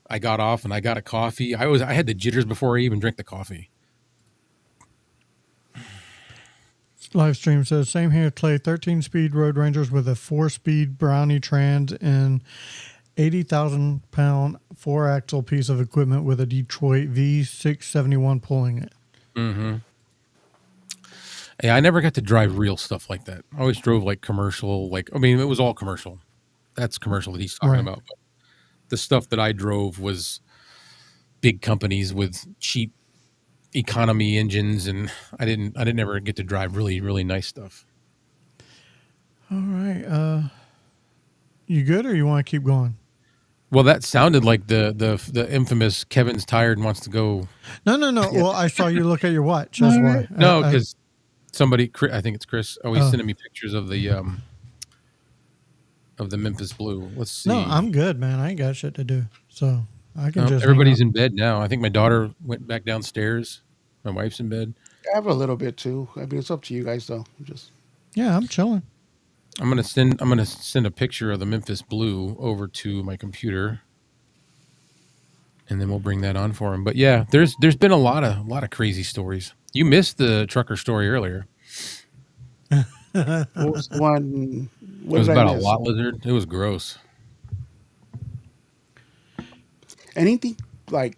I got off and I got a coffee. I had the jitters before I even drank the coffee. Live stream says, same here, Clay. 13-speed Road Rangers with a 4-speed Brownie Trans and 80,000-pound 4-axle piece of equipment with a Detroit V671 pulling it. Mm-hmm. Yeah, I never got to drive real stuff like that. I always drove like commercial. Like, I mean, it was all commercial. That's commercial that he's talking Right. about. But the stuff that I drove was big companies with cheap economy engines, and I didn't ever get to drive really nice stuff. All right. You good, or you want to keep going? Well, that sounded like the infamous Kevin's tired and wants to go. No. Yeah. Well, I saw you look at your watch. That's why. No, because somebody, I think it's Chris. Oh, he's Oh. sending me pictures of the Memphis Blue. Let's see. No, I'm good, man. I ain't got shit to do, so I can just. Everybody's in bed now. I think my daughter went back downstairs. My wife's in bed. I have a little bit too. I mean, it's up to you guys though. Yeah, I'm chilling. I'm gonna send a picture of the Memphis Blue over to my computer, and then we'll bring that on for him. But yeah, there's been a lot of crazy stories. You missed the trucker story earlier. What was the one? It was about a lot lizard. It was gross. Anything like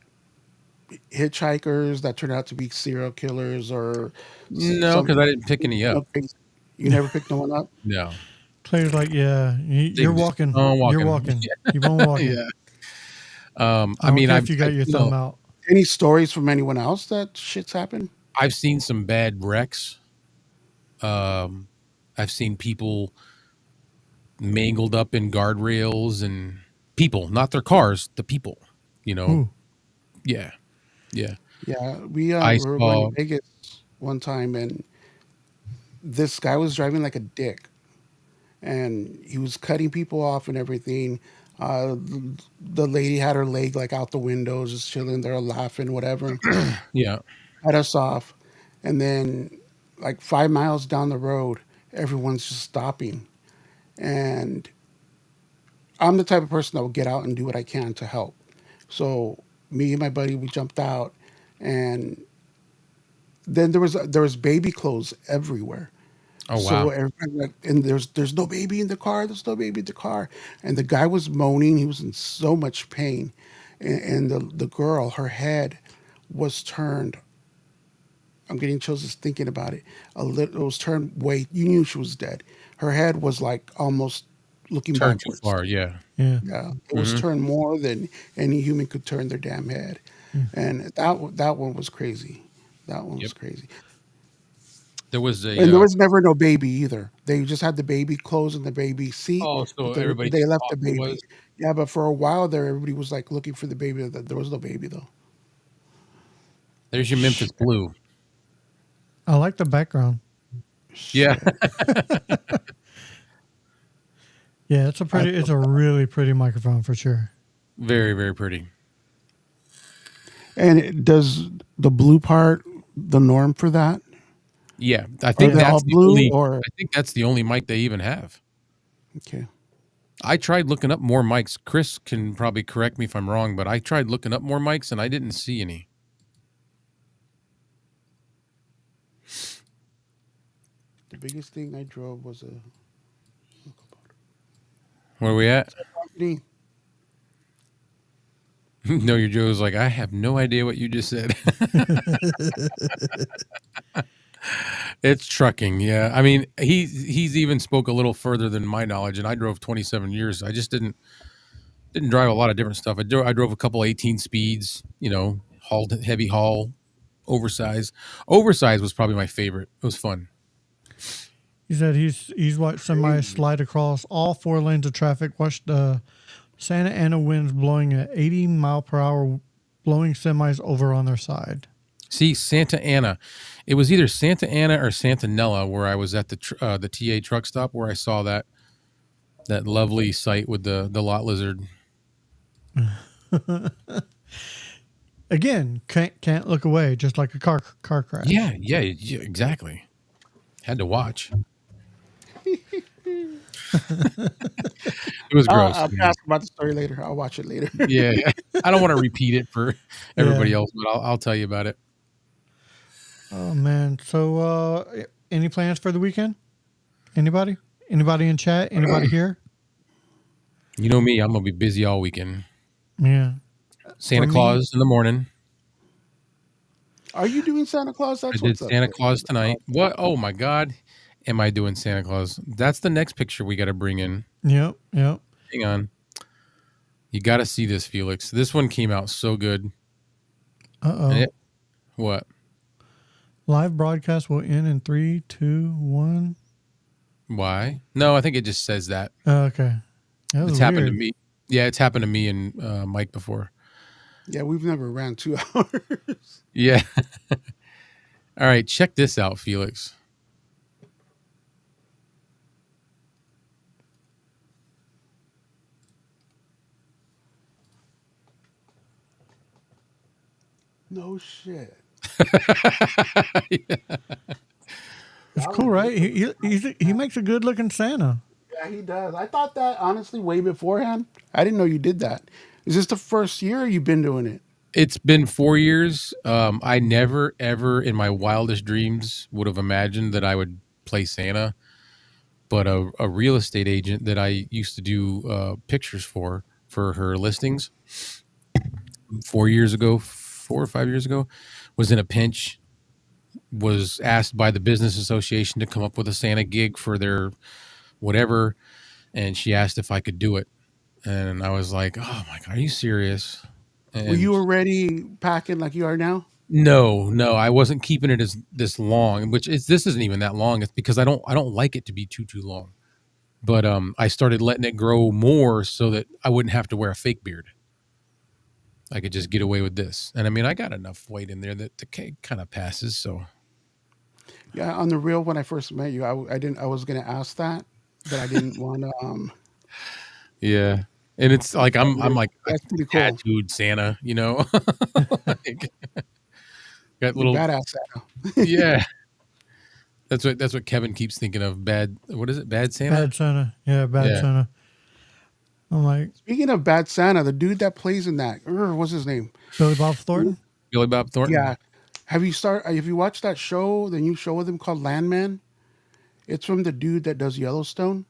hitchhikers that turned out to be serial killers or No, because I didn't pick any up. You never picked no one up? No. Clay's like, yeah, you're walking. walking. You're walking. You've been walking. Yeah. I mean, if you got your thumb out. Any stories from anyone else that shit's happened? I've seen some bad wrecks. I've seen people mangled up in guardrails and people, not their cars, the people, you know. Ooh. Yeah. Yeah, we I were saw- going to Vegas one time, and this guy was driving like a dick, and he was cutting people off and everything. The lady had her leg like out the window, just chilling there, laughing, whatever. Yeah. Cut us off, and then like 5 miles down the road, everyone's just stopping, and I'm the type of person that will get out and do what I can to help. So me and my buddy, we jumped out, and then there was baby clothes everywhere. Oh, So wow. everybody like, and there's no baby in the car. There's no baby in the car, and the guy was moaning. He was in so much pain, and the girl, her head was turned. I'm getting chills just thinking about it. It was turned way. You knew she was dead. Her head was like almost looking Turned too backwards. far. Yeah. Yeah. Yeah, it was turned more than any human could turn their damn head, and that one was crazy. That one was Yep. crazy, There was a. and there was never no baby either. They just had the baby clothes in the baby seat. Oh, so but everybody they just left the thought it baby. was? Yeah, but for a while there, everybody was like looking for the baby. There was no baby though. There's your Memphis Blue. I like the background. Yeah. Yeah, it's a really pretty microphone for sure. Very, very pretty. And does the blue part the norm for that? Yeah. I Are think they all that's the blue only. or I think that's the only mic they even have. okay? I tried looking up more mics. Chris can probably correct me if I'm wrong, but I tried looking up more mics and I didn't see any. The biggest thing I drove was a Where are we at? company. No, your Joe's like, I have no idea what you just said. It's trucking, yeah. I mean, he's even spoke a little further than my knowledge, and I drove 27 years. I just didn't drive a lot of different stuff. I drove a couple 18 speeds, hauled heavy haul, oversized. Oversized was probably my favorite. It was fun. He said he's watched semis slide across all 4 lanes of traffic. Watched Santa Ana winds blowing at 80 mile per hour, blowing semis over on their side. See, Santa Ana. It was either Santa Ana or Santa Nella where I was at the TA truck stop where I saw that lovely sight with the lot lizard. Again, can't look away, just like a car crash. Yeah, exactly. Had to watch. It was gross. I'll ask about the story later. I'll watch it later. Yeah, I don't want to repeat it for everybody else, but I'll tell you about it. Oh man! So, any plans for the weekend? Anybody? Anybody in chat? Anybody here? You know me, I'm gonna be busy all weekend. Yeah. Santa For me- Claus in the morning. Are you doing Santa Claus? I That's did what's up Santa there. Claus tonight. What? Oh my God. Am I doing Santa Claus? That's the next picture we got to bring in. Yep. Yep. Hang on. You got to see this, Felix. This one came out so good. Uh-oh. What? Live broadcast will end in 3, 2, 1. Why? No, I think it just says that. Okay. That was It's happened to weird. me. Yeah, it's happened to me and Mike before. Yeah, we've never ran 2 hours. Yeah. All right, check this out, Felix. No shit. It's cool, right? He makes a good looking Santa. Yeah, he does. I thought that honestly way beforehand. I didn't know you did that. Is this the first year you've been doing it? It's been 4 years. I never, ever in my wildest dreams would have imagined that I would play Santa. But a real estate agent that I used to do pictures for her listings 4 years ago, 4 or 5 years ago, was in a pinch, was asked by the business association to come up with a Santa gig for their whatever. And she asked if I could do it. And I was like, oh my God, are you serious? And Were you already packing like you are now? No, I wasn't keeping it as this long, which is this isn't even that long. It's because I don't like it to be too long. But I started letting it grow more so that I wouldn't have to wear a fake beard. I could just get away with this. And I mean, I got enough weight in there that the cake kind of passes. So Yeah, on the real when I first met you, I didn't. I was gonna ask that, but I didn't want to. yeah. And it's like I'm like a That's pretty cool. tattooed Santa, you know. Like, got You little badass Santa. yeah. That's what Kevin keeps thinking of. Bad. What is it? Bad Santa. Bad Santa. Yeah, bad Yeah. Santa. I'm like Speaking of bad Santa, the dude that plays in that, what's his name? Billy Bob Thornton. Billy Bob Thornton. Yeah. Have you watched that show, the new show with him called Landman? It's from the dude that does Yellowstone,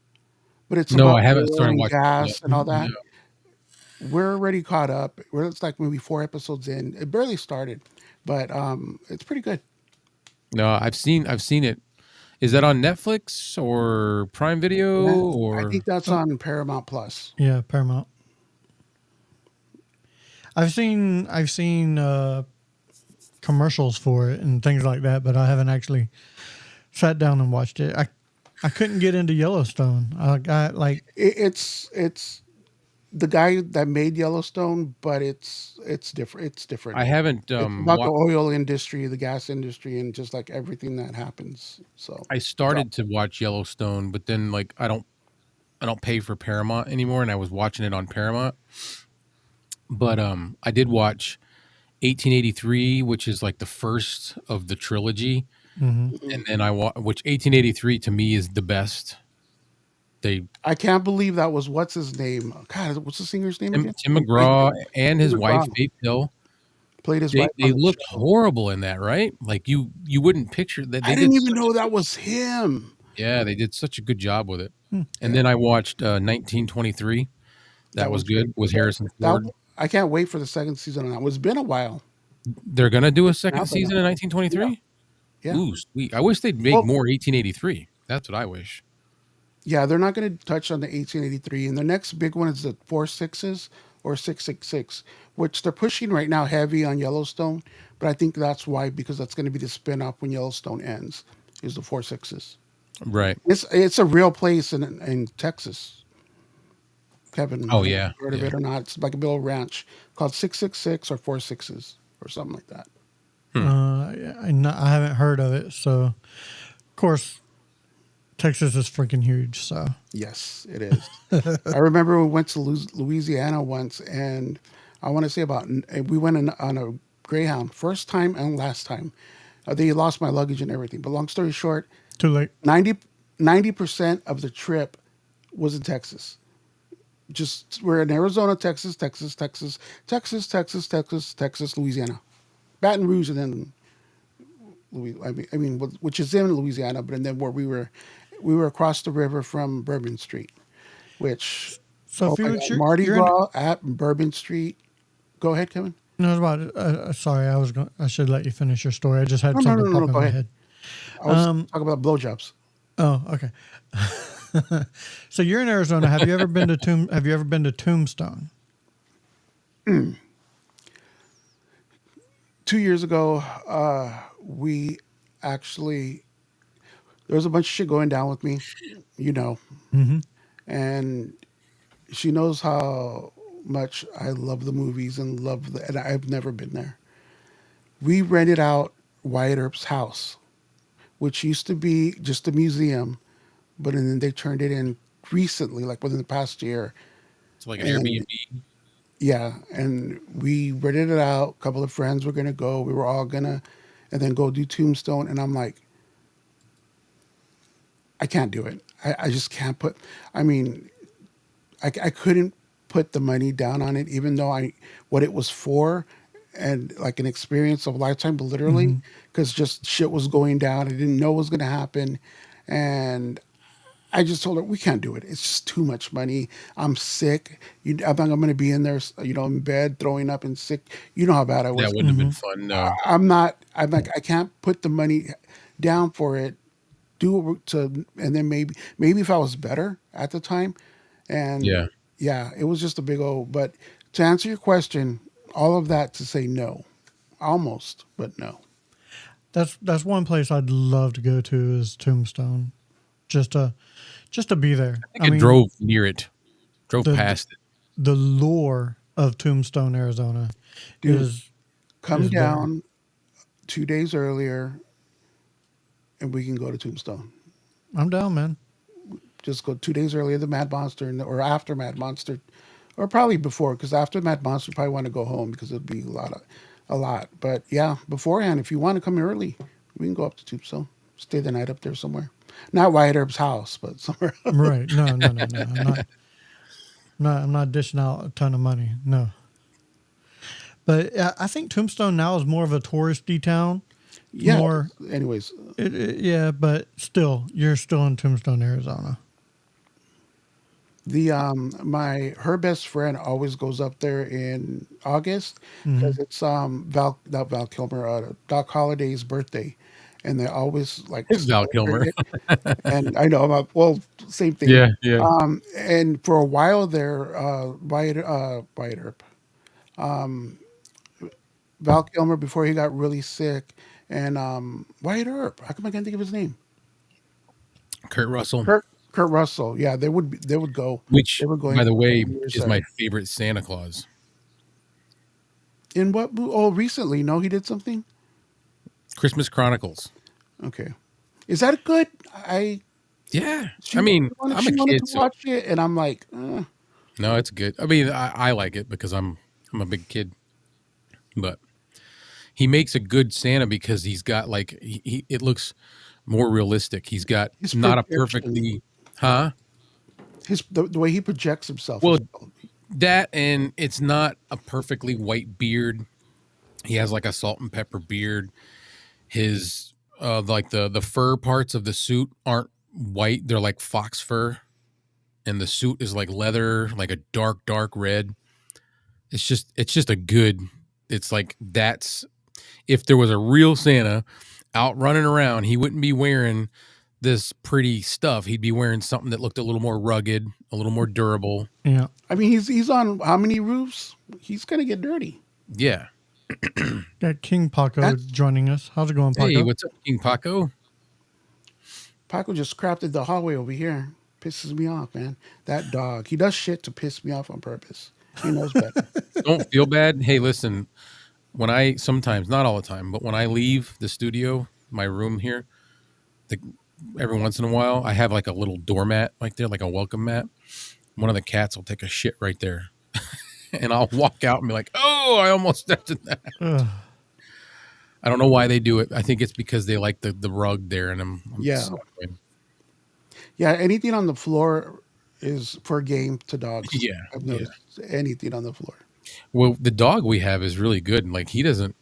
but it's No, about I haven't oil started and watching it yet. gas and all that. No. We're already caught up. It's like maybe 4 episodes in. It barely started, but it's pretty good. No, I've seen it. Is that on Netflix or Prime Video I or think that's on Paramount Plus. Yeah, Paramount. I've seen commercials for it and things like that, but I haven't actually sat down and watched it. I couldn't get into Yellowstone. I got like It's the guy that made Yellowstone, but it's different. It's different. I haven't It's about the oil industry, the gas industry, and just like everything that happens. So I started to watch Yellowstone, but then like I don't pay for Paramount anymore, and I was watching it on Paramount. But I did watch 1883, which is like the first of the trilogy, mhm. and then which 1883 to me is the best. I can't believe that was what's his name? God, what's the singer's name again? Tim McGraw and his Tim wife McGraw Faith Hill. played his They wife on the looked show. horrible in that, right? Like you wouldn't picture that. I didn't even know that was him. Yeah, they did such a good job with it. Hmm. And then I watched 1923. That was good. Was Harrison Ford. I can't wait for the second season on that. It's been a while. They're gonna do a second Now, season in 1923. Yeah. Ooh, sweet! I wish they'd make more 1883. That's what I wish. Yeah, they're not going to touch on the 1883. And the next big one is the 46s or 666, which they're pushing right now heavy on Yellowstone. But I think that's why, because that's going to be the spin-off when Yellowstone ends, is the 46s. Right. It's a real place in Texas. Kevin, Oh, I don't know yeah, if you've heard of yeah. it or not. It's like a little ranch called 666 or 46s or something like that. I haven't heard of it, so of course Texas is freaking huge. So Yes, it is. I remember we went to Louisiana once, and I want to say we went on a Greyhound, first time and last time. They lost my luggage and everything. But long story short, too late. 90% of the trip was in Texas. Just we're in Arizona, Texas, Louisiana, Baton Rouge, and then which is in Louisiana, but then where we were across the river from Bourbon Street, which So oh my Felix, God, Mardi Gras at Bourbon Street. Go ahead, Kevin. No, sorry, I should let you finish your story. I just had something pop in Go my ahead. head. I was talking about blowjobs. Oh, okay. So you're in Arizona. Have you ever been to Tombstone? 2 years ago, we actually there was a bunch of shit going down with me, you know, Mm-hmm. and she knows how much I love the movies and and I've never been there. We rented out Wyatt Earp's house, which used to be just a museum, but then they turned it in recently, like within the past year. It's like an And Airbnb. yeah, and we rented it out. A couple of friends were gonna go. We were all gonna, and then go do Tombstone. And I'm like, I can't do it. I just can't put. I mean, I couldn't put the money down on it, even though I what it was for, and like an experience of a lifetime, but literally, Mm-hmm. because just shit was going down. I didn't know what was gonna happen, and I just told her we can't do it. It's just too much money. I'm sick. I think I'm going to be in there, in bed, throwing up and sick. You know how bad I That was. wouldn't have been Mm-hmm. fun. No. I'm not. I'm like I can't put the money down for it. Do it to, and then maybe if I was better at the time, and Yeah. yeah, it was just a big old. But to answer your question, all of that to say no, almost, but no. That's one place I'd love to go to is Tombstone, just to be there. I think I drove near it, drove the past it. the lore of Tombstone, Arizona, Dude, is come there. down 2 days earlier, and we can go to Tombstone. I'm down, man. Just go 2 days earlier than Mad Monster, or after Mad Monster, or probably before, because after Mad Monster, you probably want to go home because it'll be a lot. But yeah, beforehand, if you want to come early, we can go up to Tombstone, stay the night up there somewhere. Not Wyatt Earp's house, but somewhere. Right? No. I'm not dishing out a ton of money. No. But I think Tombstone now is more of a touristy town. Yeah. More, Anyways, yeah, but still, you're still in Tombstone, Arizona. the her best friend always goes up there in August Mm-hmm. because it's not Val Kilmer, Doc Holliday's birthday, and they always like It's Val celebrate Kilmer. it. And I know about, well, same thing. Yeah. Yeah. And for a while there, Wyatt Earp, Val Kilmer before he got really sick, and Wyatt Earp. How come I can't think of his name? Kurt Russell, Kurt Russell. Yeah, they would go. which, They were by going the for way, years is there. my favorite Santa Claus. In what? Oh, recently? No, he did something. Christmas Chronicles. Okay, is that good? I Yeah. she I mean, wanted, I'm she a wanted kid, to so watch it, and I'm like, no, it's good. I mean, I like it because I'm a big kid, but he makes a good Santa because he's got like it looks more realistic. He's got his not a projection, perfectly, huh? the way he projects himself Well, is. that, and it's not a perfectly white beard. He has like a salt and pepper beard. His like the fur parts of the suit aren't white. They're like fox fur, and the suit is like leather, like a dark red. It's just a good. It's like that's if there was a real Santa out running around, he wouldn't be wearing this pretty stuff. He'd be wearing something that looked a little more rugged, a little more durable. Yeah. I mean, he's on how many roofs? He's gonna get dirty. Yeah. Got King Paco That's joining us. How's it going, Paco? Hey, what's up, King Paco? Paco just crafted the hallway over here. Pisses me off, man. That dog. He does shit to piss me off on purpose. He knows better. Don't feel bad. Hey, listen, when I sometimes, not all the time, but when I leave the studio, my room here, the, every once in a while, I have like a little doormat like there, like a welcome mat. One of the cats will take a shit right there. And I'll walk out and be like, oh, I almost stepped in that. Ugh. I don't know why they do it. I think it's because they like the rug there, and I'm Yeah. sorry. Yeah, anything on the floor is for game to dogs. Yeah, I've yeah. noticed anything on the floor. Well, the dog we have is really good. Like he don't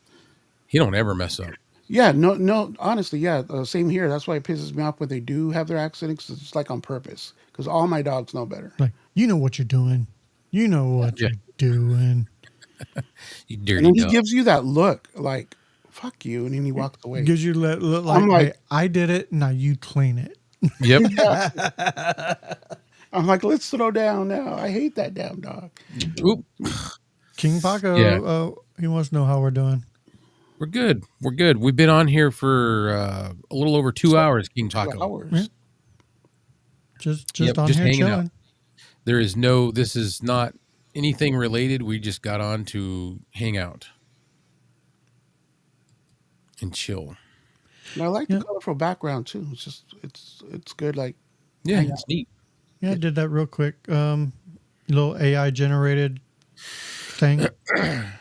ever mess up. Yeah, no. Honestly, yeah, same here. That's why it pisses me off when they do have their accidents. It's like on purpose because all my dogs know better. Like, you know what you're doing. You know what Yeah. you're doing. You And dirty then he dog. gives you that look, like "fuck you," and then he walks away. Gives you look like, I'm like- hey, I did it. Now you clean it. Yep. I'm like, let's throw down now. I hate that damn dog. Oop. King Paco, Yeah. he wants to know how we're doing. We're good. We're good. We've been on here for a little over 2 hours, King 2 Taco. hours. Yeah. Just Yep, on just here hanging out. chilling. There is no, this is not anything related. We just got on to hang out and chill. And I like Yeah. the colorful background too. It's just it's good. Like Yeah, Hang it's neat. Yeah, I did that real quick. Little AI generated thing. I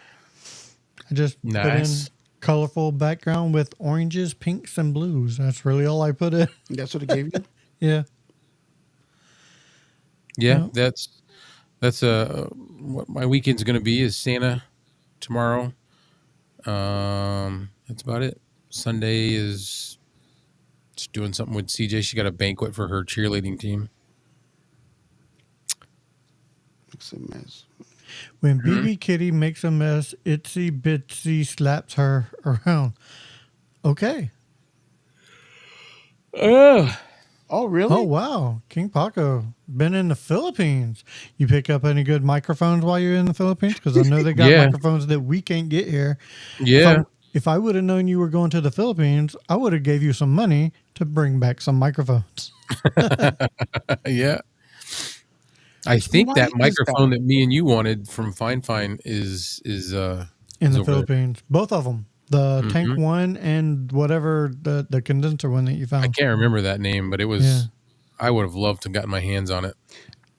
just put in Nice. colorful background with oranges, pinks, and blues. That's really all I put in. that's what it gave you. Yeah. Yeah, Yeah. that's what my weekend's going to be is Santa tomorrow. That's about it. Sunday is just doing something with CJ. She got a banquet for her cheerleading team. Makes a mess. When BB Kitty makes a mess, Itsy Bitsy slaps her around. Okay. Oh, Oh really? Oh, wow. King Paco, been in the Philippines. You pick up any good microphones while you're in the Philippines? Because I know they got Yeah. microphones that we can't get here. yeah. If I would have known you were going to the Philippines, I would have gave you some money to bring back some microphones. Yeah. I think why that is microphone that me and you wanted from Fine is In is the over there. Philippines. Both of them. The tank Mhm. one and whatever the condenser one that you I found. can't remember that name, but it was. Yeah. I would have loved to have gotten my hands on it.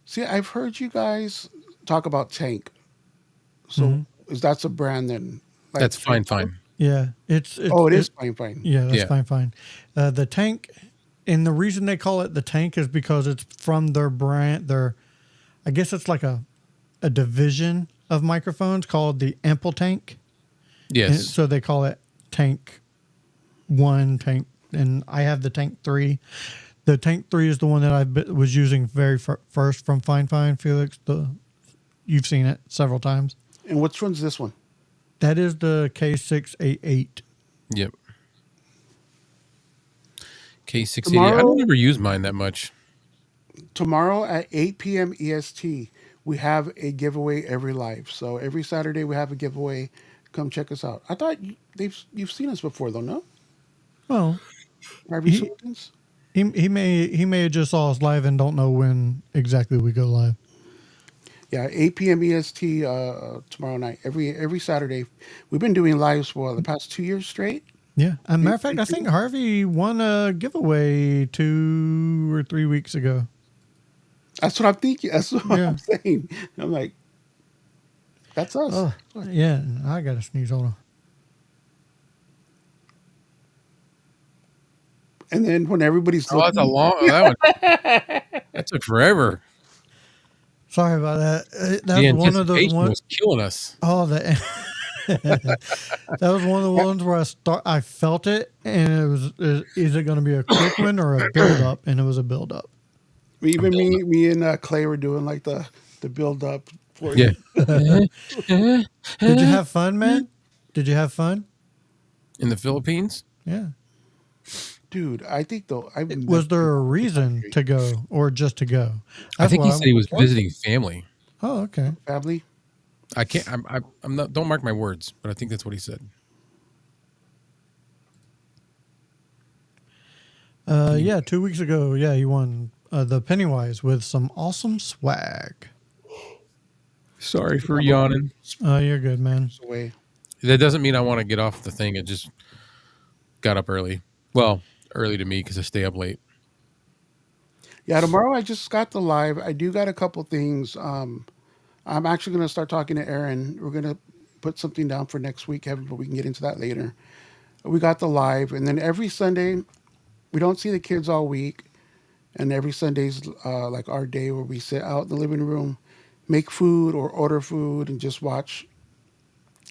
See, I've heard you guys talk about Tank. So Mhm. is that's a brand then? Like That's Fine. Yeah. It's Oh, it is fine. Yeah, that's Yeah. fine. The tank, and the reason they call it the tank is because it's from their brand. I guess it's like a division of microphones called the Ample Tank. And Yes. so they call it Tank 1, Tank, and I have the Tank 3. The Tank 3 is the one that I was using very first from Fine, Felix. You've seen it several times. And which one's this one? That is the K688. Yep. K680. I Tomorrow- don't ever use mine that much. Tomorrow at 8 p.m. EST, we have a giveaway every live. So every Saturday we have a giveaway. Come check us out. I thought you've seen us before though, no? Well, Right, He- Solutions? he may have just saw us live and don't know when exactly we go live. Yeah, 8 p.m. EST tomorrow night. Every Saturday. We've been doing lives for the past 2 years straight. Yeah. As a matter of fact, I think Harvey won a giveaway 2 or 3 weeks ago. That's what I'm thinking. That's what Yeah. I'm saying. I'm like, that's us. Oh, yeah. I got to sneeze. Hold on. And then when everybody's Oh, that's a long. That one. That took forever. Sorry about that. That The was one of those anticipation ones. was killing us. Oh, that was one of the ones where I felt it, and it was is it going to be a quick one or a build up? And it was a build up. even me and Clay were doing like the build up for Yeah. Did you have fun, man? Did you have fun? In the Philippines? Yeah. Dude, I think though Was there a reason to go or just to go? I think he what said he was visiting family. Oh, okay. family. I can't. I'm not. Don't mark my words, but I think that's what he said. Yeah, 2 weeks ago, yeah, you won the Pennywise with some awesome swag. Sorry for yawning. You're good, man. Away. That doesn't mean I want to get off the thing. It just got up early. Well, early to me because I stay up late. Yeah, tomorrow I just got the live. I do got a couple things. I'm actually going to start talking to Aaron. We're going to put something down for next week, Kevin, but we can get into that later. We got the live, and then every Sunday, we don't see the kids all week, and every Sunday's like our day where we sit out in the living room, make food or order food, and just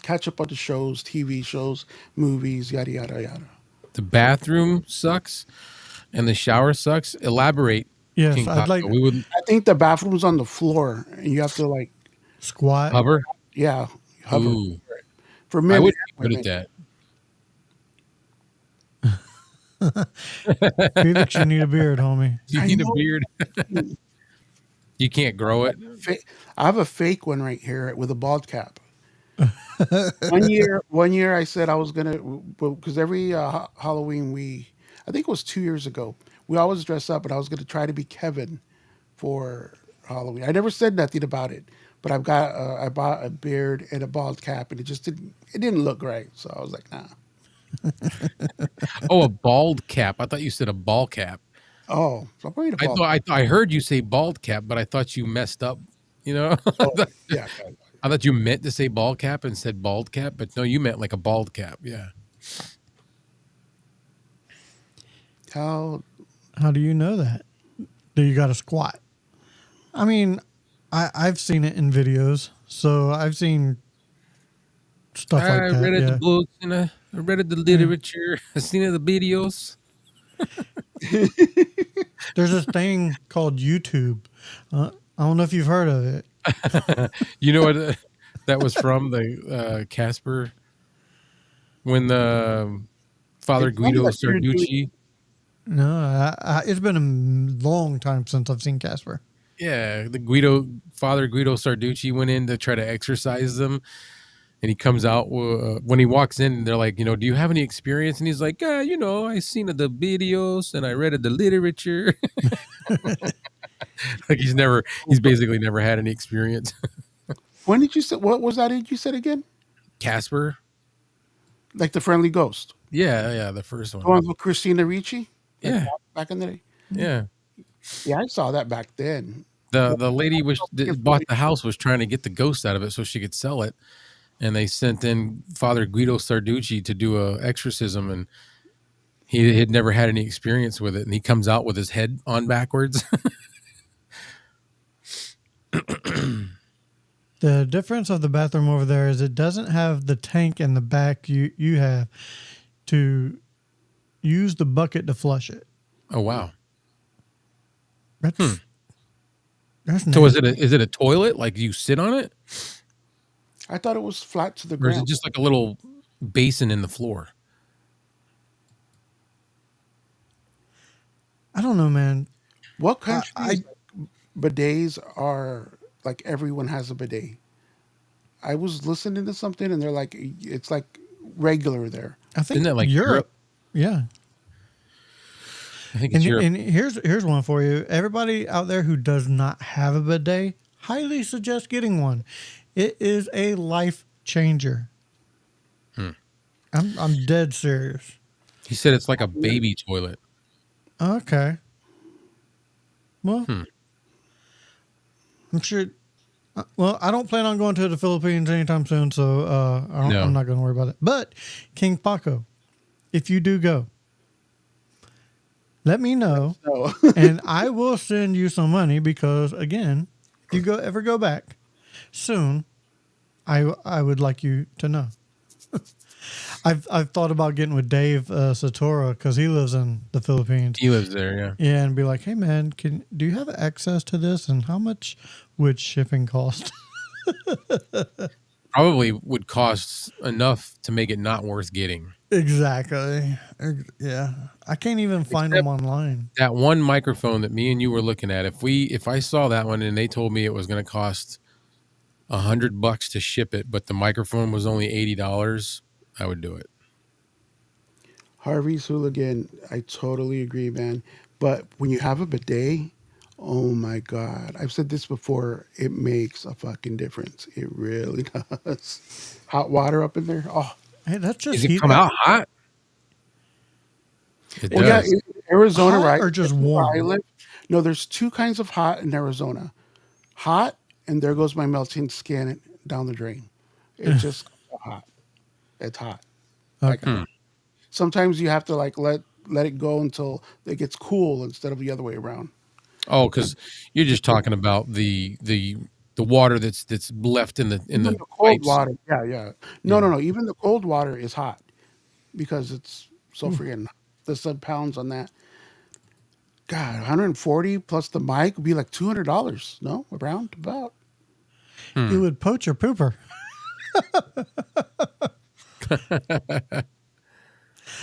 catch up on the shows, TV shows, movies, yada yada yada. The bathroom sucks, and the shower sucks. Elaborate. Yes, King I'd Paco. like We would I think the bathroom's on the floor, and you have to like, squat. hover. yeah, hover Ooh, for I men would and be good women. at Felix, you that. need a beard, homie. You I need a know. beard. You can't grow it. I have a fake one right here with a bald cap. One year I said I was gonna, because every Halloween I think it was 2 years ago, we always dress up, and I was gonna try to be Kevin for Halloween. I never said nothing about it, but I bought a beard and a bald cap, and it didn't look right. So I was like, nah. Oh, a bald cap. I thought you said a ball cap. Oh, so I'm wearing a bald. I heard you say bald cap, but I thought you messed up. You know, Oh, yeah. I thought you meant to say ball cap and said bald cap, but no, you meant like a bald cap. Yeah. How How do you know that? Do you got to squat? I mean, I've seen it in videos, so I've seen stuff like I that. read the Yeah. books and I read the literature. I seen the videos. There's this thing called YouTube. I don't know if you've heard of it. You know what that was from? The Casper when the Father it's funny Guido that you're doing. Sarducci. No, it's been a long time since I've seen Casper. Yeah, Father Guido Sarducci went in to try to exorcise them, and he comes out when he walks in. They're like, do you have any experience? And he's like, I seen the videos and I read the literature. Like he's basically never had any experience. When did you say, what was that you said again? Casper, Like the friendly ghost, yeah, the first the one, one with Christina Ricci, like yeah, back in the day. yeah. Yeah, I saw that back then. The lady that bought the house was trying to get the ghost out of it so she could sell it, and they sent in Father Guido Sarducci to do a exorcism, and he had never had any experience with it, and he comes out with his head on backwards. The difference of the bathroom over there is it doesn't have the tank in the back you have to use the bucket to flush it. Oh wow! That's So nasty. is it a toilet? Like you sit on it, I thought it was flat to the or is it ground. just like a little basin in the floor? I don't know, man. What I, countries bidets are like everyone has a bidet? I was listening to something, and they're like, it's like regular there. I think Isn't that like Europe. Europe? Yeah. I think it's Europe. And here's one for you. Everybody out there who does not have a bidet, highly suggest getting one. It is a life changer. I'm dead serious. He said it's like a baby toilet. Okay. Well, I'm sure. Well, I don't plan on going to the Philippines anytime soon, so No. I'm not going to worry about it. But King Paco, if you do go, let me know, So and I will send you some money because, again, if you ever go back soon, I would like you to know. I've thought about getting with Dave Satora because he lives in the Philippines. He lives there, yeah. Yeah, and be like, hey man, do you have access to this, and how much would shipping cost? Probably would cost enough to make it not worth getting. Exactly. Yeah, I can't even find them online. That one microphone that me and you were looking at, if I saw that one and they told me it was going to cost $100 to ship it, but the microphone was only $80, I would do it. Harvey's hooligan, I totally agree, man. But when you have a bidet, oh my God. I've said this before, it makes a fucking difference. It really does. Hot water up in there. Oh, Hey, that's just Does it heat come out hot? It well, yeah, does. in Arizona, hot right? or just Where I warm. live. No, there's two kinds of hot in Arizona. Hot, and there goes my melting skin down the drain. It's just hot. It's hot. Like, Okay. sometimes you have to like let it go until it gets cool instead of the other way around. Oh, because you're just talking about the water that's left in the Even the cold pipes. water, yeah. No. Even the cold water is hot because it's so freaking. The sub pounds on that. God, 140 plus the mic would be like $200. No, around about. It would poach your pooper.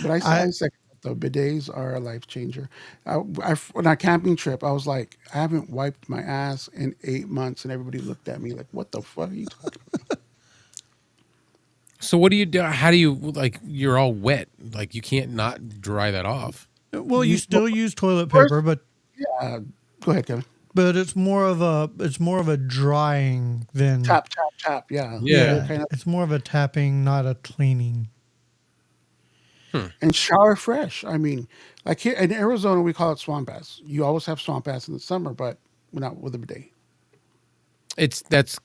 But I second that, though. Bidets are a life changer. On our camping trip, I was like, I haven't wiped my ass in 8 months, and everybody looked at me like, "What the fuck are you talking about?" So what do you do? How do you like? You're all wet. Like you can't not dry that off. Well, you You still use toilet first, paper, but go ahead, Kevin. it's more of a drying than Tap, tap, tap. Yeah, Yeah. kind of. it's more of a tapping, not a cleaning. And shower fresh. I mean, like here in Arizona, we call it swamp ass. You always have swamp ass in the summer, but we're not with a bidet. That's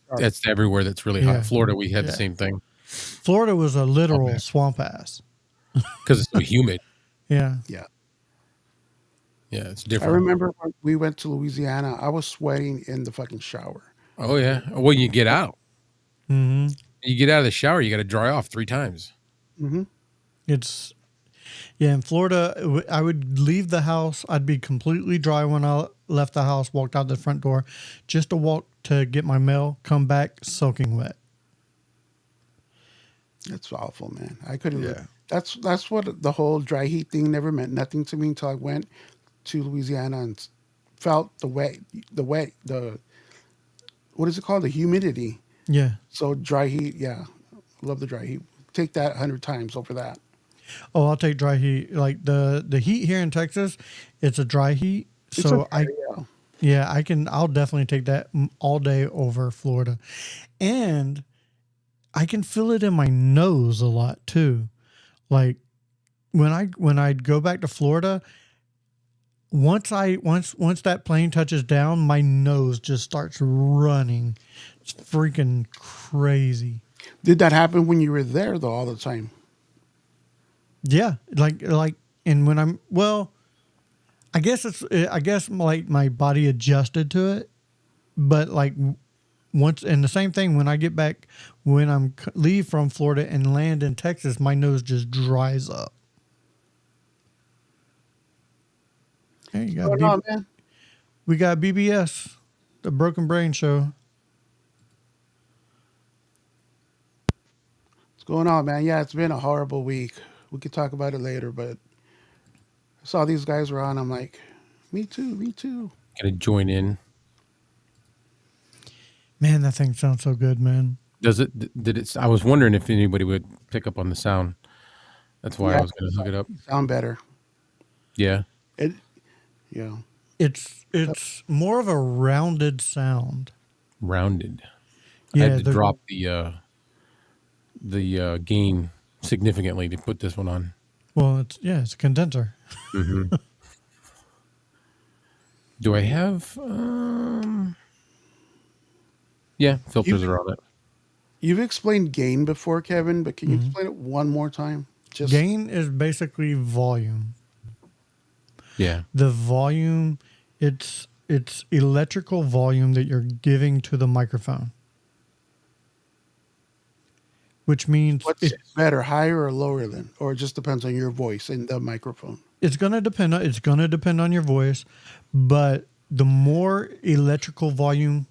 everywhere. That's really hot. Yeah. Florida, we had the Yeah. same thing Florida was a literal ass. swamp ass. because it's so humid. Yeah. Yeah. Yeah, it's I different. remember when we went to Louisiana, I was sweating in the fucking shower. Oh yeah. Well, you get out. hmm You get out of the shower. You got to dry off 3 times. Mm-hmm. It's in Florida. I would leave the house. I'd be completely dry when I left the house, walked out the front door, just to walk to get my mail, come back soaking wet. That's awful, man. I couldn't. Yeah. That's what the whole dry heat thing never meant nothing to me until I went to Louisiana and felt the what is it called? The humidity. Yeah. So dry heat, yeah. Love the dry heat. Take that 100 times over that. Oh, I'll take dry heat. Like the heat here in Texas, it's a dry heat. It's So okay, I'll definitely take that all day over Florida. And I can feel it in my nose a lot too. Like when I go back to Florida, once that plane touches down, my nose just starts running. It's freaking crazy. Did that happen when you were there though all the time? Yeah, like and when I guess like my body adjusted to it, but like once, and the same thing when I get back, when leave from Florida and land in Texas, my nose just dries up. Hey, you got What's going on, man? we got BBS, the Broken Brain Show. What's going on, man? Yeah, it's been a horrible week. We could talk about it later, but I saw these guys were on. I'm like, me too, me too. Gonna join in. Man, that thing sounds so good, man. Does it? Did it? I was wondering if anybody would pick up on the sound. That's why I was gonna hook it up. Sound better. Yeah. It, yeah. It's more of a rounded sound. Rounded. Yeah, I had to drop the gain significantly to put this one on. Well, it's a condenser. Mm-hmm. Do I have? Yeah, filters are on it. You've explained gain before, Kevin, but can you explain it one more time? Just Gain is basically volume. Yeah. The volume, it's electrical volume that you're giving to the microphone. Which means what's better, higher or lower than, or it just depends on your voice and the microphone. it's gonna depend on your voice, but the more electrical volume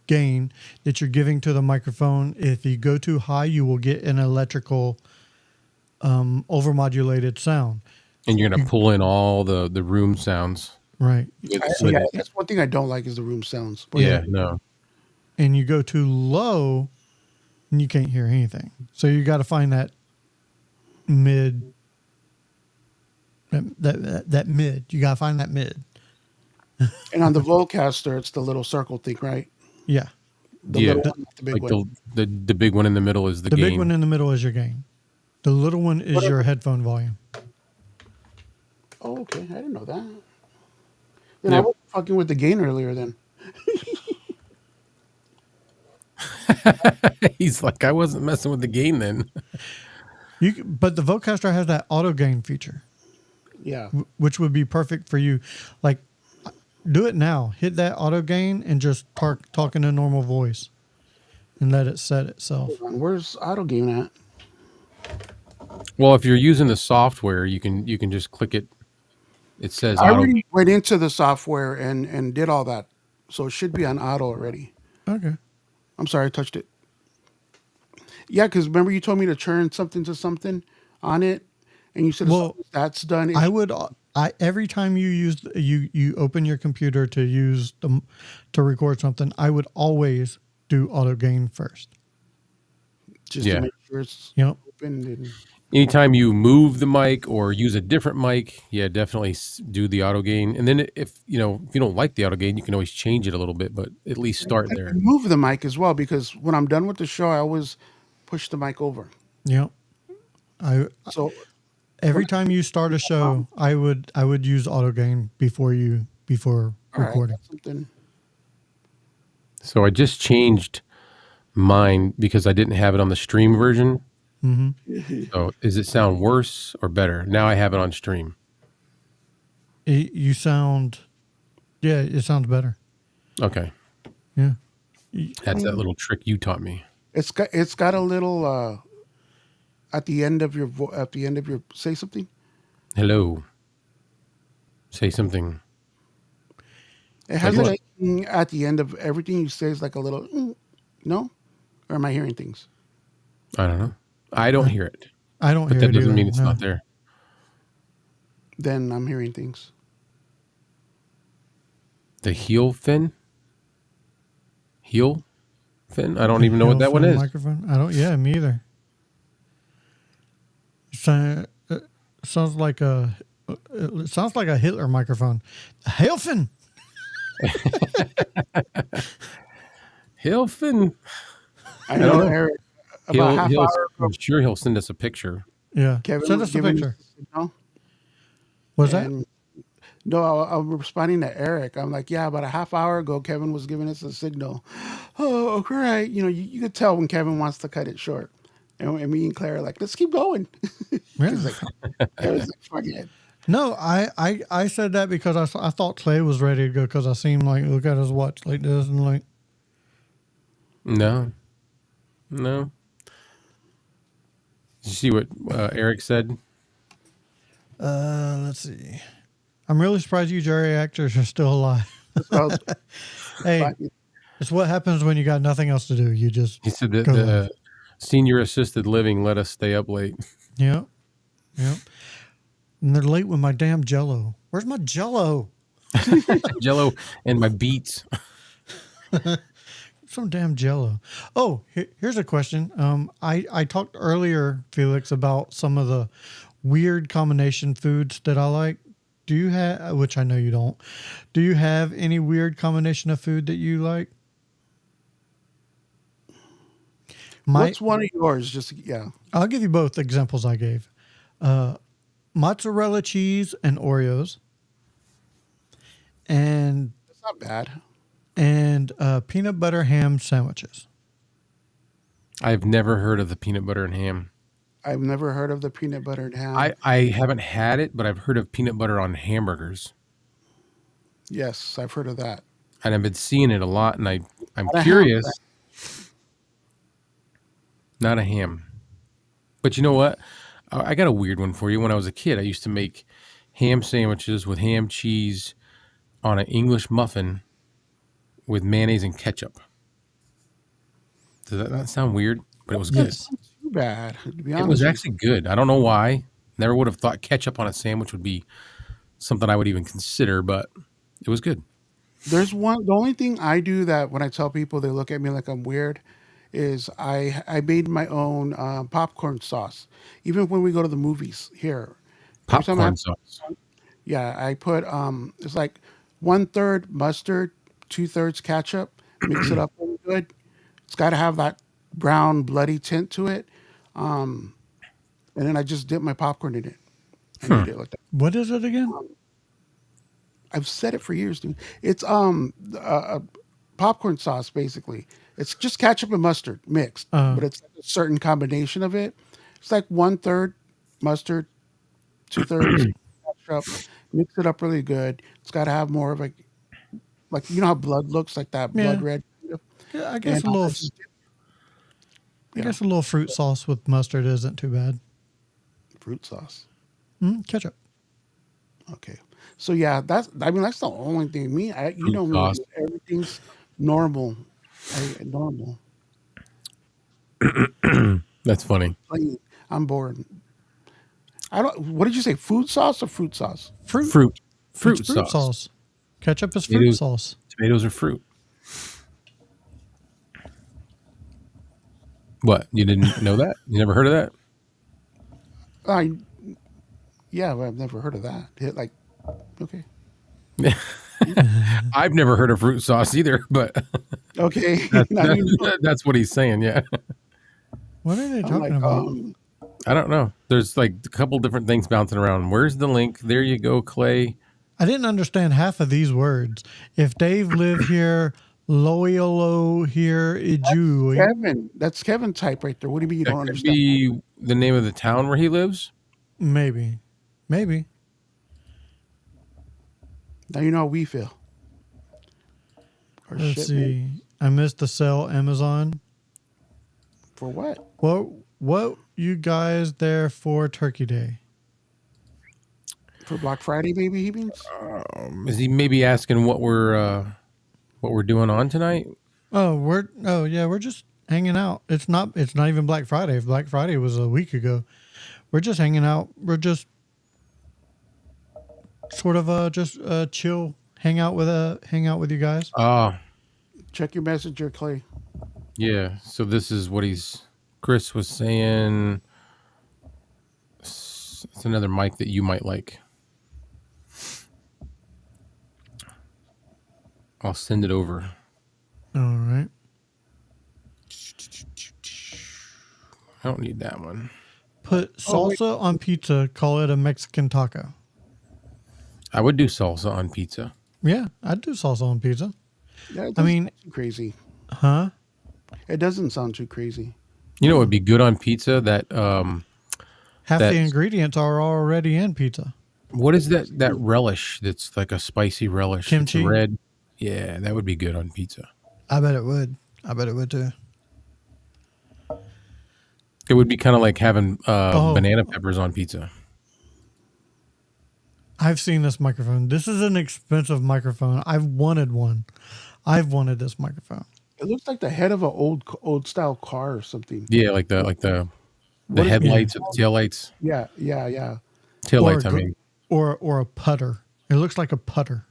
gain that you're giving to the microphone, if you go too high, you will get an electrical overmodulated sound. And you're gonna pull in all the room sounds. Right. Yeah, that's one thing I don't like is the room sounds. Yeah, no. And you go too low and you can't hear anything. So you got to find that mid. That mid. You got to find that mid. And on the Vocaster, it's the little circle thing, right? Yeah. The Yeah. little one, not the big Like one. the big one in the middle is the The gain. big one in the middle is your gain. The little one is your headphone volume. Oh, okay. I didn't know that. Then I was fucking with the gain earlier then. He's like, I wasn't messing with the gain then. But the Vocaster has that auto gain feature, Yeah. which would be perfect for you. Like, do it now. Hit that auto gain and just talk in a normal voice, and let it set itself. Hold on, where's auto gain at? Well, if you're using the software, you can just click it. It says I auto. already went into the software and did all that. So it should be on auto already. Okay. I'm sorry, I touched it. Yeah, because remember you told me to turn something to something on it, and you said as soon Well, as that's done, I would. I every time you use you open your computer to use to record something, I would always do auto gain first. just to Yeah. make sure it's Yep. open. And Anytime you move the mic or use a different mic, yeah, definitely do the auto gain. And then if you don't like the auto gain, you can always change it a little bit, but at least start there. move the mic as well, because when I'm done with the show, I always push the mic over. Yep. I So every time you start a show, I would use auto gain before all right, recording. that's something. So I just changed mine because I didn't have it on the stream version. Mm-hmm. So does it sound worse or better? Now I have it on stream. You sound, yeah, it sounds better. Okay. Yeah. That's that little trick you taught me. It's got a little at the end of your say something. Hello. Say something. It has Like like at the end of everything you say is like a little no, or am I hearing things? I don't know. I don't hear it. I don't But hear that it doesn't either, mean it's no. not there. Then I'm hearing things. The heel fin? Heel fin? I don't even know what that one Phone is. Microphone. I don't. Yeah, me either. Sounds like a. It sounds like a Hitler microphone. Helfen. Heel fin. I know, know. Eric. About half hour ago, I'm sure he'll send us a picture. Yeah. Kevin Send was us a giving picture. us a signal, Was that? and no, I'm responding to Eric. I'm like, yeah, about a half hour ago, Kevin was giving us a signal. Oh, okay, right. You could tell when Kevin wants to cut it short. And me and Claire are like, let's keep going. Yeah. He's like, Kevin's like, fuck it. No, I said that because I thought Clay was ready to go because I seen him like look at his watch like this and like. No. Did you see what Eric said? Let's see. I'm really surprised you Jerry actors are still alive. So, Hey, it's what happens when you got nothing else to do. You just He said that go the live. senior assisted living let us stay up late. Yep. And they're late with my damn Jello. Where's my Jello? Jello and my beets. Some damn Jello. Oh, here's a question. I talked earlier, Felix, about some of the weird combination foods that I like. Do you have, which I know you don't, do you have any weird combination of food that you like? what's one of yours? Just yeah. I'll give you both examples I gave. Mozzarella cheese and Oreos. And That's not bad. peanut butter ham sandwiches. I've never heard of the peanut butter and ham. I've never heard of the peanut butter and ham. I haven't had it, but I've heard of peanut butter on hamburgers. Yes, I've heard of that. And I've been seeing it a lot, and I'm Not a ham, curious. Not a ham. But you know what? I got a weird one for you. When I was a kid, I used to make ham sandwiches with ham cheese on an English muffin with mayonnaise and ketchup. Does that not sound weird? But it was good. That's not too bad, to be honest. It was with actually good. I don't know why. Never would have thought ketchup on a sandwich would be something I would even consider, but it was good. you. There's one. The only thing I do that when I tell people they look at me like I'm weird is I made my own popcorn sauce. Even when we go to the movies here, every time I Popcorn have, sauce. yeah, I put it's like 1/3 mustard, 2/3 ketchup. Mix it up really good. It's got to have that brown bloody tint to it, and then I just dip my popcorn in it and eat it like that. What is it again? I've said it for years, dude. It's popcorn sauce basically. It's just ketchup and mustard mixed, but it's a certain combination of it. It's like 1/3 mustard, 2/3 ketchup. Mix it up really good. It's got to have more of like you know how blood looks like that blood Yeah. red. Yeah, I guess And a little. just I guess a little fruit sauce with mustard isn't too bad. fruit sauce. Ketchup. Okay. So yeah, that's the only thing. Me, you Fruit know me, sauce. everything's normal. Normal. That's funny. Plain. I'm bored. I don't. What did you say? Food sauce or fruit sauce? Fruit. Fruit It's fruit fruit sauce. sauce. Ketchup is fruit Tomatoes, sauce. tomatoes are fruit. What? You didn't know that? You never heard of that? I yeah, well, I've never heard of that. Like, okay, I've never heard of fruit sauce either, but okay. Now you know. that's what he's saying. Yeah. What are they I'm talking like, about? I don't know. There's like a couple different things bouncing around. Where's the link? There you go, Clay. I didn't understand half of these words. If Dave lived here, Loyolo here, Iju. Kevin. That's Kevin type right there. What do you mean you That don't could understand? be the name of the town where he lives. Maybe. Maybe. Now you know how we feel. Or Let's shit, man. see. I missed the sell Amazon. For what? What you guys there for Turkey Day? For Black Friday, maybe he means. Is he maybe asking what we're doing on tonight? We're just hanging out. It's not even Black Friday. If Black Friday was a week ago. We're just hanging out. We're just sort of just chill, hang out with you guys. Check your messenger, Clay. Yeah. So this is what Chris was saying. It's another mic that you might like. I'll send it over. All right. I don't need that one. Put salsa on pizza, call it a Mexican taco. I would do salsa on pizza. Yeah, I'd do salsa on pizza. Yeah, I mean, too crazy. huh? It doesn't sound too crazy. You know what would be good on pizza? That Half That- the ingredients are already in pizza. what is that relish that's like a spicy relish? It's Kimchi? red. Yeah, that would be good on pizza. I bet it would. I bet it would too. It would be kind of like having banana peppers on pizza. I've seen this microphone. This is an expensive microphone. I've wanted one. I've wanted this microphone. It looks like the head of an old style car or something. Yeah, like the What is- headlights, the tail lights, Yeah. tail Or lights. a I gr- mean, Or a putter. It looks like a putter.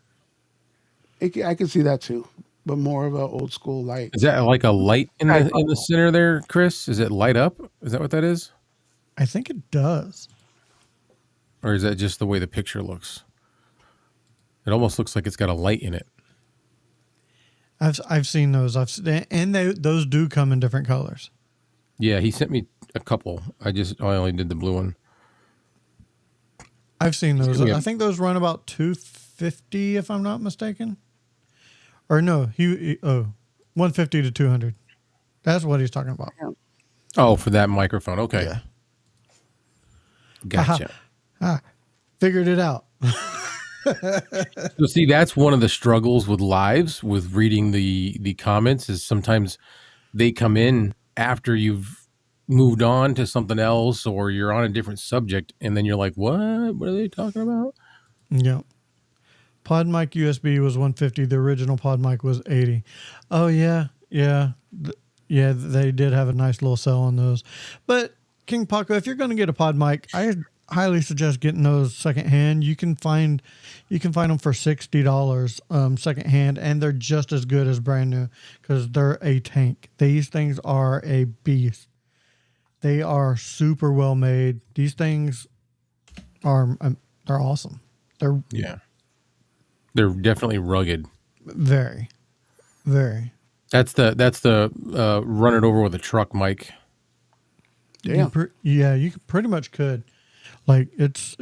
I can see that too, but more of an old school light. is that like a light in the center there, Chris? Is it light up? Is that what that is, I think it does. or is that just the way the picture looks? It almost looks like it's got a light in it. I've seen those. Those do come in different colors. Yeah, he sent me a couple. I only did the blue one. I've seen those. Yeah. I think those run about $250 if I'm not mistaken. Or no, 150 to 200. That's what he's talking about. Oh, for that microphone. Okay. Yeah. Gotcha. Figured it out. So see, that's one of the struggles with lives, with reading the comments, is sometimes they come in after you've moved on to something else or you're on a different subject, and then you're like, what are they talking about? Yeah. Pod mic USB was 150. The original pod mic was 80. Oh yeah. Yeah. Yeah, they did have a nice little sell on those. But King Paco, if you're going to get a pod mic, I highly suggest getting those secondhand. You can find them for $60 secondhand, and they're just as good as brand new because they're a tank. These things are a beast. They are super well made. These things are they're awesome. They're They're definitely rugged. very, very. That's the run it over with a truck mic. Yeah. You pretty much could. Like it's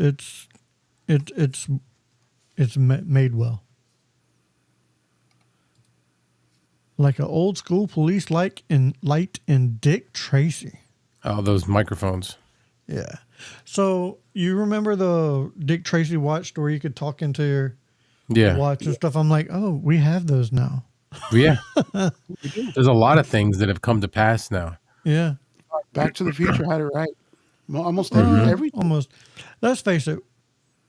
made well. Like an old school police light in Dick Tracy. Oh, those microphones. Yeah. So you remember the Dick Tracy watch where you could talk into your Yeah. watch and stuff? I'm like, oh, we have those now. Yeah. There's a lot of things that have come to pass now. Yeah. Back to the Future had it right. Almost every Almost. Let's face it.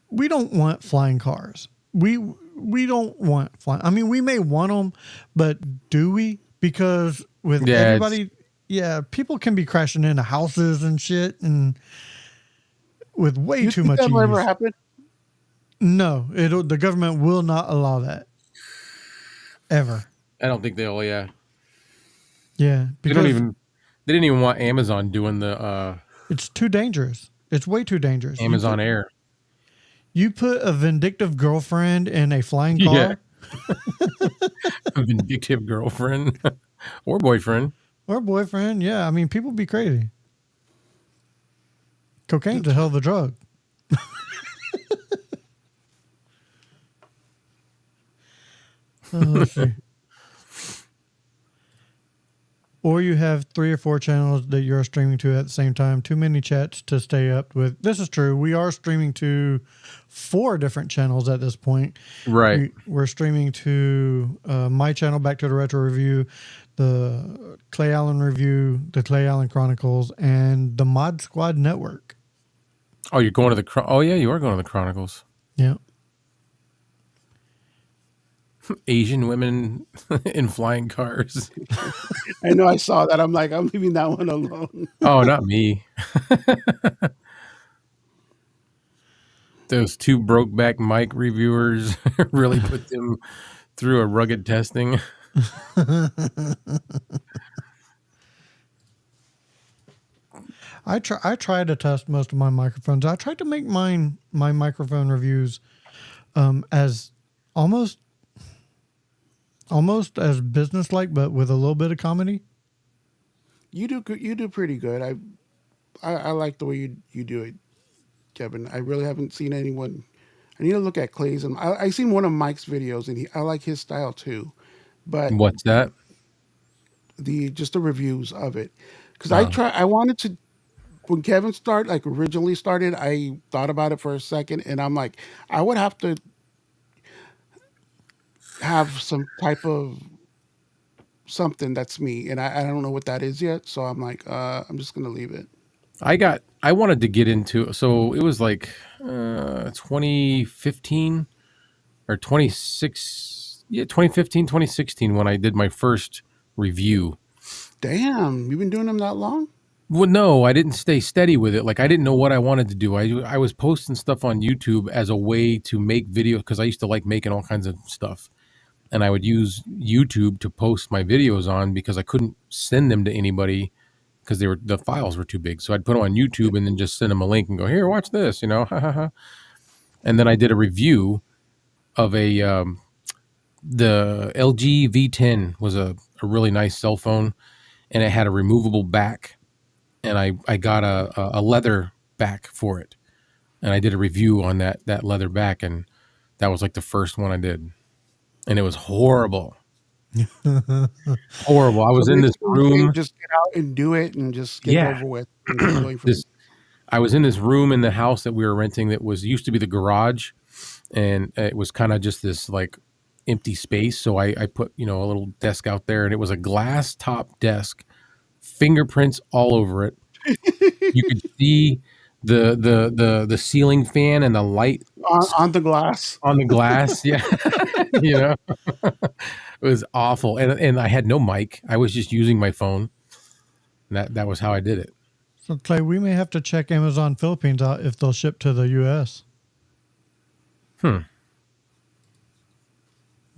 We don't want flying cars. We don't want flying. I mean, we may want them, but do we? Because with Yeah, everybody, Yeah, people can be crashing into houses and shit, and with way You too think much that'll ever ease. happen? No, the government will not allow that ever. I don't think they'll. Yeah, Yeah, they because don't even. They didn't even want Amazon doing the it's too dangerous. It's way too dangerous. Amazon Air. You put a vindictive girlfriend in a flying Yeah. car A vindictive girlfriend or boyfriend. or boyfriend. Yeah, I mean, people be crazy. Cocaine's a hell of a drug. Let's see. Or you have 3 or 4 channels that you're streaming to at the same time. Too many chats to stay up with. This is true. We are streaming to 4 different channels at this point. Right. We're streaming to my channel, Back to the Retro Review, the Clay Allen Review, the Clay Allen Chronicles, and the Mod Squad Network. Oh, you're going to the. Oh, yeah, you are going to the Chronicles. Yeah. Asian women in flying cars. I know I saw that. I'm like, I'm leaving that one alone. Oh, not me. Those 2 Brokeback Mike reviewers really put them through a rugged testing. I try to test most of my microphones. I tried to make my microphone reviews as almost as business-like, but with a little bit of comedy. You do good. You do pretty good. I like the way you do it, Kevin. I really haven't seen anyone. I need to look at Clay's, and I seen one of Mike's videos, and I like his style too. But What's that? just the reviews of it, because I wanted to. When Kevin originally started, I thought about it for a second, and I'm like, I would have to have some type of something that's me, and I don't know what that is yet. So I'm like, I'm just gonna leave it. I wanted to get into, so it was like 2015 or 2015, 2016 when I did my first review. Damn, you've been doing them that long? Well, no, I didn't stay steady with it. Like, I didn't know what I wanted to do. I was posting stuff on YouTube as a way to make videos because I used to like making all kinds of stuff. And I would use YouTube to post my videos on because I couldn't send them to anybody because the files were too big. So I'd put them on YouTube and then just send them a link and go, here, watch this, And then I did a review of the LG V10 was a really nice cell phone, and it had a removable back. And I got a leather back for it. And I did a review on that leather back, and that was like the first one I did. And it was horrible. Horrible. I was in this room. Just get out and do it and just get it over with. I was in this room in the house that we were renting that used to be the garage. And it was kind of just this like empty space. So I put, a little desk out there, and it was a glass top desk, fingerprints all over it. You could see the ceiling fan and the light on the glass. On the glass, yeah. It was awful. And I had no mic. I was just using my phone. And that was how I did it. So Clay, we may have to check Amazon Philippines out if they'll ship to the US. May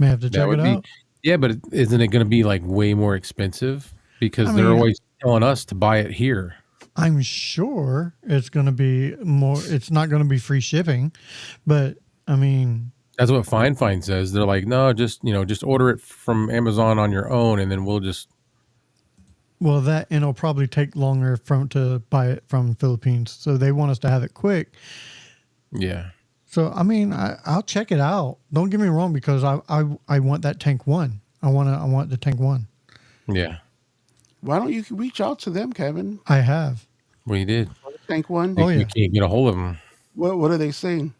have to check it out. Yeah, but isn't it going to be like way more expensive? Because they're always telling us to buy it here. I'm sure it's going to be more. It's not going to be free shipping, but I mean, that's what Fine says. They're like, no, just order it from Amazon on your own, and then we'll just. Well, and it'll probably take longer to buy it from Philippines, so they want us to have it quick. Yeah. So I mean, I'll check it out. Don't get me wrong, because I want that Tank 1. I want the Tank 1. Yeah. Why don't you reach out to them, Kevin? I have. We did. Tank 1? Oh, yeah. You can't get a hold of them. What are they saying?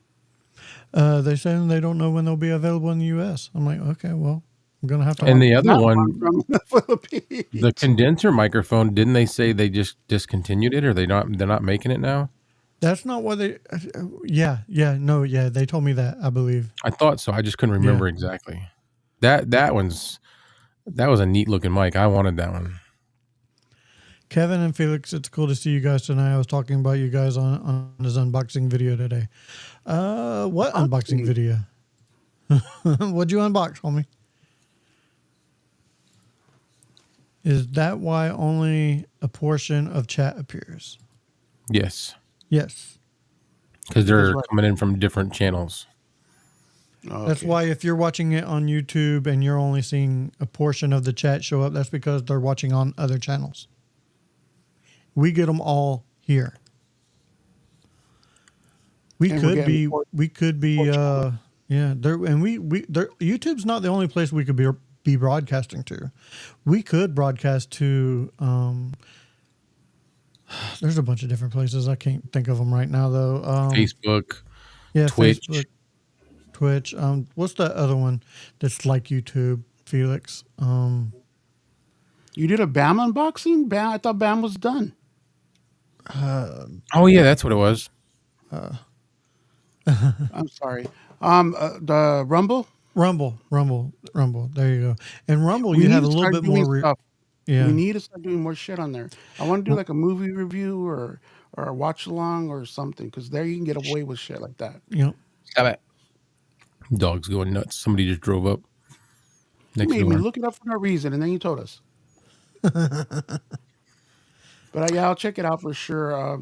They're saying they don't know when they'll be available in the U.S. I'm like, okay, well, I'm going to have to. And the other one, from the Philippines. The condenser microphone, didn't they say they just discontinued it, or they're not making it now? That's not what they. Yeah. They told me that, I believe. I thought so. I just couldn't remember exactly. That was a neat looking mic. I wanted that one. Kevin and Felix, it's cool to see you guys tonight. I was talking about you guys on his unboxing video today. What unboxing video? What'd you unbox, homie? Is that why only a portion of chat appears? Yes. Yes. Because they're coming in from different channels. Okay. That's why if you're watching it on YouTube and you're only seeing a portion of the chat show up, that's because they're watching on other channels. We get them all here. We could be, YouTube's not the only place we could be broadcasting to. We could broadcast to, there's a bunch of different places. I can't think of them right now though. Facebook, Twitch. Facebook, Twitch. What's that other one that's like YouTube, Felix? You did a BAM unboxing? I thought BAM was done. Oh yeah, that's what it was. I'm sorry. The Rumble. There you go. And Rumble, you have a little bit more. Yeah, we need to start doing more shit on there. I want to do like a movie review or a watch along or something, because there you can get away with shit like that. Yep. Stop it. Dog's going nuts. Somebody just drove up. You made me look it up for no reason, and then you told us. But yeah, I'll check it out for sure.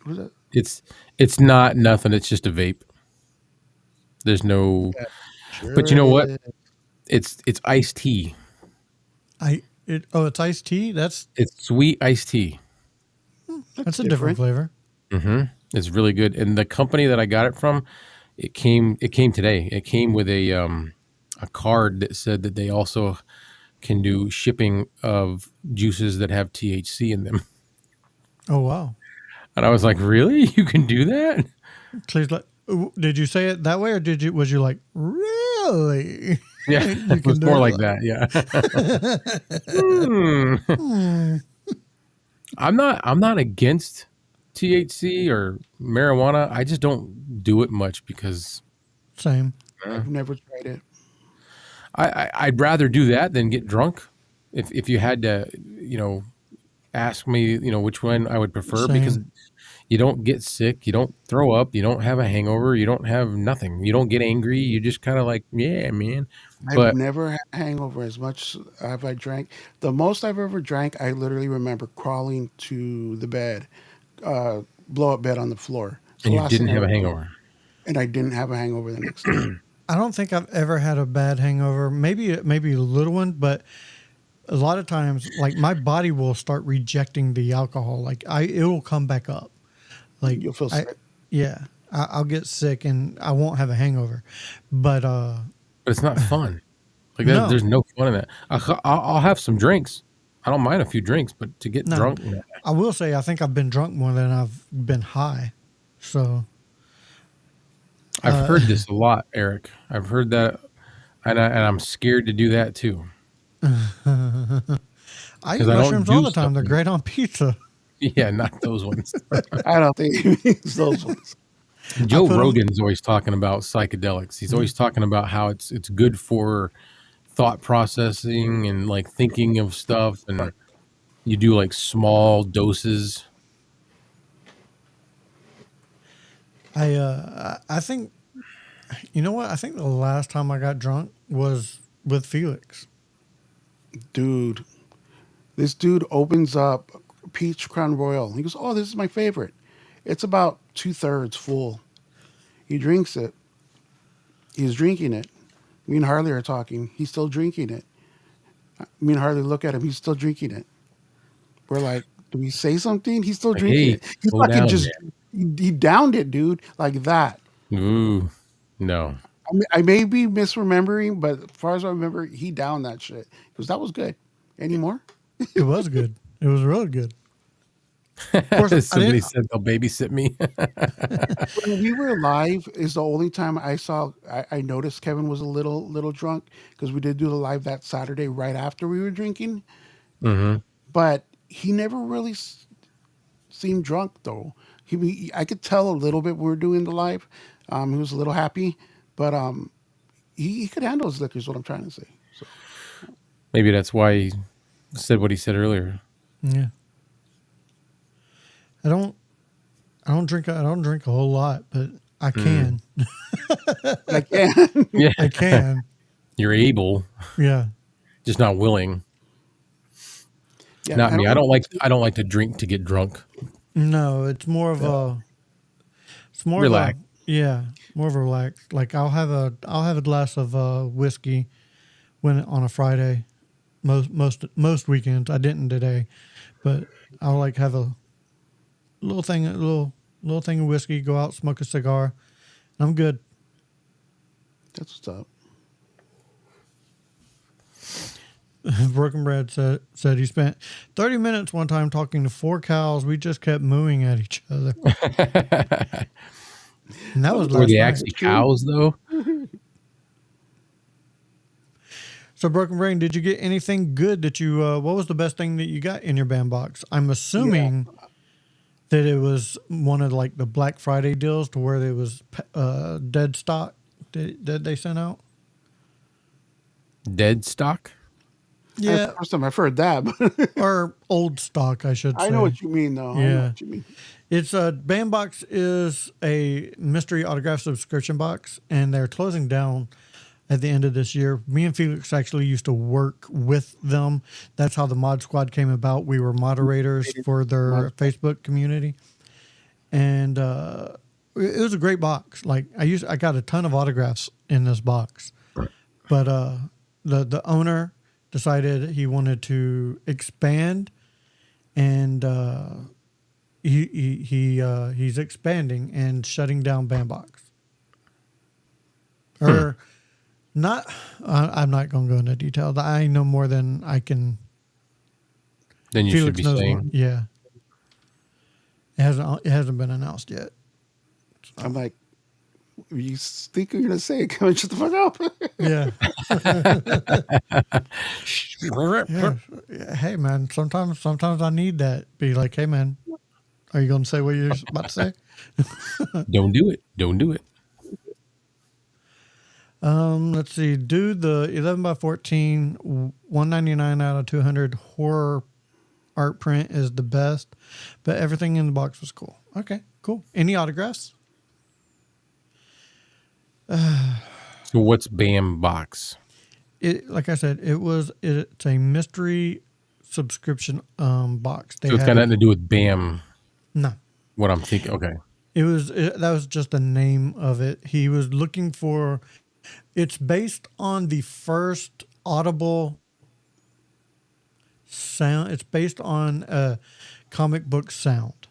What is it? It's not nothing. It's just a vape. There's no. Yeah, sure, but you know what? It's iced tea. It's iced tea. It's sweet iced tea. That's a different flavor. Mm-hmm. It's really good. And the company that I got it from, it came today. It came with a card that said that they also can do shipping of juices that have THC in them. Oh wow! And I was like, really? You can do that? Please, did you say it that way, or was you like, really? Yeah, it was more like that. Yeah. I'm not against THC or marijuana. I just don't do it much because. Same. I've never tried it. I'd rather do that than get drunk. If you had to, ask me, which one I would prefer. Same. Because you don't get sick, you don't throw up, you don't have a hangover, you don't have nothing, you don't get angry. You just kind of like, yeah, man. I've never had a hangover as much as I drank. The most I've ever drank, I literally remember crawling to the bed, blow up bed on the floor. So and you didn't have a hangover. And I didn't have a hangover the next day. I don't think I've ever had a bad hangover. Maybe a little one, but a lot of times, like my body will start rejecting the alcohol. Like it will come back up. Like you'll feel sick. Yeah, I'll get sick and I won't have a hangover, but it's not fun. Like there's no fun in that. I'll have some drinks. I don't mind a few drinks, but to get drunk. I will say I think I've been drunk more than I've been high. So. I've heard this a lot, Eric. I've heard that, and I'm scared to do that too. I eat mushrooms all the time. They're great on pizza. Yeah, not those ones. I don't think it's those ones. Joe Rogan's always talking about psychedelics. He's always talking about how it's good for thought processing and like thinking of stuff, and you do like small doses. I think, you know what? I think the last time I got drunk was with Felix. Dude, this dude opens up Peach Crown Royal. He goes, "Oh, this is my favorite." It's about 2/3 full. He drinks it. He's drinking it. Me and Harley are talking. He's still drinking it. Me and Harley look at him. He's still drinking it. We're like, "Do we say something?" He's still drinking it. He fucking just... He downed it, dude, like that. Ooh, no. I may be misremembering, but as far as I remember, he downed that shit. Because that was good. Any more? It was good. It was really good. Of course, somebody said they'll babysit me. When we were live is the only time I noticed Kevin was a little drunk, because we did do the live that Saturday right after we were drinking. Mm-hmm. But he never really seemed drunk, though. I could tell a little bit when we were doing the live. He was a little happy, but he could handle his liquor is what I'm trying to say. So. Maybe that's why said what he said earlier. Yeah. I don't drink a whole lot, but I can. Like, yeah. Yeah, I can. you're able, Yeah. just not willing. Yeah, Not me. I don't like to drink to get drunk. No, it's more of a Relax. more of a relax. Like I'll have a glass of whiskey on a Friday. Most weekends. I didn't today, but I'll like have a little thing of whiskey, go out, smoke a cigar, and I'm good. That's what's up. Broken Bread said he spent 30 minutes one time talking to 4 cows. We just kept mooing at each other. And that was Were last they night. actually cows, though? So, Broken Brain, did you get anything good that you, what was the best thing that you got in your band box? I'm assuming that it was one of like the Black Friday deals to where there was dead stock that they sent out. Dead stock? Yeah. That's the first time I've heard that. But Or old stock, I should say. I know what you mean, though. I know Yeah. what you mean. It's a band box is a mystery autograph subscription box, and they're closing down at the end of this year. Me and Felix actually used to work with them. That's how the Mod Squad came about. We were moderators for their Facebook community, and it was a great box. Like I got a ton of autographs in this box, but the owner decided he wanted to expand, and he's expanding and shutting down Bandbox. Or not. I'm not going to go into detail. I know more than I can. Then you Felix should be knows saying. more. Yeah. It hasn't been announced yet. I'm like, you think you're gonna say it? Come on, shut the fuck up. Yeah. Yeah. Hey man, sometimes I need that. Be like, hey man, are you going to say what you're about to say? Don't do it. Don't do it. Let's see. Dude, the 11x14, 199 out of 200 horror art print is the best, but everything in the box was cool. Okay, cool. Any autographs? So what's BAM box? Like I said, it's a mystery subscription box. So it's got nothing to do with BAM. No. What I'm thinking. Okay. That was just the name of it. He was looking for. It's based on the first Audible sound. It's based on a comic book sound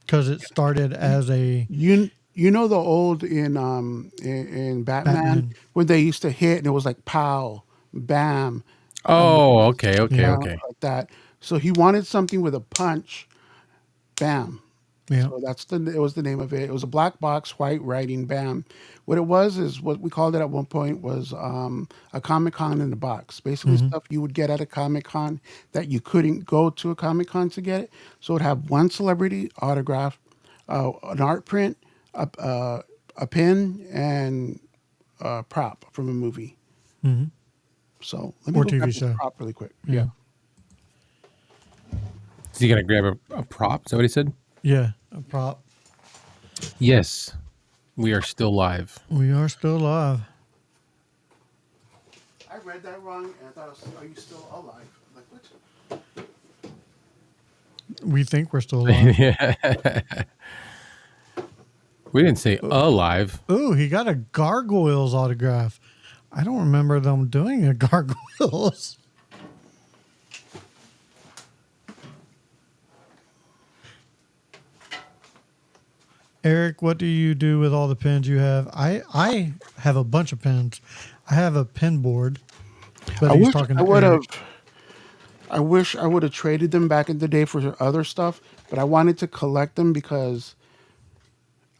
because it started as a. You know the old in Batman when they used to hit and it was like pow, bam. Oh, okay. Like that. So he wanted something with a punch, bam. Yeah. So it was the name of it. It was a black box, white writing, bam. What it was is what we called it at one point was a Comic-Con in a box. Basically stuff you would get at a Comic-Con that you couldn't go to a Comic-Con to get it. So it would have one celebrity autograph, an art print, a pen, and a prop from a movie. Mm-hmm. So let me Or go TV grab show. the prop really quick. Yeah. Is he gonna grab a prop? Is that what he said? Yeah. A prop. Yes. We are still live. We are still alive. I read that wrong and I thought it was, are you still alive? I'm like, what? We think we're still alive. Yeah. We didn't say alive. Ooh, he got a Gargoyles autograph. I don't remember them doing a Gargoyles. Eric, what do you do with all the pens you have? I have a bunch of pens. I have a pen board. But he's talking to Eric. I wish I would have traded them back in the day for other stuff, but I wanted to collect them because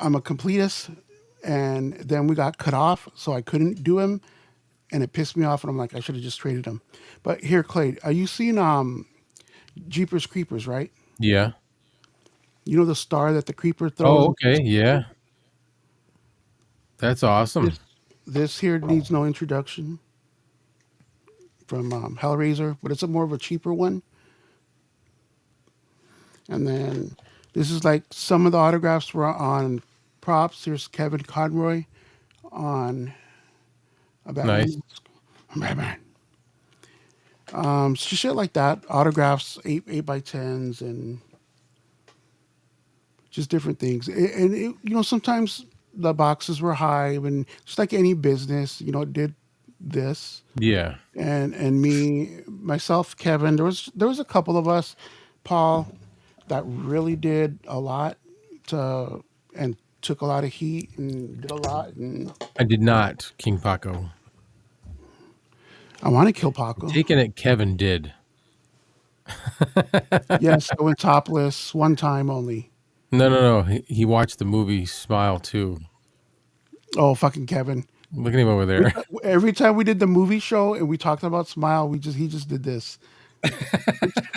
I'm a completist, and then we got cut off, so I couldn't do them, and it pissed me off, and I'm like, I should have just traded them. But here, Clay, are you seeing Jeepers Creepers, right? Yeah. You know the star that the creeper throws? Oh, okay. Yeah. That's awesome. This here needs no introduction from Hellraiser, but it's a more of a cheaper one. And then this is like some of the autographs were on props. Here's Kevin Conroy on a Batman. Nice. Batman. Shit like that. Autographs, 8x10s, and just different things. And it, sometimes the boxes were high, and just like any business, it did this. Yeah. And me, myself, Kevin. There was a couple of us, Paul, that really did a lot and took a lot of heat and did a lot. And I did not, King Paco. I want to kill Paco. Taking it, Kevin did. Yes, I went topless one time only. No. He watched the movie Smile too. Oh, fucking Kevin! Look at him over there. Every time we did the movie show and we talked about Smile, he just did this.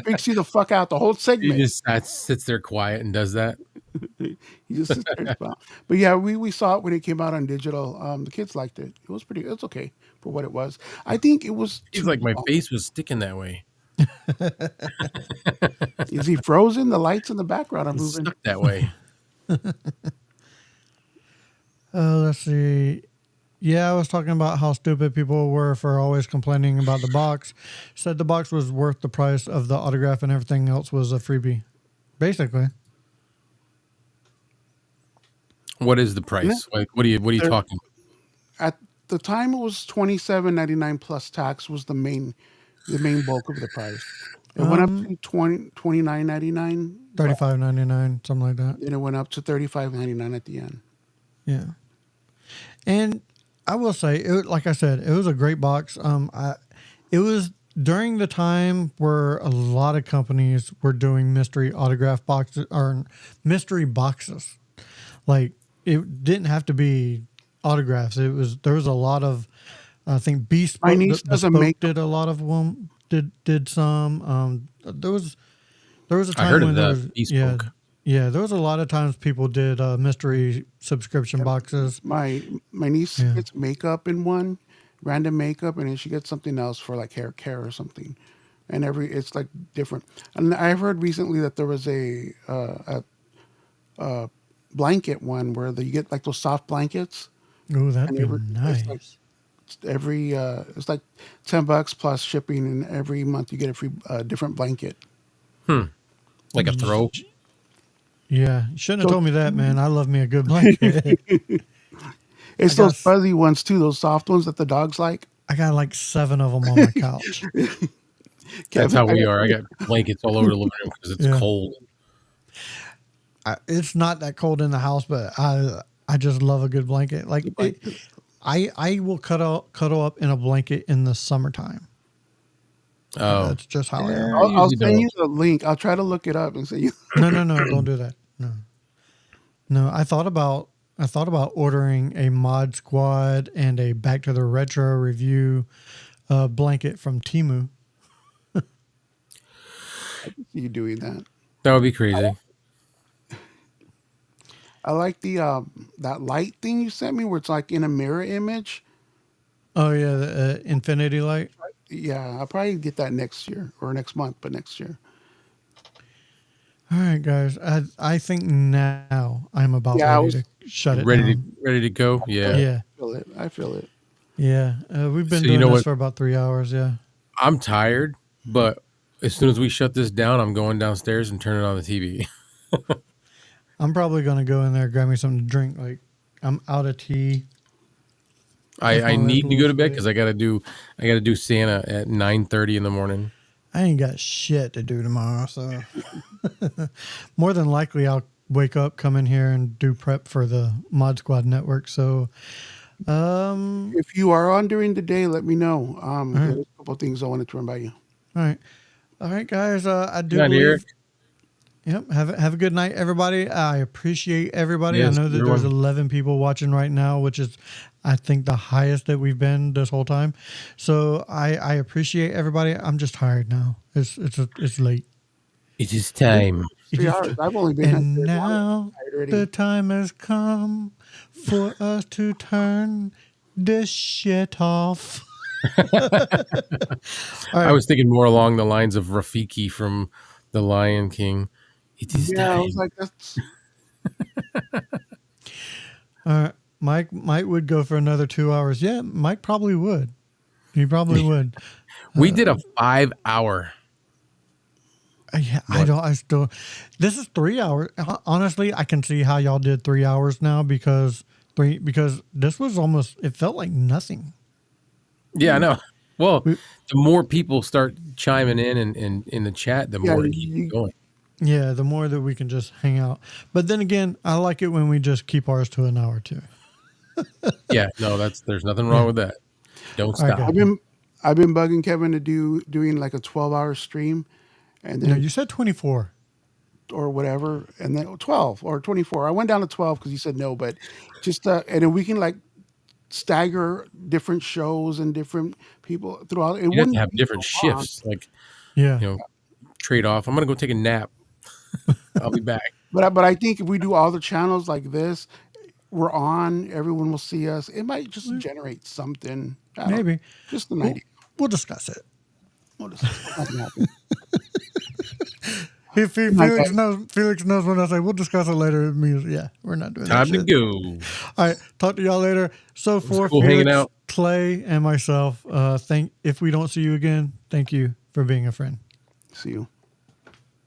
Freaks you the fuck out the whole He segment. just sits there quiet and does that. He just sits there and smile. But yeah, we saw it when it came out on digital. The kids liked it. It's okay for what it was. I think it was. He's like, my face was sticking that way. Is he frozen? The lights in the background are moving. Stuck that way. Let's see. Yeah, I was talking about how stupid people were for always complaining about the box. Said the box was worth the price of the autograph and everything else was a freebie. Basically. What is the price? Like, what are you talking? At the time, it was $27.99 plus tax was the main bulk of the price. It went up to $29.99, $35.99, something like that. then it went up to $35.99 at the end. Yeah. And I will say, like I said, it was a great box. It was during the time where a lot of companies were doing mystery autograph boxes or mystery boxes. Like, it didn't have to be autographs. There was a lot of, I think Bespoke, My niece doesn't make did a lot of them. Did some. There was a time I heard when of there that. was Bespoke. yeah. There was a lot of times people did mystery subscription boxes. My niece gets makeup in one, random makeup, and then she gets something else for like hair care or something. And it's like different. And I heard recently that there was a blanket one where you get like those soft blankets. Oh, that'd be And nice. It's like $10 plus shipping, and every month you get a free different blanket. Like a throw. Yeah, you shouldn't have told me that, man. I love me a good blanket. It's those fuzzy ones too, those soft ones that the dogs like. I got like 7 of them on my couch. That's how we are. I got blankets all over the living room because it's cold. It's not that cold in the house, but I just love a good blanket. Like I will cuddle up in a blanket in the summertime. Oh, That's just how I am. I'll send you the link. I'll try to look it up and send you. No, don't do that. No. I thought about ordering a Mod Squad and a Back to the Retro review blanket from Temu. You doing that? that would be crazy. I like the that light thing you sent me, where it's like in a mirror image. Oh yeah, the infinity light. Yeah, I'll probably get that next year or next month, but next year. All right, guys. I think now I'm about ready to shut it down. Ready to go. Yeah. Yeah. I feel it. Yeah. We've been So doing you know this what? for about 3 hours. Yeah. I'm tired, but as soon as we shut this down, I'm going downstairs and turning on the TV. I'm probably gonna go in there, grab me something to drink. Like I'm out of tea. I need to go to bed because I gotta do Santa at 9:30 in the morning. I ain't got shit to do tomorrow, so more than likely I'll wake up, come in here, and do prep for the Mod Squad network. So, If you are on during the day, let me know. There's a couple of things I wanted to run by you. all right, guys. I do Good night, believe. Eric. Yep. Have a good night, everybody. I appreciate everybody. Yes, I know that there's everyone. 11 people watching right now, which is, I think, the highest that we've been this whole time. So I appreciate everybody. I'm just tired now. It's late. It is time. 3 hours. I've only been And here 3 hours. now I'm tired already. the time has come for us to turn this shit off. I was thinking more along the lines of Rafiki from The Lion King. It is Yeah, I time. was like, that's Mike would go for another 2 hours. Yeah, Mike probably would. He probably would. We did a 5-hour. Yeah, What? this is 3 hours. Honestly, I can see how y'all did 3 hours now because this was almost, it felt like nothing. Yeah, I know. Well, We- the more people start chiming in and in the chat, the yeah. more it keeps going. Yeah, the more that we can just hang out. But then again, I like it when we just keep ours to an hour too. Yeah, no, there's nothing wrong with that. Don't All right, stop. go. I've been bugging Kevin to doing like a 12-hour stream, and No, then you said 24. or whatever, and then 12 or 24. I went down to 12 because he said no, but just and then we can like stagger different shows and different people throughout. It You have to wouldn't have be different so long. shifts, like, Yeah. trade off. I'm gonna go take a nap. I'll be back. But I think if we do all the channels like this, we're on. Everyone will see us. It might just generate something. I don't know. Maybe. Just an We'll, idea. we'll discuss it. What is nothing happened. If My Felix knows when I say we'll discuss it later, it means yeah, we're not doing Time that to shit. go. All right, talk to y'all later. So for cool hanging Felix, out. Clay, and myself, if we don't see you again, thank you for being a friend. See you.